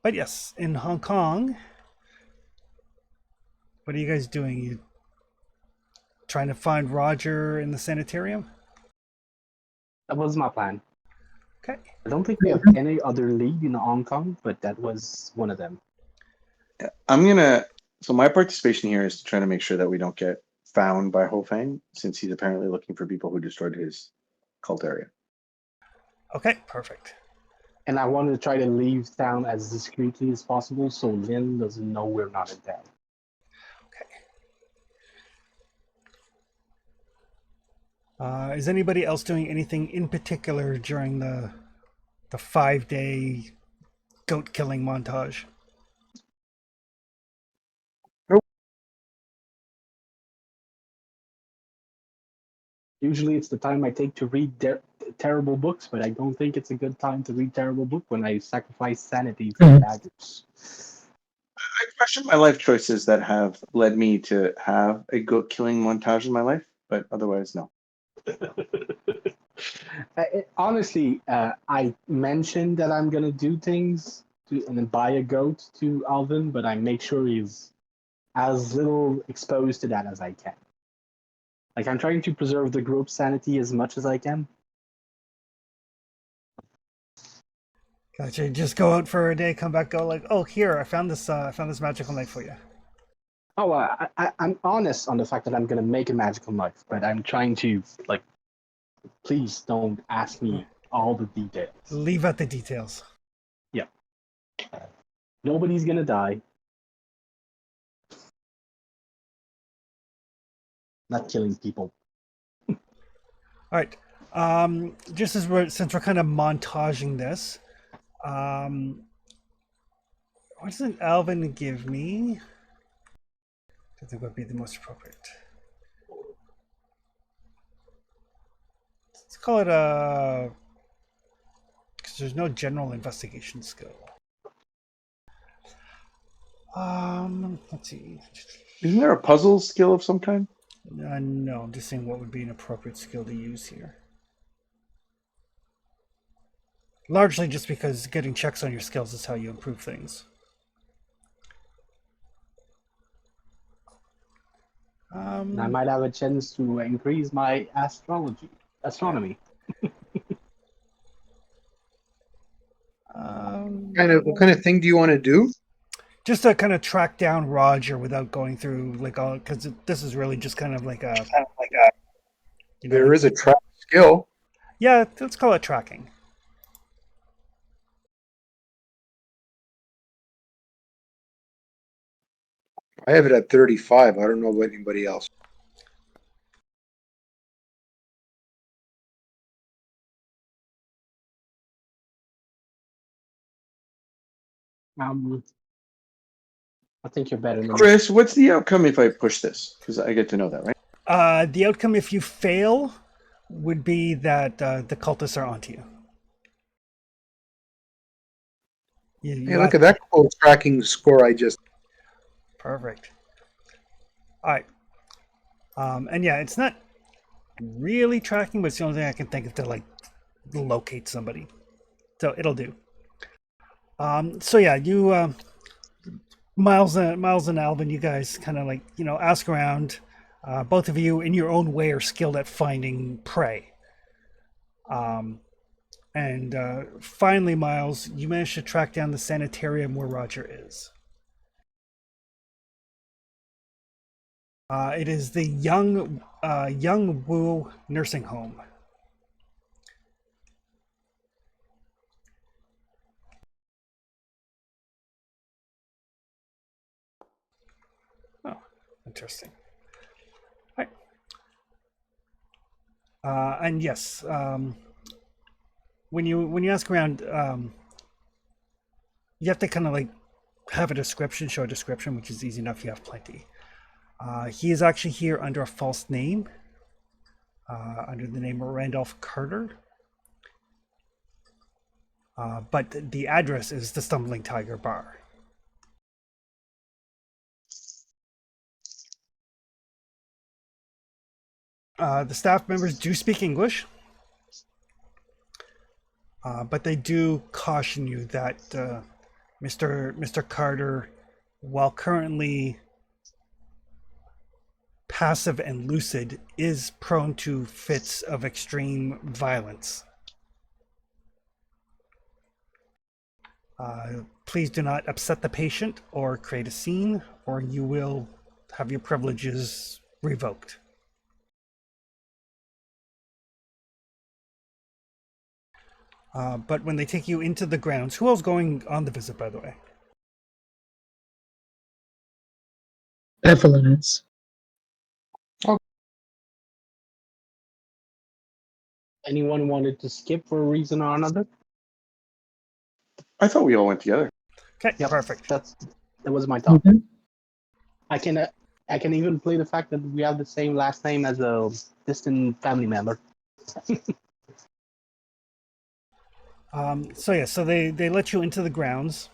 But yes, in Hong Kong, what are you guys doing? You trying to find Roger in the sanitarium? That was my plan. Okay. I don't think we have any other lead in Hong Kong, but that was one of them. I'm gonna. So my participation here is to try to make sure that we don't get found by Ho Fang, since he's apparently looking for people who destroyed his cult area. Okay, perfect. And I wanted to try to leave town as discreetly as possible so Lin doesn't know we're not in town. Okay. Is anybody else doing anything in particular during the 5 day goat killing montage? Usually it's the time I take to read terrible books, but I don't think it's a good time to read terrible book when I sacrifice sanity for daggers. I question my life choices that have led me to have a goat killing montage in my life, but otherwise, no. Honestly, I mentioned that I'm gonna do things and then buy a goat to Alvin, but I make sure he's as little exposed to that as I can. Like I'm trying to preserve the group's sanity as much as I can. Gotcha. Just go out for a day, come back, go oh, here, I found this magical knife for you. Oh, I'm honest on the fact that I'm gonna make a magical knife, but I'm trying to please don't ask me all the details. Leave out the details. Yeah. Nobody's gonna die. Not killing people. All right. Just since we're kind of montaging this, what doesn't Alvin give me? I think would be the most appropriate. Let's call it a, because there's no general investigation skill. Let's see. Isn't there a puzzle skill of some kind? No, I'm just saying what would be an appropriate skill to use here. Largely just because getting checks on your skills is how you improve things. And I might have a chance to increase my astronomy. What kind of thing do you want to do? Just to kind of track down Roger without going through like all, because this is really just kind of like a, There like, is a track skill. yeah, let's call it tracking. I have it at 35. I don't know about anybody else. I think you're better than me. Chris, what's the outcome if I push this? Because I get to know that, right? The outcome if you fail would be that the cultists are onto you. Hey, look at that cool tracking score I just. Perfect. All right. And yeah, it's not really tracking, but it's the only thing I can think of to like locate somebody. So it'll do. So yeah, you Miles and Alvin, you guys kind of like, ask around. Both of you in your own way are skilled at finding prey. And finally, Miles, you managed to track down the sanitarium where Roger is. It is the Young Wu Nursing Home. Oh, interesting. All right. And yes, when you ask around, you have to kind of like have a description, show a description, which is easy enough. You have plenty. He is actually here under a false name, under the name of Randolph Carter. But the address is the Stumbling Tiger Bar. The staff members do speak English, but they do caution you that Mr. Carter, while currently passive and lucid, is prone to fits of extreme violence. Please do not upset the patient or create a scene, or you will have your privileges revoked. But when they take you into the grounds, who else going on the visit, by the way? Evelyn is. Anyone wanted to skip for a reason or another? I thought we all went together. Okay, Yep, perfect. that was my thought. Mhm. I can even play the fact that we have the same last name as a distant family member. So they let you into the grounds.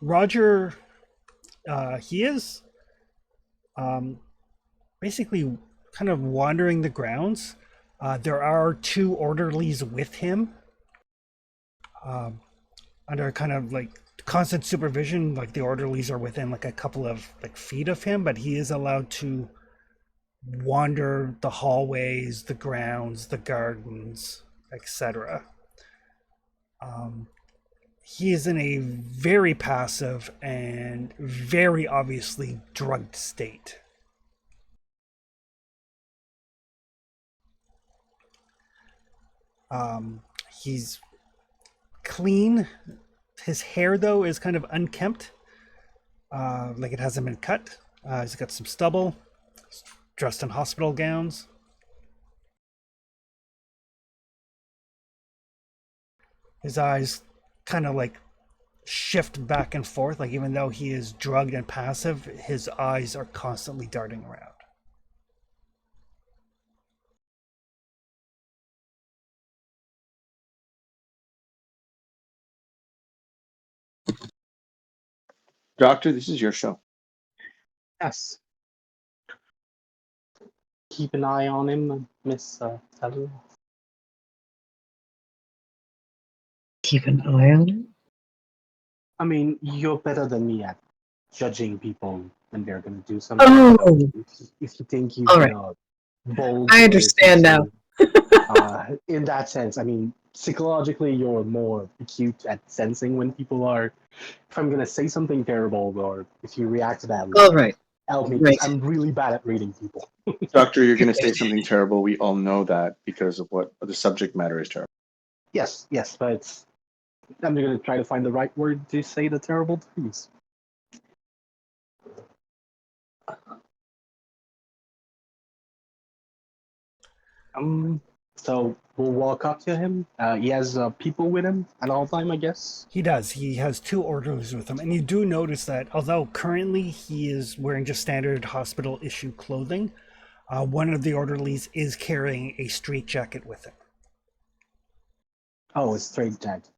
Roger, he is basically kind of wandering the grounds. There are two orderlies with him, under kind of like constant supervision. Like the orderlies are within like a couple of like feet of him, but he is allowed to wander the hallways, the grounds, the gardens, etc. He is in a very passive and very obviously drugged state. He's clean. His hair, though, is kind of unkempt, like it hasn't been cut. He's got some stubble, dressed in hospital gowns. His eyes kind of like shift back and forth, like even though he is drugged and passive, his eyes are constantly darting around. Doctor, this is your show. Yes. Keep an eye on him, Miss Taylor. keep an eye on her? I mean, you're better than me at judging people when they're going to do something. Oh, So if you think you've all been right. a bold I boy or understand now. something, in that sense, I mean, psychologically, you're more acute at sensing when people are. If I'm going to say something terrible, or if you react badly, All right. help me because Right. I'm really bad at reading people. Doctor, you're going to say something terrible. We all know that because of what the subject matter is terrible. Yes, but I'm going to try to find the right word to say the terrible things. So we'll walk up to him. He has people with him at all time, I guess. He does. He has 2 orderlies with him. And you do notice that although currently he is wearing just standard hospital issue clothing, one of the orderlies is carrying a street jacket with him. Oh, a straight jacket,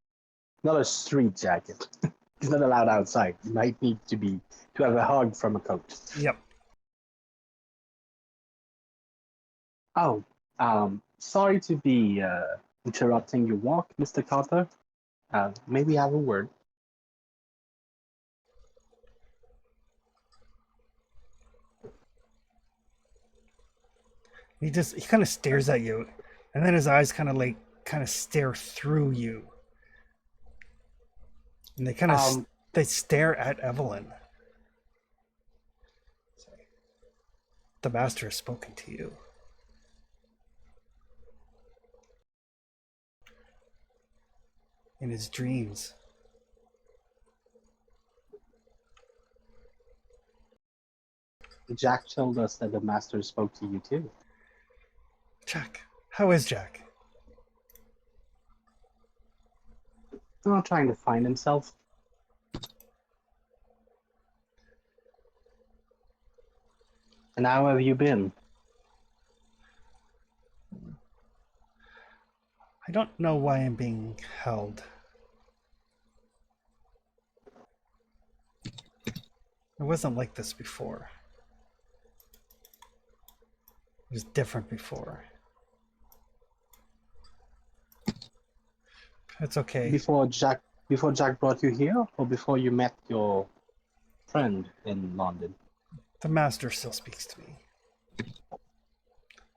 not a street jacket. He's not allowed outside. He might need to have a hug from a coat. Yep. Oh, sorry to be interrupting your walk, Mr. Carter. Maybe have a word. He kind of stares at you, and then his eyes kind of stare through you, and they stare at Evelyn. The master has spoken to you. In his dreams. Jack told us that the master spoke to you too. Jack. How is Jack? Not trying to find himself. And how have you been? I don't know why I'm being held. It wasn't like this before. It was different before. It's okay. Before Jack brought you here, or before you met your friend in London? The master still speaks to me.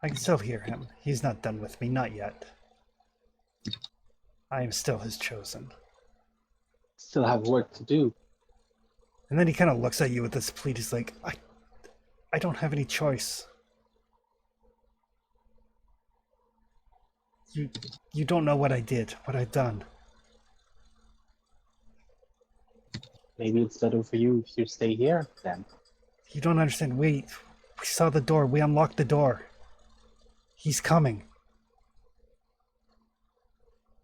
I can still hear him. He's not done with me, not yet. I am still his chosen. Still have work to do. And then he kind of looks at you with this plead. He's like, I don't have any choice. You don't know what I did, what I've done. Maybe it's better for you if you stay here then. You don't understand. We saw the door. We unlocked the door. He's coming.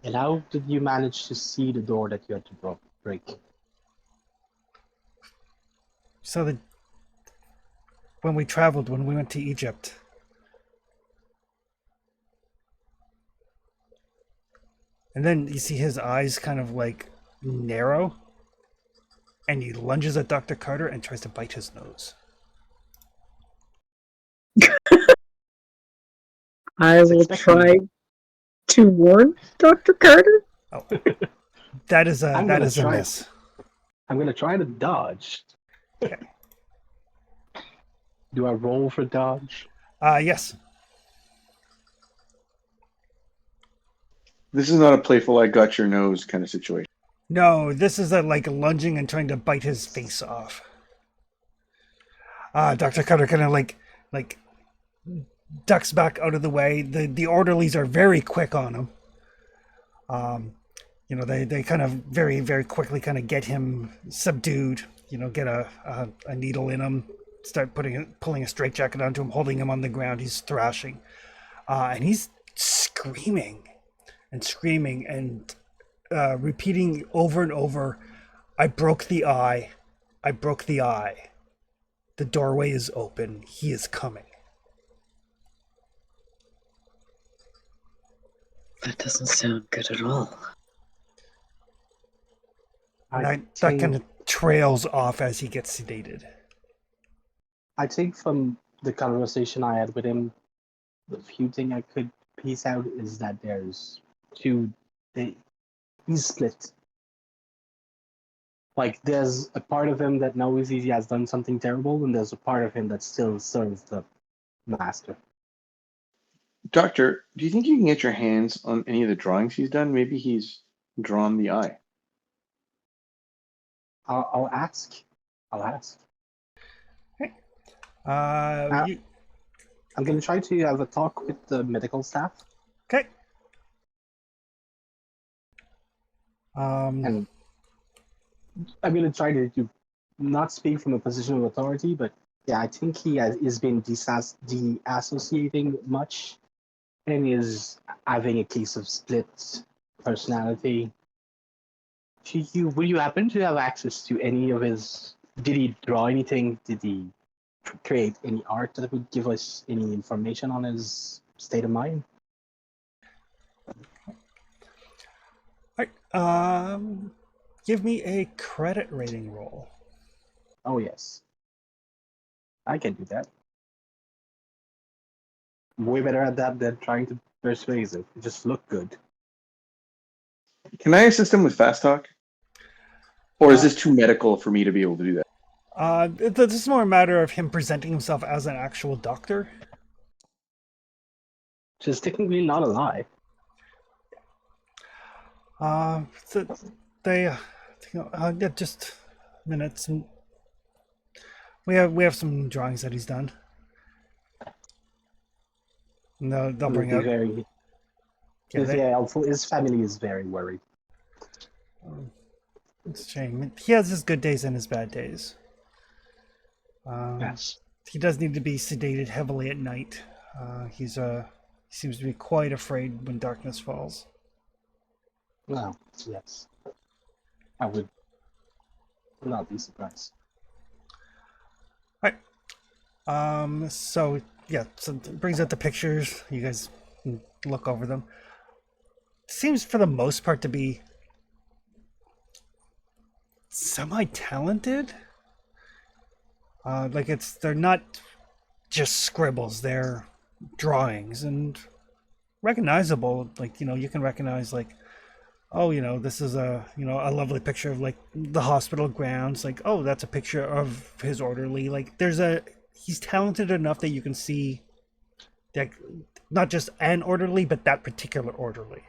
And how did you manage to see the door that you had to break? So that when we traveled, when we went to Egypt, and then you see his eyes kind of like narrow, and he lunges at Dr. Carter and tries to bite his nose. I will try to warn Dr. Carter. Oh, that is a try. miss. I'm gonna try to dodge. Okay. Do I roll for dodge? Yes. This is not a playful "I got your nose" kind of situation. No, this is a like lunging and trying to bite his face off. Dr. Carter kind of like ducks back out of the way. The orderlies are very quick on him. They kind of very, very quickly kind of get him subdued. Get a needle in him, start pulling a straitjacket onto him, holding him on the ground. He's thrashing, and he's screaming and repeating over and over, "I broke the eye. I broke the eye. The doorway is open. He is coming." That doesn't sound good at all. And that kind of trails off as he gets sedated. I think from the conversation I had with him, the few thing I could piece out is that there's two. he's split. Like, there's a part of him that knows he has done something terrible, and there's a part of him that still serves the master. Doctor, do you think you can get your hands on any of the drawings he's done? Maybe he's drawn the eye. I'll ask. I'll ask. You I'm going to try to have a talk with the medical staff. okay? And I'm going to try to not speak from a position of authority, but yeah, I think he is been deassociating much and is having a case of split personality. Will you happen to have access to any of his? Did he draw anything? Did he create any art that would give us any information on his state of mind? All right. Give me a credit rating roll. Oh yes, I can do that. I'm way better at that than trying to persuade it. Just look good. Can I assist him with fast talk? Or is this too medical for me to be able to do that? This is more a matter of him presenting himself as an actual doctor. Which is technically not a lie. So they, yeah, just minutes. We have some drawings that he's done. And they'll bring He's out. very, Yeah, his family is very worried. it's a shame. He has his good days and his bad days. Yes. He does need to be sedated heavily at night. He seems to be quite afraid when darkness falls. Well, yes. I would not be surprised. So yeah, so it brings out the pictures. You guys can look over them. Seems for the most part to be semi-talented. Like they're not just scribbles, they're drawings and recognizable. Like, you can recognize, like, oh, this is a lovely picture of like the hospital grounds. Like, oh, that's a picture of his orderly. Like, he's talented enough that you can see that not just an orderly, but that particular orderly.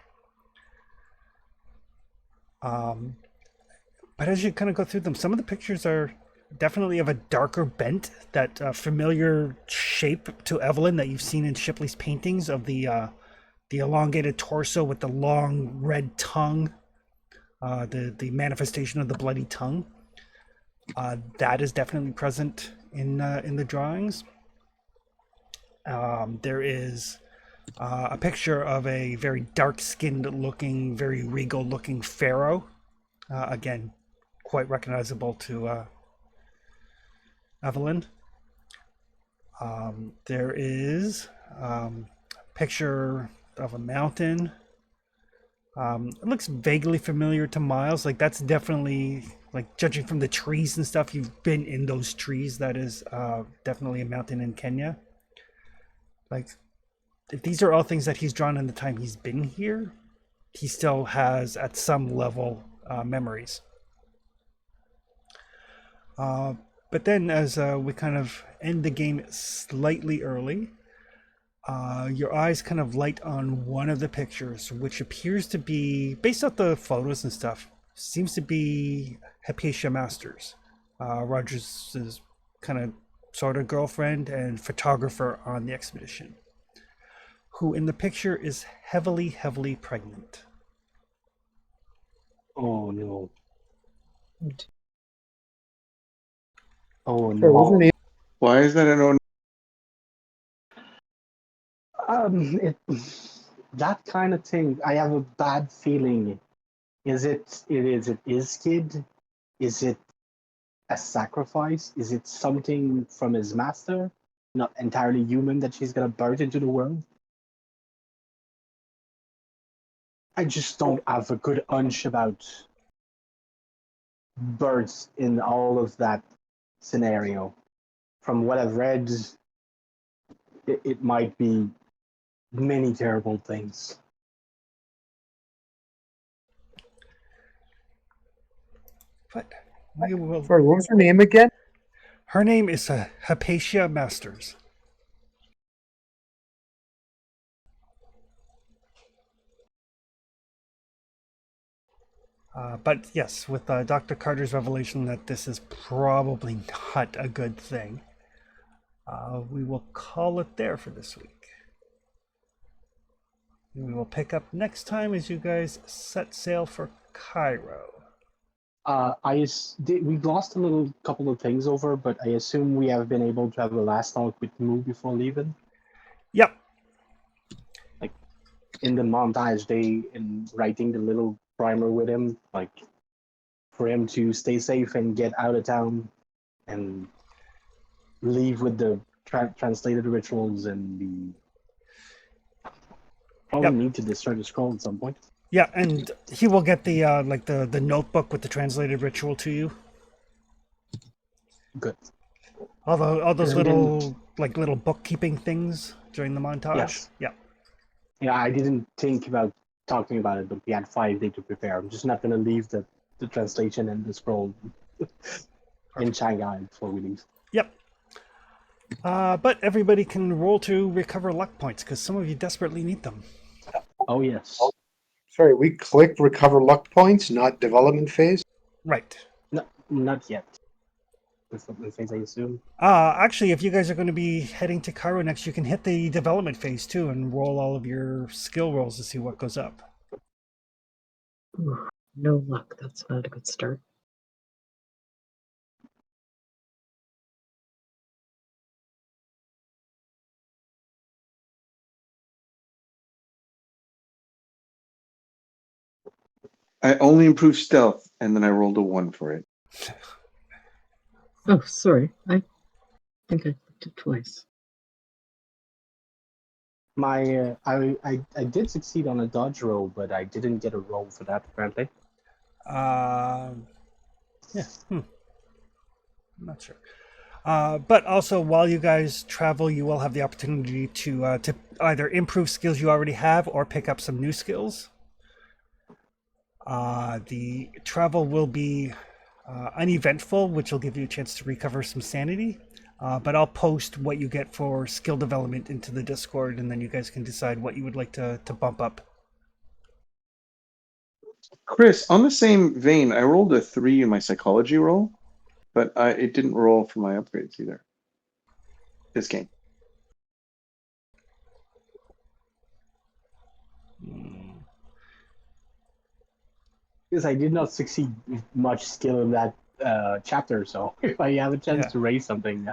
But as you kind of go through them, some of the pictures are definitely of a darker bent, that familiar shape to Evelyn that you've seen in Shipley's paintings of the elongated torso with the long red tongue, the manifestation of the bloody tongue. That is definitely present in the drawings. There is a picture of a very dark-skinned looking, very regal looking pharaoh. Again, quite recognizable to Evelyn. There is a picture of a mountain. It looks vaguely familiar to Miles. Like, that's definitely, like, judging from the trees and stuff, you've been in those trees. That is definitely a mountain in Kenya. Like, if these are all things that he's drawn in the time he's been here, he still has at some level memories. But then as we kind of end the game slightly early, your eyes kind of light on one of the pictures, which appears to be, based off the photos and stuff, seems to be Hypatia Masters, Rogers' kind of sort of girlfriend and photographer on the expedition, who in the picture is heavily, heavily pregnant. Oh no. And Oh Sure, wasn't no. he? Why is that a no? That kind of thing. I have a bad feeling. Is it his kid? Is it a sacrifice? Is it something from his master? Not entirely human that she's gonna birth into the world? I just don't have a good hunch about birds in all of that scenario. From what I've read, it might be many terrible things. But we will. Sorry, what was her name again? Her name is Hypatia Masters. But yes, with Dr. Carter's revelation that this is probably not a good thing, we will call it there for this week. We will pick up next time as you guys set sail for Cairo. We lost a little couple of things over, but I assume we have been able to have a last talk with Moo before leaving. Yep. Like in the montage, in writing the little primer with him, like for him to stay safe and get out of town and leave with the translated rituals and the. Probably Yep. need to destroy the scroll at some point. Yeah, and he will get the the notebook with the translated ritual to you. Good. All those And little little bookkeeping things during the montage. Yes. Yeah. Yeah, I didn't think about talking about it, but we had 5 days to prepare. I'm just not going to leave the translation and the scroll in Shanghai before we leave. Yep. But everybody can roll to recover luck points because some of you desperately need them. Oh, yes. Sorry, we clicked recover luck points, not development phase. Right. No, not yet. That's the things I assume. Actually, if you guys are going to be heading to Cairo next, you can hit the development phase too and roll all of your skill rolls to see what goes up. Ooh, no luck. That's not a good start. I only improved stealth, and then I rolled a 1 for it. Oh, sorry. I think I clicked it twice. I did succeed on a dodge roll, but I didn't get a roll for that apparently. Yeah. I'm not sure. But also, while you guys travel, you will have the opportunity to either improve skills you already have or pick up some new skills. The travel will be uneventful, which will give you a chance to recover some sanity. But I'll post what you get for skill development into the Discord, and then you guys can decide what you would like to bump up. Chris, on the same vein, I rolled a 3 in my psychology roll, but it didn't roll for my upgrades either. This game. Because I did not succeed with much skill in that chapter, so if I have a chance to raise something,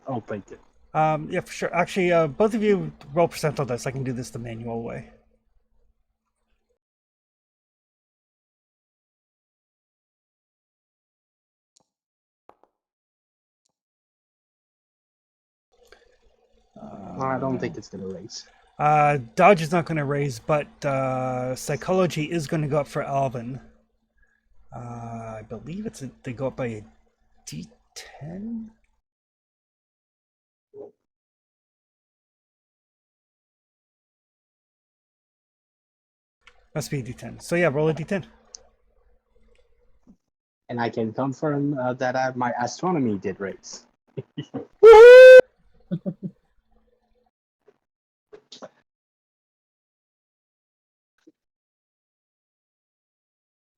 I'll take it. Yeah, for sure. Actually, both of you roll percentile dice. I can do this the manual way. I don't think it's going to raise. Dodge is not going to raise, but psychology is going to go up for Alvin. I believe they go up by a D10. Must be a D10. So yeah, roll a D10. And I can confirm that my astronomy did raise.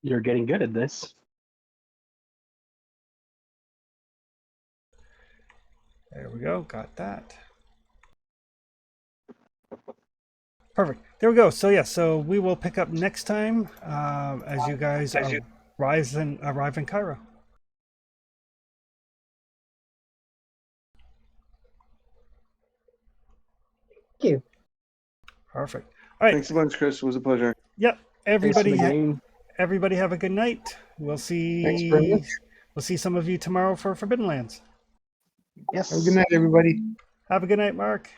You're getting good at this. There we go. Got that. Perfect. There we go. So yeah, so we will pick up next time as you guys arrive in Cairo. Thank you. Perfect. All right. Thanks a bunch, Chris. It was a pleasure. Yep. Thanks for the game. Everybody have a good night. We'll see. Thanks very much. We'll see some of you tomorrow for Forbidden Lands. Yes. Have a good night, everybody. Have a good night, Mark.